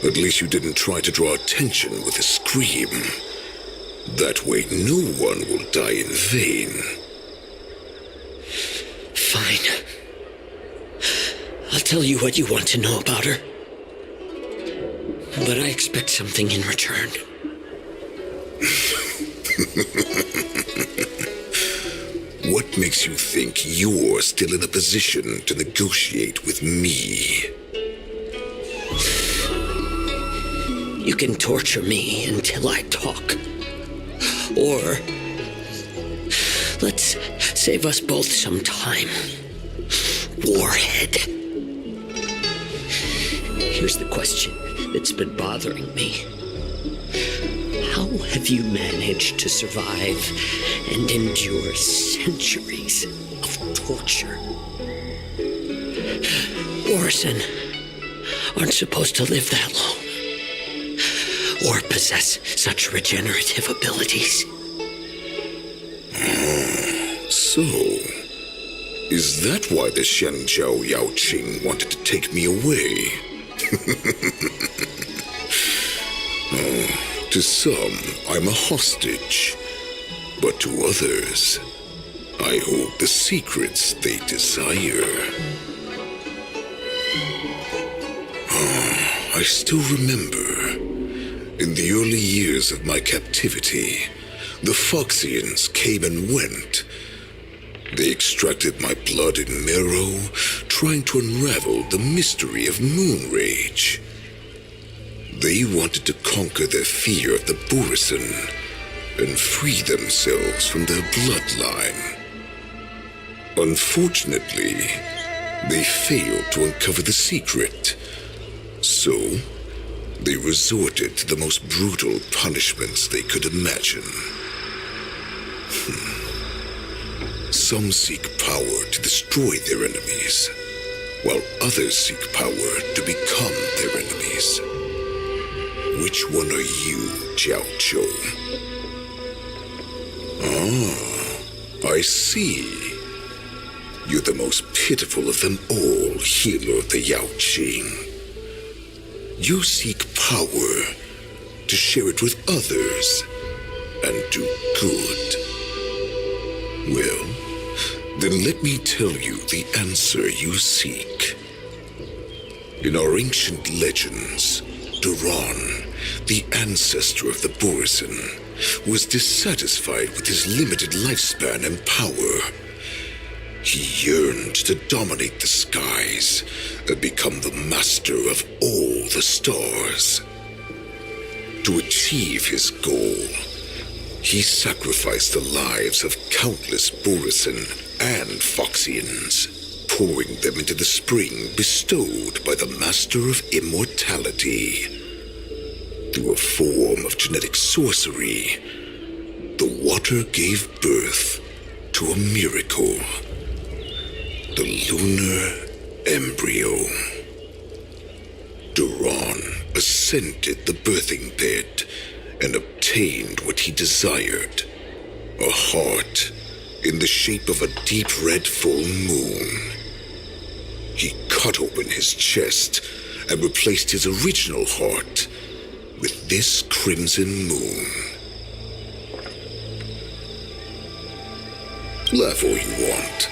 At least you didn't try to draw attention with a scream. That way no one will die in vain. Fine. I'll tell you what you want to know about her. But I expect something in return. What makes you think you're still in a position to negotiate with me? You can torture me until I talk. Or let's save us both some time. Warhead. Here's the question that's been bothering me. How have you managed to survive and endure centuries of torture? Orison aren't supposed to live that long, or possess such regenerative abilities. So, is that why the Shenjiao Yaoqing wanted to take me away? To some, I'm a hostage, but to others, I hold the secrets they desire. I still remember, in the early years of my captivity, the Foxians came and went. They extracted my blood and marrow, trying to unravel the mystery of moon rage. They wanted to conquer their fear of the Borison and free themselves from their bloodline. Unfortunately, they failed to uncover the secret. So, they resorted to the most brutal punishments they could imagine. Some seek power to destroy their enemies, while others seek power to become their enemies. Which one are you, Jiao Chou? I see. You're the most pitiful of them all, healer of the Yaoqing. You seek power to share it with others and do good. Well, then let me tell you the answer you seek. In our ancient legends, Duran, the ancestor of the Borison, was dissatisfied with his limited lifespan and power. He yearned to dominate the skies and become the master of all the stars. To achieve his goal, he sacrificed the lives of countless Borison and Foxians, pouring them into the spring bestowed by the Master of Immortality. Through a form of genetic sorcery, the water gave birth to a miracle. The lunar embryo. Duran ascended the birthing bed and obtained what he desired, a heart in the shape of a deep red full moon. He cut open his chest and replaced his original heart with this crimson moon. Laugh all you want,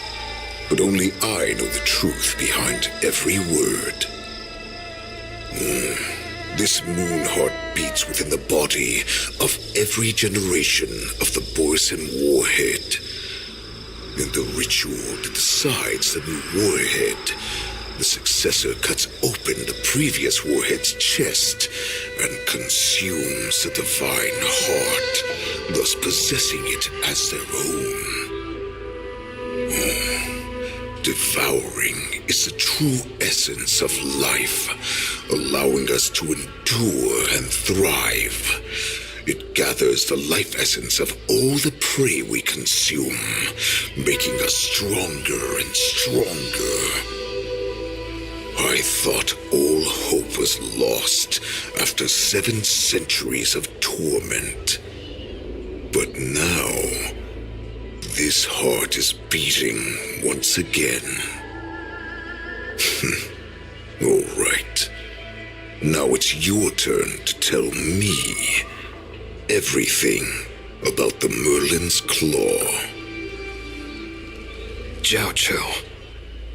but only I know the truth behind every word. This moon heart beats within the body of every generation of the Borison warhead. In the ritual that decides the new warhead, the successor cuts open the previous warhead's chest and consumes the divine heart, thus possessing it as their own. Devouring is the true essence of life, allowing us to endure and thrive. It gathers the life essence of all the prey we consume, making us stronger and stronger. I thought all hope was lost after 7 centuries of torment. But now, this heart is beating once again. All right. Now it's your turn to tell me everything about the Merlin's Claw. Jiao Chou,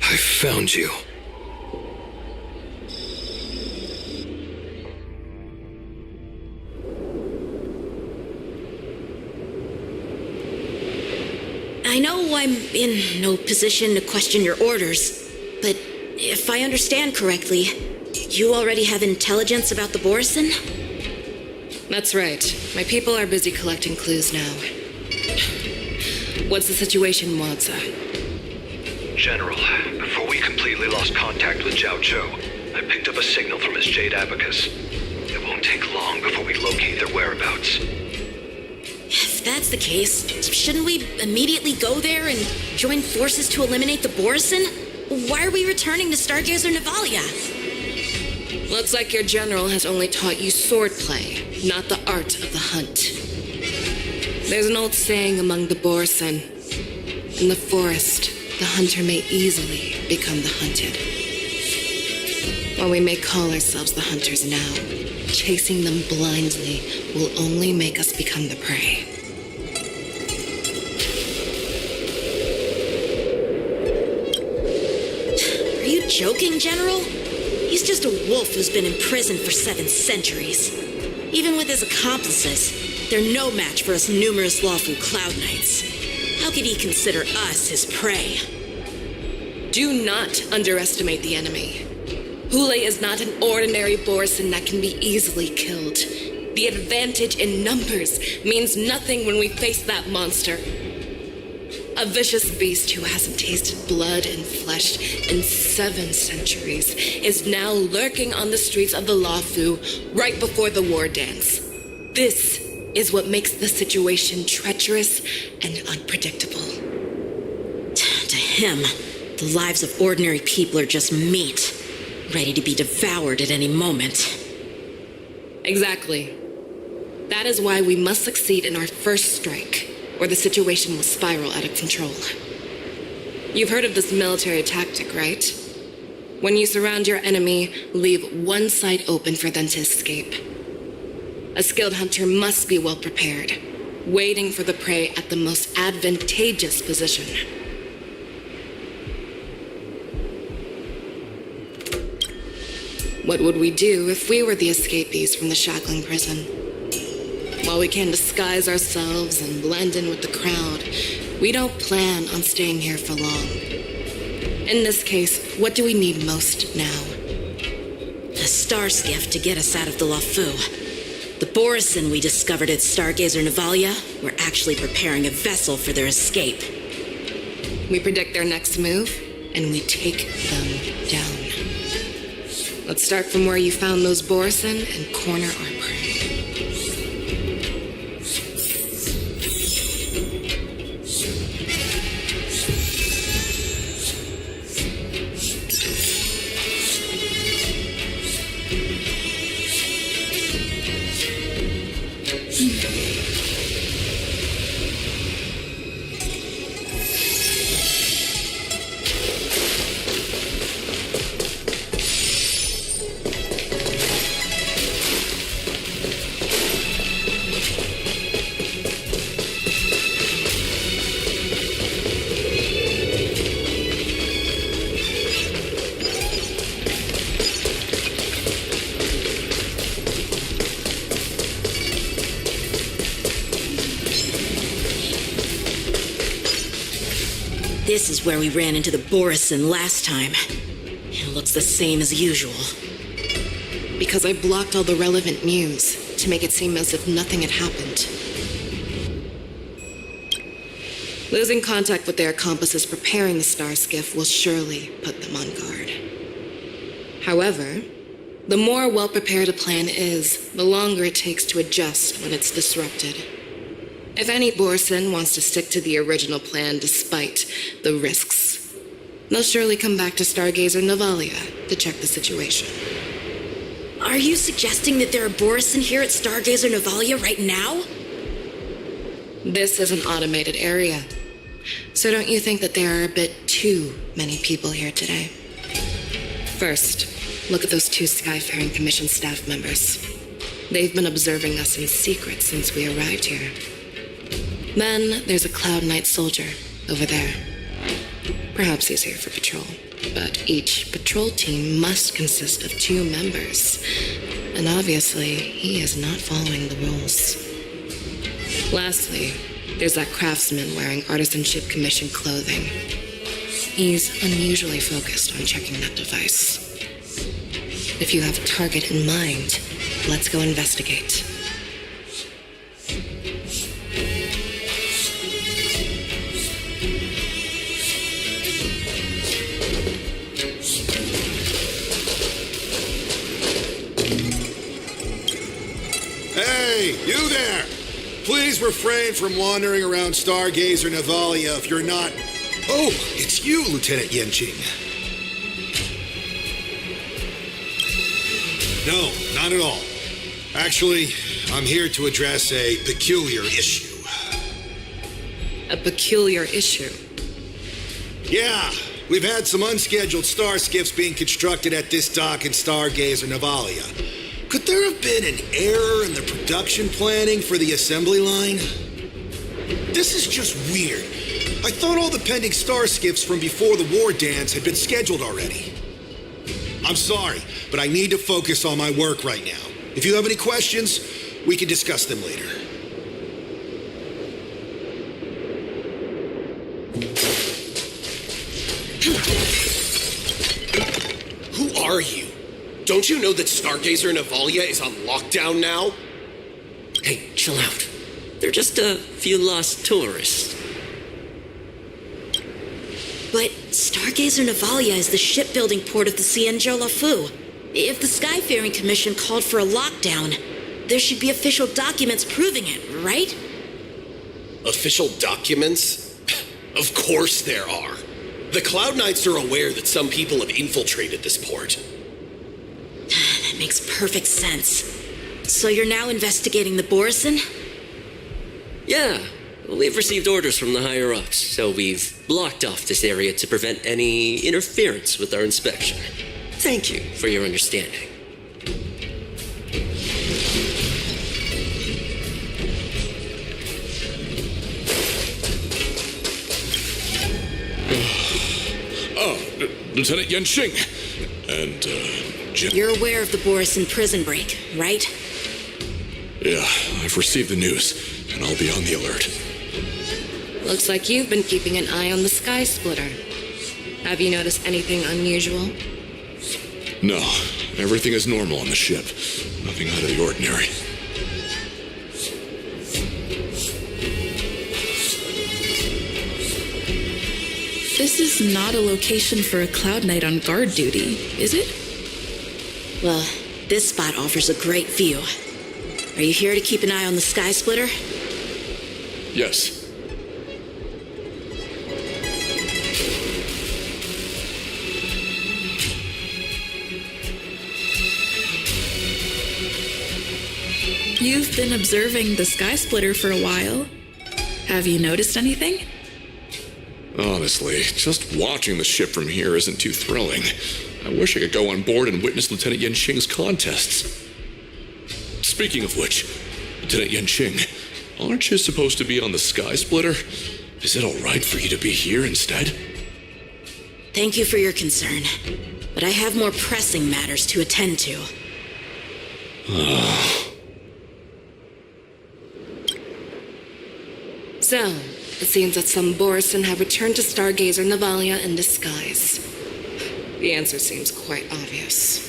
I found you. I know I'm in no position to question your orders, but if I understand correctly, you already have intelligence about the Borison? That's right. My people are busy collecting clues now. What's the situation, Wadza? General, before we completely lost contact with Jiao Chou, I picked up a signal from his Jade Abacus. It won't take long before we locate their whereabouts. that's the case, shouldn't we immediately go there and join forces to eliminate the Borison? Why are we returning to Stargazer Navalia? Looks like your general has only taught you swordplay, not the art of the hunt. There's an old saying among the Borison. In the forest, the hunter may easily become the hunted. While we may call ourselves the hunters now, chasing them blindly will only make us become the prey. Are you joking, General? He's just a wolf who's been in prison for 7 centuries. Even with his accomplices, they're no match for us numerous lawful Cloud Knights. How could he consider us his prey? Do not underestimate the enemy. Hule is not an ordinary Borison that can be easily killed. The advantage in numbers means nothing when we face that monster. A vicious beast who hasn't tasted blood and flesh in 7 centuries is now lurking on the streets of the Lafu right before the war dance. This is what makes the situation treacherous and unpredictable. To him, the lives of ordinary people are just meat, ready to be devoured at any moment. Exactly. That is why we must succeed in our first strike, or the situation will spiral out of control. You've heard of this military tactic, right? When you surround your enemy, leave one side open for them to escape. A skilled hunter must be well prepared, waiting for the prey at the most advantageous position. What would we do if we were the escapees from the shackling prison? While we can disguise ourselves and blend in with the crowd, we don't plan on staying here for long. In this case, what do we need most now? A star skiff to get us out of the Lafu. The Borison we discovered at Stargazer Navalia were actually preparing a vessel for their escape. We predict their next move, and we take them down. Let's start from where you found those Borison and corner our prey. This is where we ran into the Borison last time. It looks the same as usual. Because I blocked all the relevant news to make it seem as if nothing had happened. Losing contact with their accomplices preparing the star skiff will surely put them on guard. However, the more well-prepared a plan is, the longer it takes to adjust when it's disrupted. If any Borison wants to stick to the original plan despite the risks, they'll surely come back to Stargazer Navalia to check the situation. Are you suggesting that there are Borison here at Stargazer Navalia right now? This is an automated area, so don't you think that there are a bit too many people here today? First, look at those 2 Skyfaring Commission staff members. They've been observing us in secret since we arrived here. Then there's a Cloud Knight soldier over there. Perhaps he's here for patrol, but each patrol team must consist of 2 members, and obviously he is not following the rules. Lastly, there's that craftsman wearing Artisanship Commission clothing. He's unusually focused on checking that device. If you have a target in mind, let's go investigate. Hey, you there! Please refrain from wandering around Stargazer Navalia if you're not... Oh, it's you, Lieutenant Yenching. No, not at all. Actually, I'm here to address a peculiar issue. A peculiar issue? Yeah, we've had some unscheduled star skiffs being constructed at this dock in Stargazer Navalia. Could there have been an error in the production planning for the assembly line? This is just weird. I thought all the pending star skiffs from before the war dance had been scheduled already. I'm sorry, but I need to focus on my work right now. If you have any questions, we can discuss them later. Who are you? Don't you know that Stargazer Navalia is on lockdown now? Hey, chill out. They're just a few lost tourists. But Stargazer Navalia is the shipbuilding port of the Cienjo Lafu. If the Skyfaring Commission called for a lockdown, there should be official documents proving it, right? Official documents? Of course there are. The Cloud Knights are aware that some people have infiltrated this port. That makes perfect sense. So you're now investigating the Borison? Yeah, we've received orders from the higher-ups, so we've blocked off this area to prevent any interference with our inspection. Thank you for your understanding. Lieutenant Yenching. And, You're aware of the Borison prison break, right? Yeah, I've received the news, and I'll be on the alert. Looks like you've been keeping an eye on the Sky Splitter. Have you noticed anything unusual? No, everything is normal on the ship. Nothing out of the ordinary. This is not a location for a Cloud Knight on guard duty, is it? Well, this spot offers a great view. Are you here to keep an eye on the Sky Splitter? Yes. You've been observing the Sky Splitter for a while. Have you noticed anything? Honestly, just watching the ship from here isn't too thrilling. I wish I could go on board and witness Lieutenant Yenching's contests. Speaking of which, Lieutenant Yenching, aren't you supposed to be on the Sky Splitter? Is it all right for you to be here instead? Thank you for your concern, but I have more pressing matters to attend to. So, it seems that some Borison have returned to Stargazer Navalia in disguise. The answer seems quite obvious.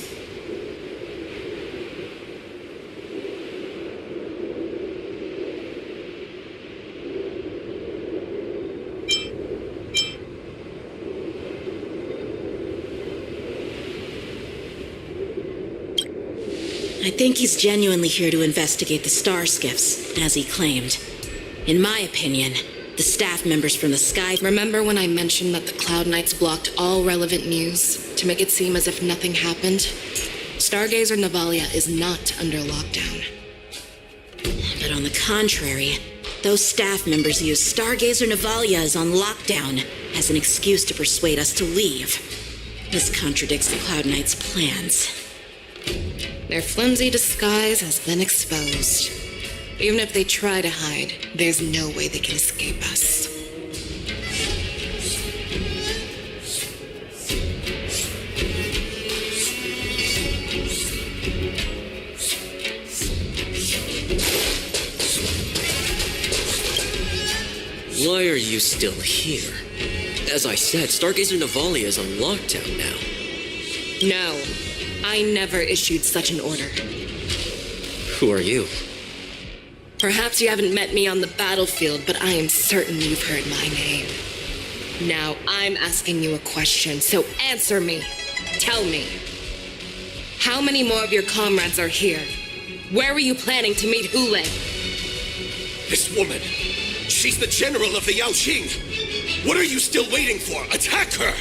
I think he's genuinely here to investigate the star skiffs, as he claimed. In my opinion, the staff members from the Sky... Remember when I mentioned that the Cloud Knights blocked all relevant news to make it seem as if nothing happened? Stargazer Navalia is not under lockdown. But on the contrary, those staff members use Stargazer Navalia is on lockdown as an excuse to persuade us to leave. This contradicts the Cloud Knights' plans. Their flimsy disguise has been exposed. Even if they try to hide, there's no way they can escape us. Why are you still here? As I said, Stargazer Navalia is on lockdown now. No, I never issued such an order. Who are you? Perhaps you haven't met me on the battlefield, but I am certain you've heard my name. Now, I'm asking you a question, so answer me. Tell me. How many more of your comrades are here? Where were you planning to meet Hule? This woman! She's the general of the Yaoqing! What are you still waiting for? Attack her!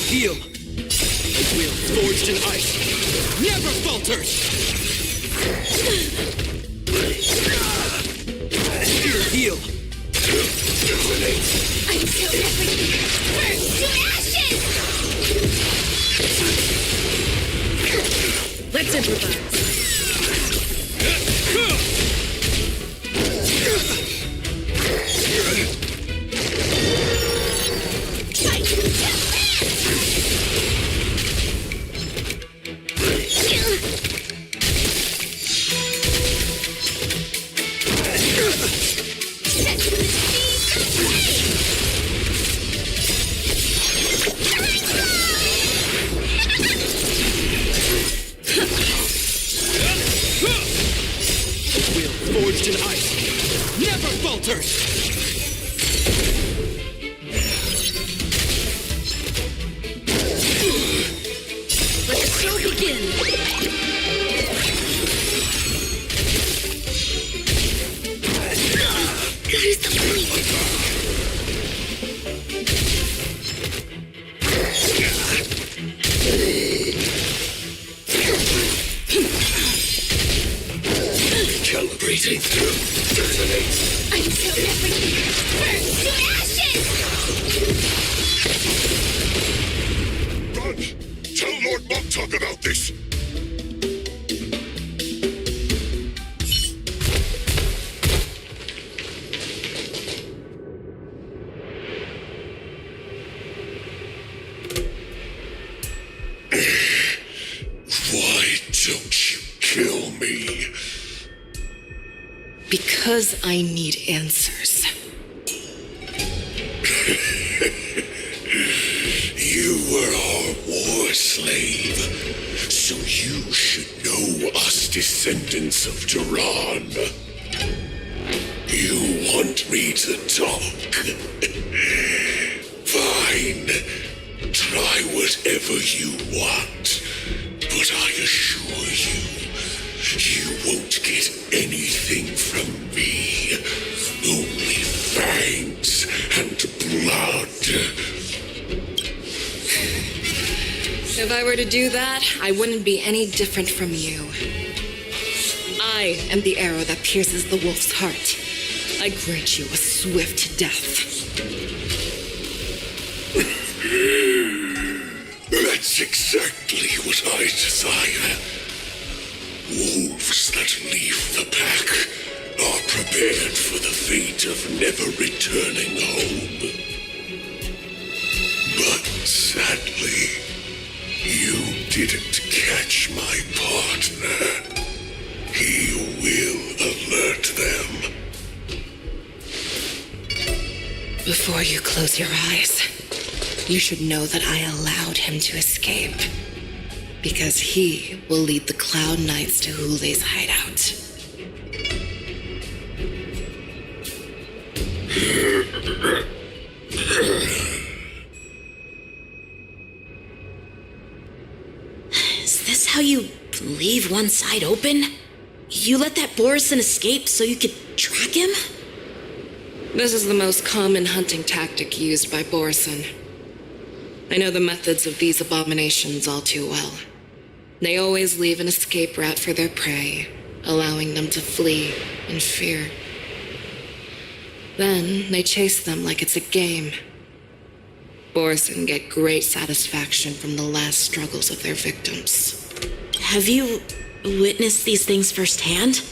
Heal! A will forged in ice never falters! Heal! I'm so everything. Burn to ashes! Let's improvise. Forged in ice never falters! Let the show begin. That is the money. Calibrating. Detonate. Until everything burns to ashes! Run! Tell Lord Montauk about this! Why don't you kill me? Because I need answers. You were our war slave, so you should know us descendants of Duran. You want me to talk? Fine. Try whatever you want, but I assure you, you won't get anything from me. Only fangs and blood. If I were to do that, I wouldn't be any different from you. I am the arrow that pierces the wolf's heart. I grant you a swift death. That's exactly what I desire. Wolves that leave the pack are prepared for the fate of never returning home. But sadly, you didn't catch my partner. He will alert them. Before you close your eyes, you should know that I allowed him to escape. Because he will lead the Cloud Knights to Hule's hideout. Is this how you leave one side open? You let that Borison escape so you could track him? This is the most common hunting tactic used by Borison. I know the methods of these abominations all too well. They always leave an escape route for their prey, allowing them to flee in fear. Then they chase them like it's a game. Borison get great satisfaction from the last struggles of their victims. Have you witnessed these things firsthand?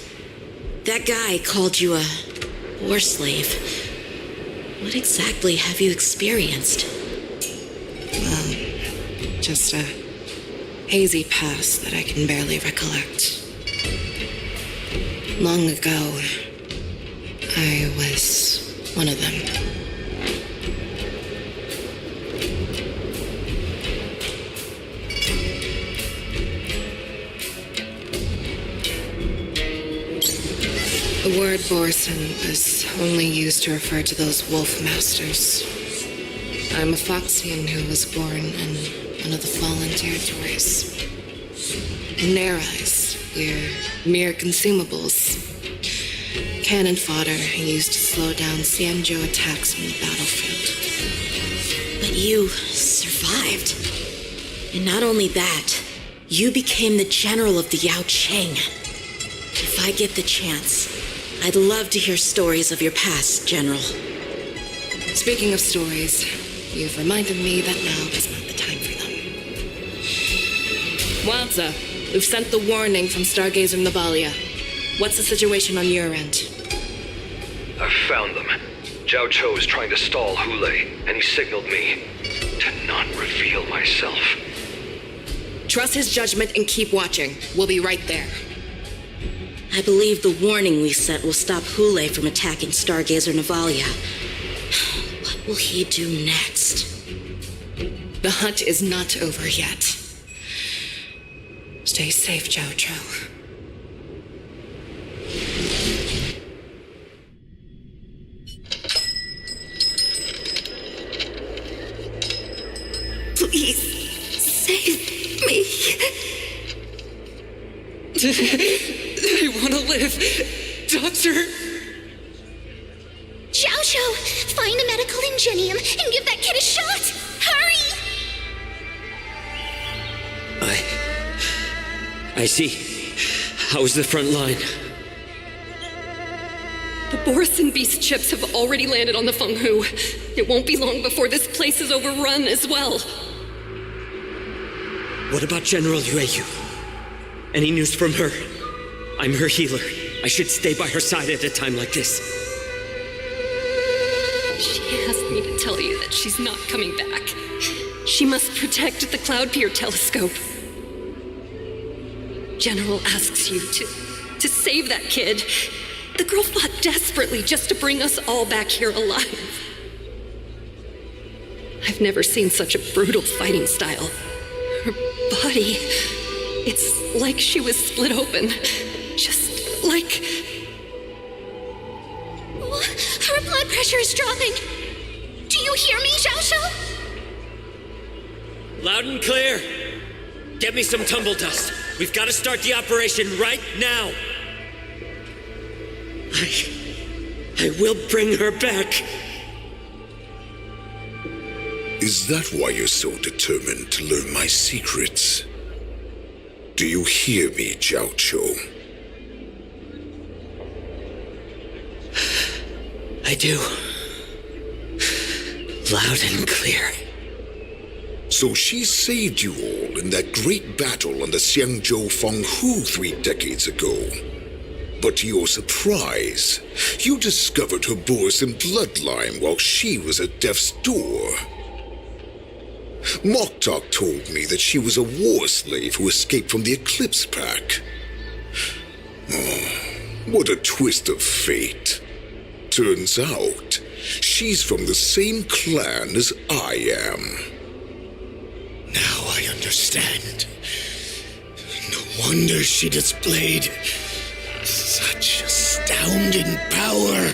That guy called you a war slave. What exactly have you experienced? Well, just a hazy past that I can barely recollect. Long ago, I was one of them. The word Borison was only used to refer to those wolf masters. I'm a Foxian who was born in one of the fallen territories. In their eyes, we're mere consumables. Cannon fodder used to slow down Xianzhou attacks on the battlefield. But you survived. And not only that, you became the general of the Yao Qing. If I get the chance, I'd love to hear stories of your past, General. Speaking of stories, you've reminded me that now is not the time for them. Wanza, we've sent the warning from Stargazer Navalia. What's the situation on your end? I've found them. Zhao Cho is trying to stall Hule, and he signaled me to not reveal myself. Trust his judgment and keep watching. We'll be right there. I believe the warning we sent will stop Hule from attacking Stargazer Navalia. What will he do next? The hunt is not over yet. Stay safe, Zhao Cho. Please, save me. I want to live. Doctor! Zhao Shou, find a medical ingenium and give that kid a shot! Hurry! I see. How's the front line? The Borison Beast chips have already landed on the Fenghu. It won't be long before this place is overrun as well. What about General Yueyu? Any news from her? I'm her healer. I should stay by her side at a time like this. She asked me to tell you that she's not coming back. She must protect the Cloud Pier telescope. General asks you to save that kid. The girl fought desperately just to bring us all back here alive. I've never seen such a brutal fighting style. Her body, it's like she was split open. Just like... Her blood pressure is dropping. Do you hear me, Zhao Shou? Loud and clear. Get me some tumble dust. We've got to start the operation right now. I will bring her back. Is that why you're so determined to learn my secrets? Do you hear me, Zhao Cho? I do. Loud and clear. So she saved you all in that great battle on the Xiangzhou Fenghu 3 decades ago. But to your surprise, you discovered her Borison bloodline while she was at death's door. Moktok told me that she was a war slave who escaped from the Eclipse Pack. Oh, what a twist of fate. Turns out, she's from the same clan as I am. Now I understand. No wonder she displayed such astounding power,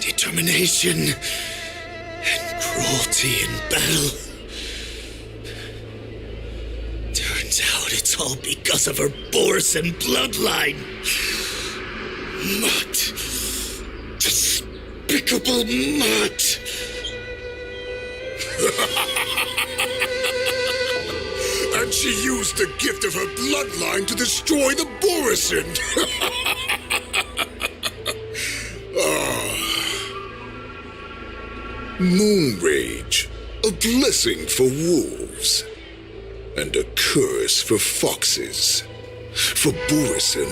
determination, and cruelty in battle. Turns out it's all because of her Borison bloodline. Mutt. Despicable mutt. And she used the gift of her bloodline to destroy the Borison. Moon Rage, a blessing for wolves, and a curse for foxes. For Borison,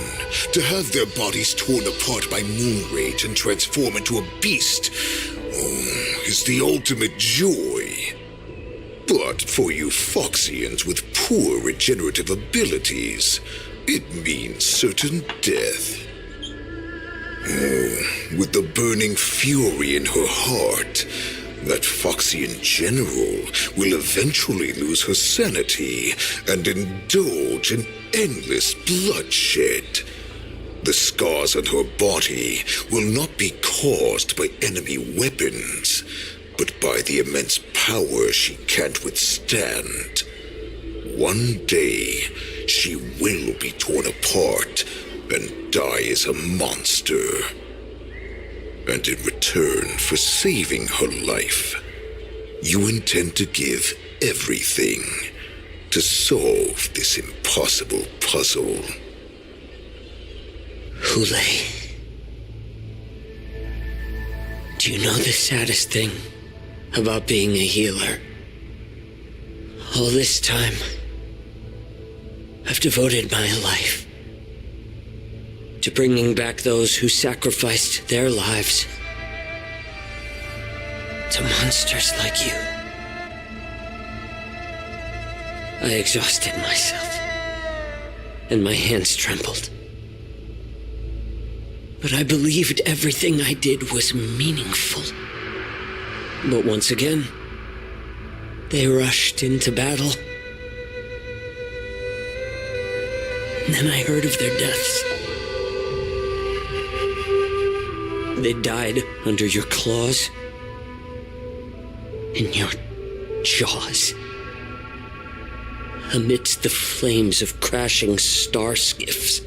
to have their bodies torn apart by Moon Rage and transform into a beast, is the ultimate joy. But for you Foxians with poor regenerative abilities, it means certain death. With the burning fury in her heart, that Foxian general will eventually lose her sanity and indulge in endless bloodshed. The scars on her body will not be caused by enemy weapons, but by the immense power she can't withstand. One day, she will be torn apart and die as a monster. And in return for saving her life, you intend to give everything to solve this impossible puzzle. Hule, do you know the saddest thing about being a healer? All this time, I've devoted my life to bringing back those who sacrificed their lives to monsters like you. I exhausted myself, and my hands trembled. But I believed everything I did was meaningful. But once again, they rushed into battle. And then I heard of their deaths. They died under your claws, in your jaws, amidst the flames of crashing star skiffs,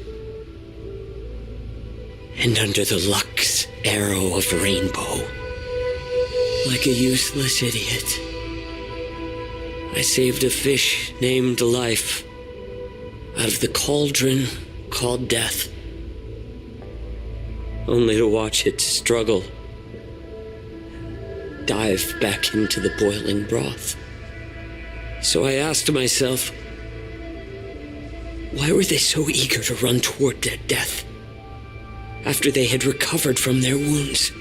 and under the luck's arrow of rainbow. Like a useless idiot, I saved a fish named Life out of the cauldron called Death, only to watch it struggle, dive back into the boiling broth. So I asked myself, why were they so eager to run toward their death after they had recovered from their wounds?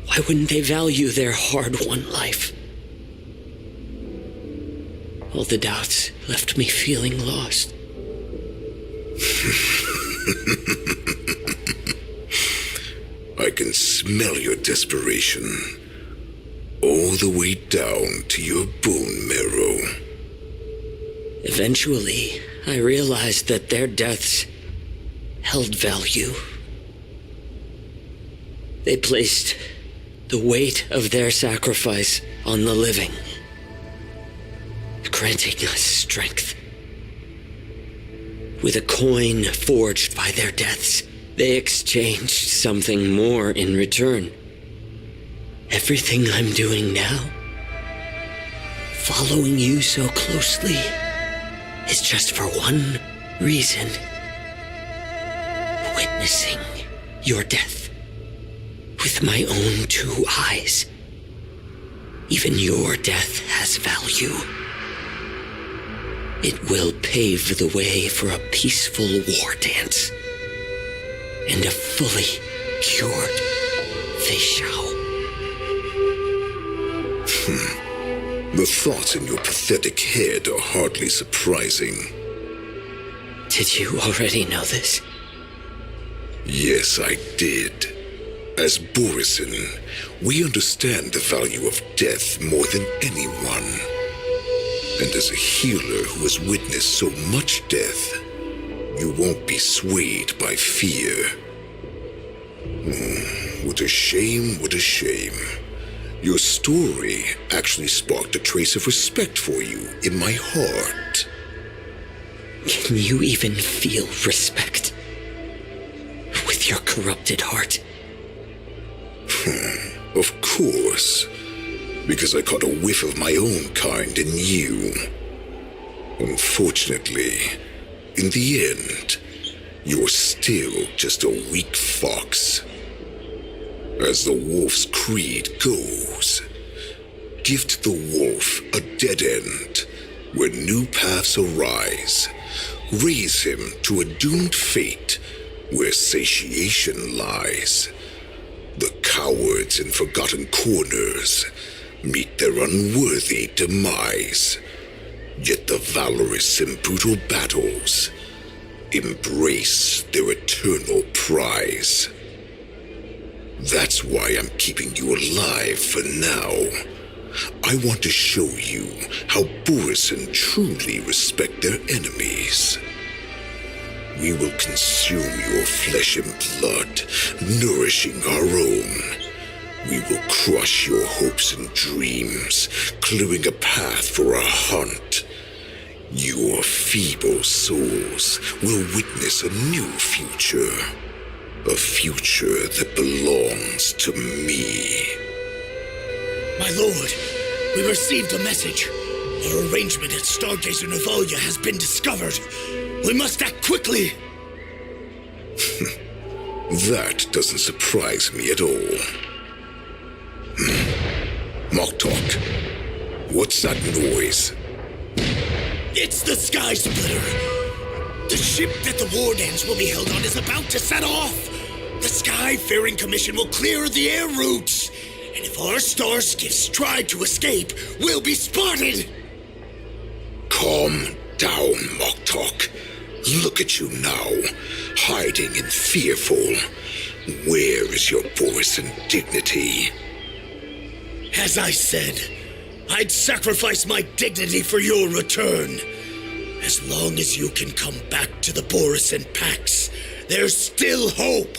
Why wouldn't they value their hard-won life? All the doubts left me feeling lost. I can smell your desperation all the way down to your bone marrow. Eventually, I realized that their deaths held value. They placed the weight of their sacrifice on the living, granting us strength. With a coin forged by their deaths, they exchanged something more in return. Everything I'm doing now, following you so closely, is just for one reason: witnessing your death with my own 2 eyes. Even your death has value. It will pave the way for a peaceful war dance and a fully cured Fei Xiao. The thoughts in your pathetic head are hardly surprising. Did you already know this? Yes, I did. As Borison, we understand the value of death more than anyone. And as a healer who has witnessed so much death, you won't be swayed by fear. What a shame, what a shame. Your story actually sparked a trace of respect for you in my heart. Can you even feel respect with your corrupted heart? Of course, because I caught a whiff of my own kind in you. Unfortunately, in the end, you're still just a weak fox. As the wolf's creed goes, gift the wolf a dead end where new paths arise. Raise him to a doomed fate where satiation lies. The cowards in forgotten corners meet their unworthy demise. Yet the valorous in brutal battles embrace their eternal prize. That's why I'm keeping you alive for now. I want to show you how Borison truly respect their enemies. We will consume your flesh and blood, nourishing our own. We will crush your hopes and dreams, clearing a path for our hunt. Your feeble souls will witness a new future. A future that belongs to me. My lord, we received a message. Our arrangement at Stargazer Navalia has been discovered. We must act quickly. That doesn't surprise me at all. Moktok, what's that noise? It's the Sky Splitter. The ship that the War Dance will be held on is about to set off. The Skyfaring Commission will clear the air routes. And if our star skiffs try to escape, we'll be spotted. Calm down, Moktok. Look at you now, hiding and fearful. Where is your Borisan dignity? As I said, I'd sacrifice my dignity for your return. As long as you can come back to the Borisan Pax, there's still hope.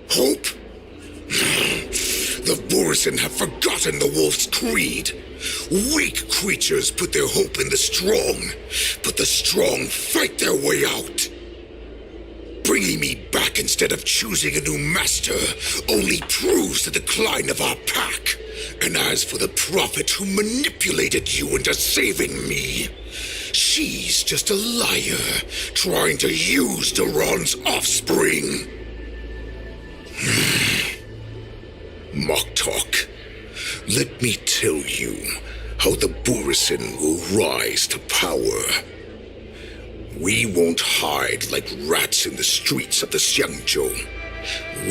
Hope? The Borisan have forgotten the wolf's creed. Weak creatures put their hope in the strong, but the strong fight their way out. Bringing me back instead of choosing a new master only proves the decline of our pack. And as for the prophet who manipulated you into saving me, she's just a liar trying to use Duran's offspring. Moktok, let me tell you how the Borisan will rise to power. We won't hide like rats in the streets of the Xiangzhou.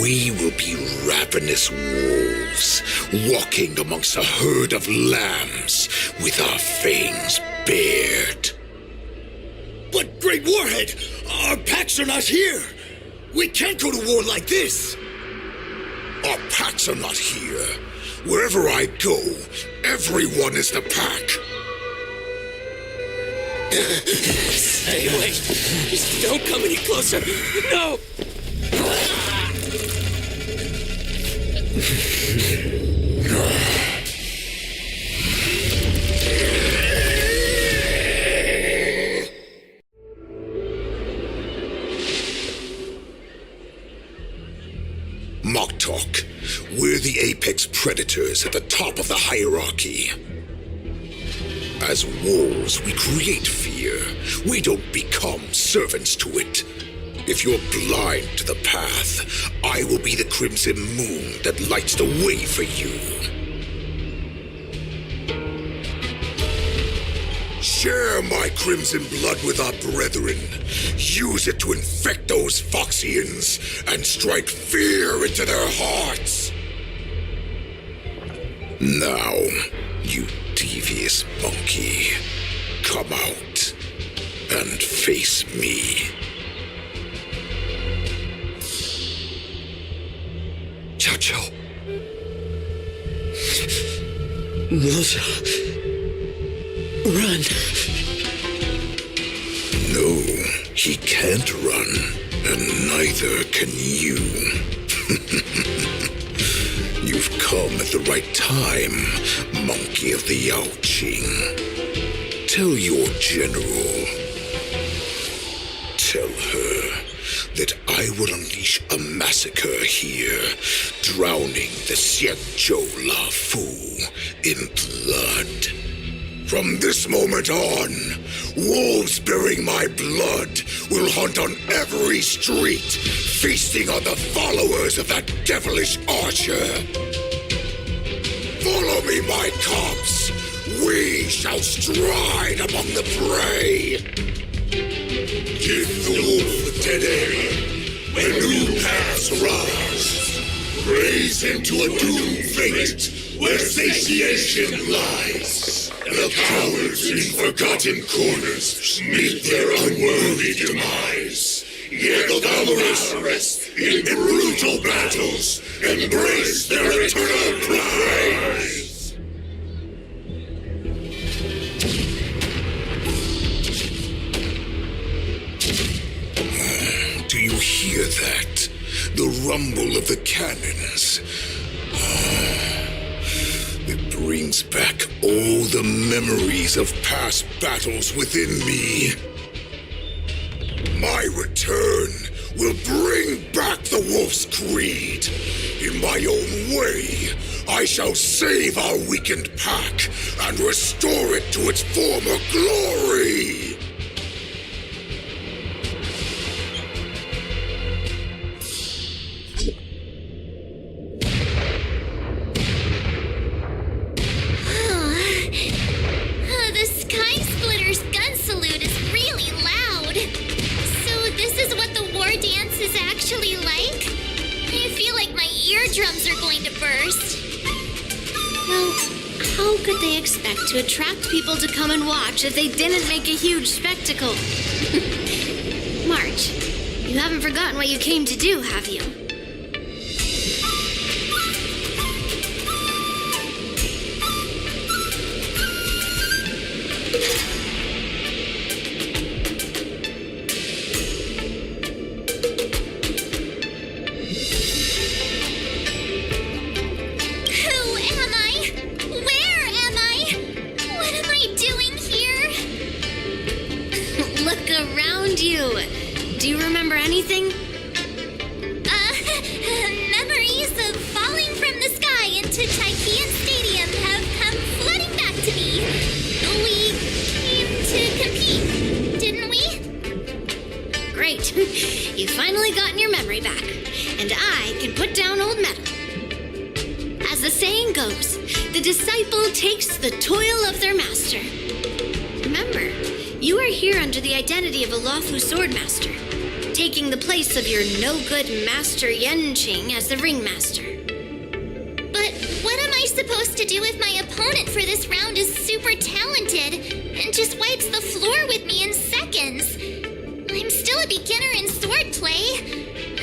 We will be ravenous wolves, walking amongst a herd of lambs with our fangs bared. But, Great Warhead, our packs are not here. We can't go to war like this. Our packs are not here. Wherever I go, everyone is the pack. Stay away. Just don't come any closer. No! Moktok, we're the apex predators at the top of the hierarchy. As wolves, we create fear. We don't become servants to it. If you're blind to the path, I will be the crimson moon that lights the way for you. Share my crimson blood with our brethren. Use it to infect those Foxians and strike fear into their hearts. Now, you devious monkey, come out and face me. Chow Chow. Melissa. Run. No, he can't run, and neither can you. You've come at the right time, monkey of the Yaoqing. Tell your general. Tell her that I will unleash a massacre here, drowning the Xiangzhou La Fu in blood. From this moment on, wolves bearing my blood will hunt on every street, feasting on the followers of that devilish archer. Follow me, my cubs. We shall stride among the prey. Give the wolf a dead air when new paths arise. Raise him to a doomed fate where satiation lies. The cowards in forgotten corners meet their unworthy demise. Yet the valorous in brutal battles embrace their eternal prize. Do you hear that? The rumble of the cannons. It brings back all the memories of past battles within me. My return will bring back the Wolf's Creed. In my own way, I shall save our weakened pack and restore it to its former glory. The Sky Splitter's gun salute is really loud. So this is what the war dance is actually like? I feel like my eardrums are going to burst. Well, how could they expect to attract people to come and watch if they didn't make a huge spectacle? March, you haven't forgotten what you came to do, have you? Do you remember anything? Memories of falling from the sky into Tychean Stadium have come flooding back to me. We came to compete, didn't we? Great. You've finally gotten your memory back, and I can put down old metal. As the saying goes, the disciple takes the toil of their master. Remember, you are here under the identity of a lawful swordmaster, taking the place of your no-good master Yenching as the ringmaster. But what am I supposed to do if my opponent for this round is super talented and just wipes the floor with me in seconds? I'm still a beginner in swordplay.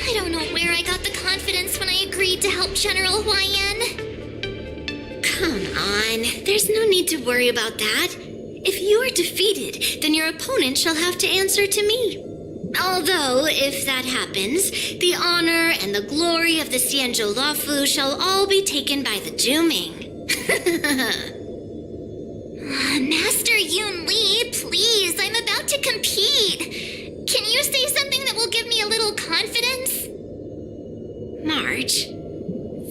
I don't know where I got the confidence when I agreed to help General Huayan. Come on, there's no need to worry about that. If you are defeated, then your opponent shall have to answer to me. Although, if that happens, the honor and the glory of the Xianzhou Luofu shall all be taken by the Zhuming. Master Yun Li, please, I'm about to compete. Can you say something that will give me a little confidence? March,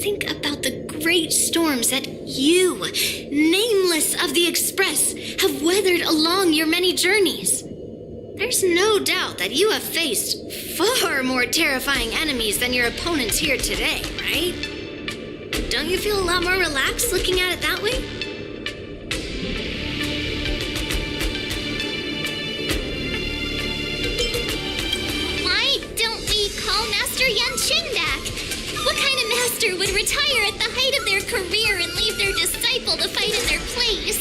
think about the great storms that you, nameless of the Express, have weathered along your many journeys. There's no doubt that you have faced far more terrifying enemies than your opponents here today, right? Don't you feel a lot more relaxed looking at it that way? Why don't we call Master Yenching back? What kind of master would retire at the height of their career and leave their disciple to fight in their place?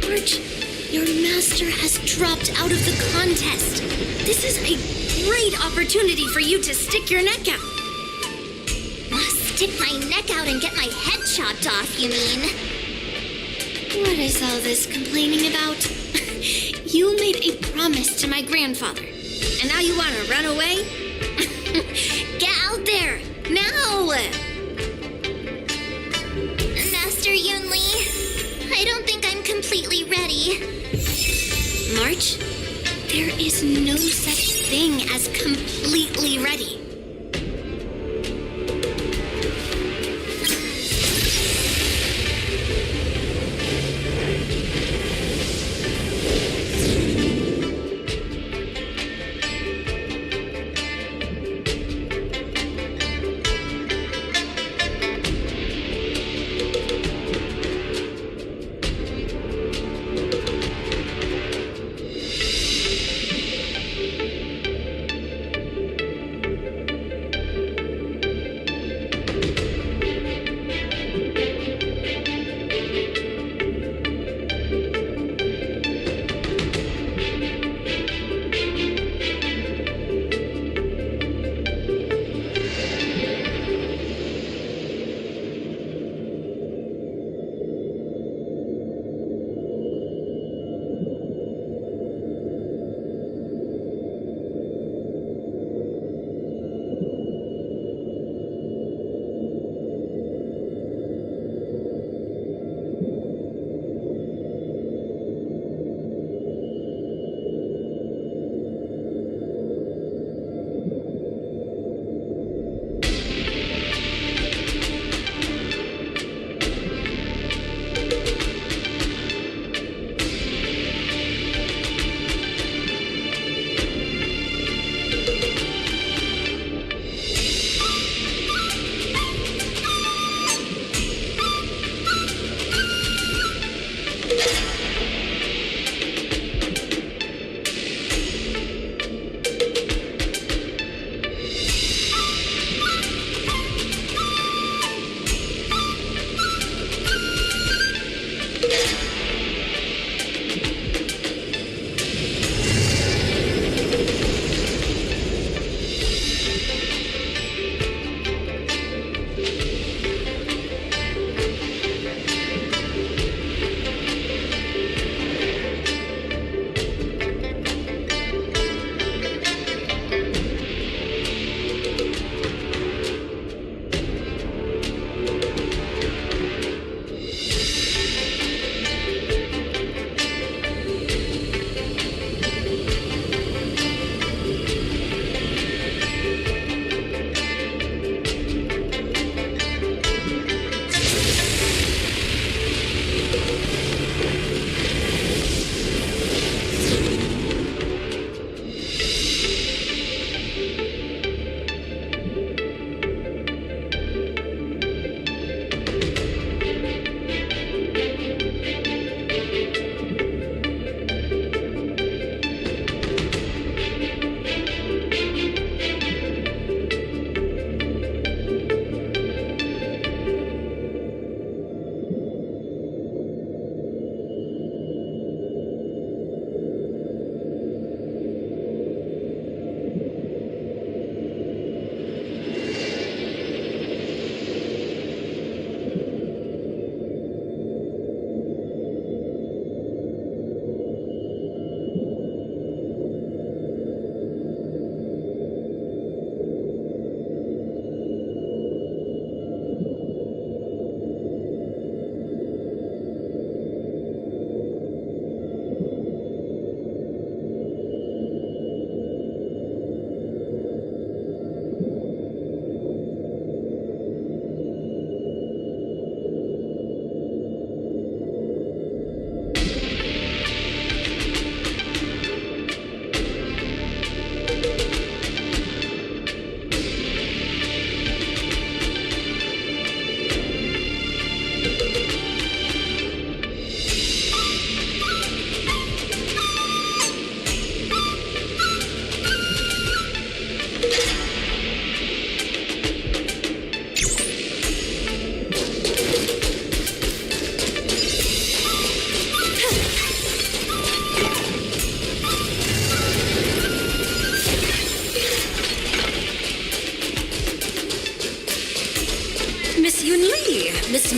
March, your master has dropped out of the contest. This is a great opportunity for you to stick your neck out. Stick my neck out and get my head chopped off, you mean? What is all this complaining about? You made a promise to my grandfather, and now you want to run away? Get out there, now! Master Yun Li, I don't think I'm completely ready. March, there is no such thing as completely ready.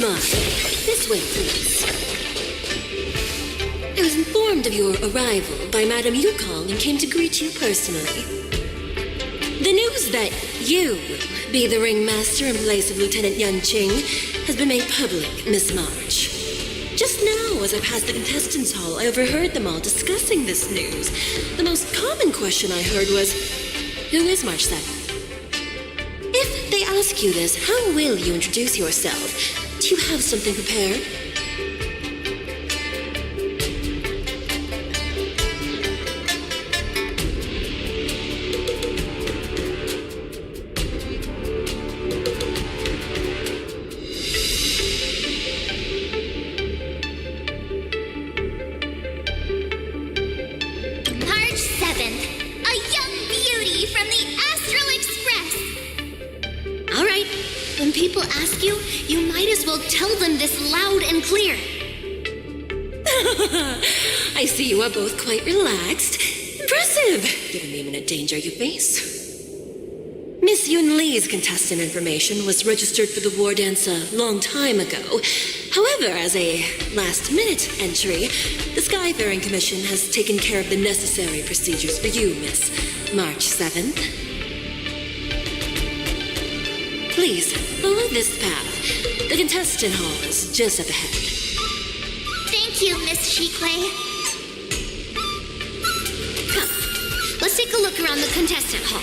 March. This way, please. I was informed of your arrival by Madame Yukong and came to greet you personally. The news that you will be the ringmaster in place of Lieutenant Yan Qing has been made public, Miss March. Just now, as I passed the contestants' hall, I overheard them all discussing this news. The most common question I heard was, who is March 7th? If they ask you this, how will you introduce yourself? Do you have something prepared? March 7th, a young beauty from the Astral Express. All right. When people ask you, you might as well tell them this loud and clear. I see you are both quite relaxed. Impressive, given the imminent danger you face. Miss Yun Lee's contestant information was registered for the war dance a long time ago. However, as a last-minute entry, the Skyfaring Commission has taken care of the necessary procedures for you, Miss March 7th. Please, follow this path. The contestant hall is just up ahead. Thank you, Miss Shikwe. Come, let's take a look around the contestant hall.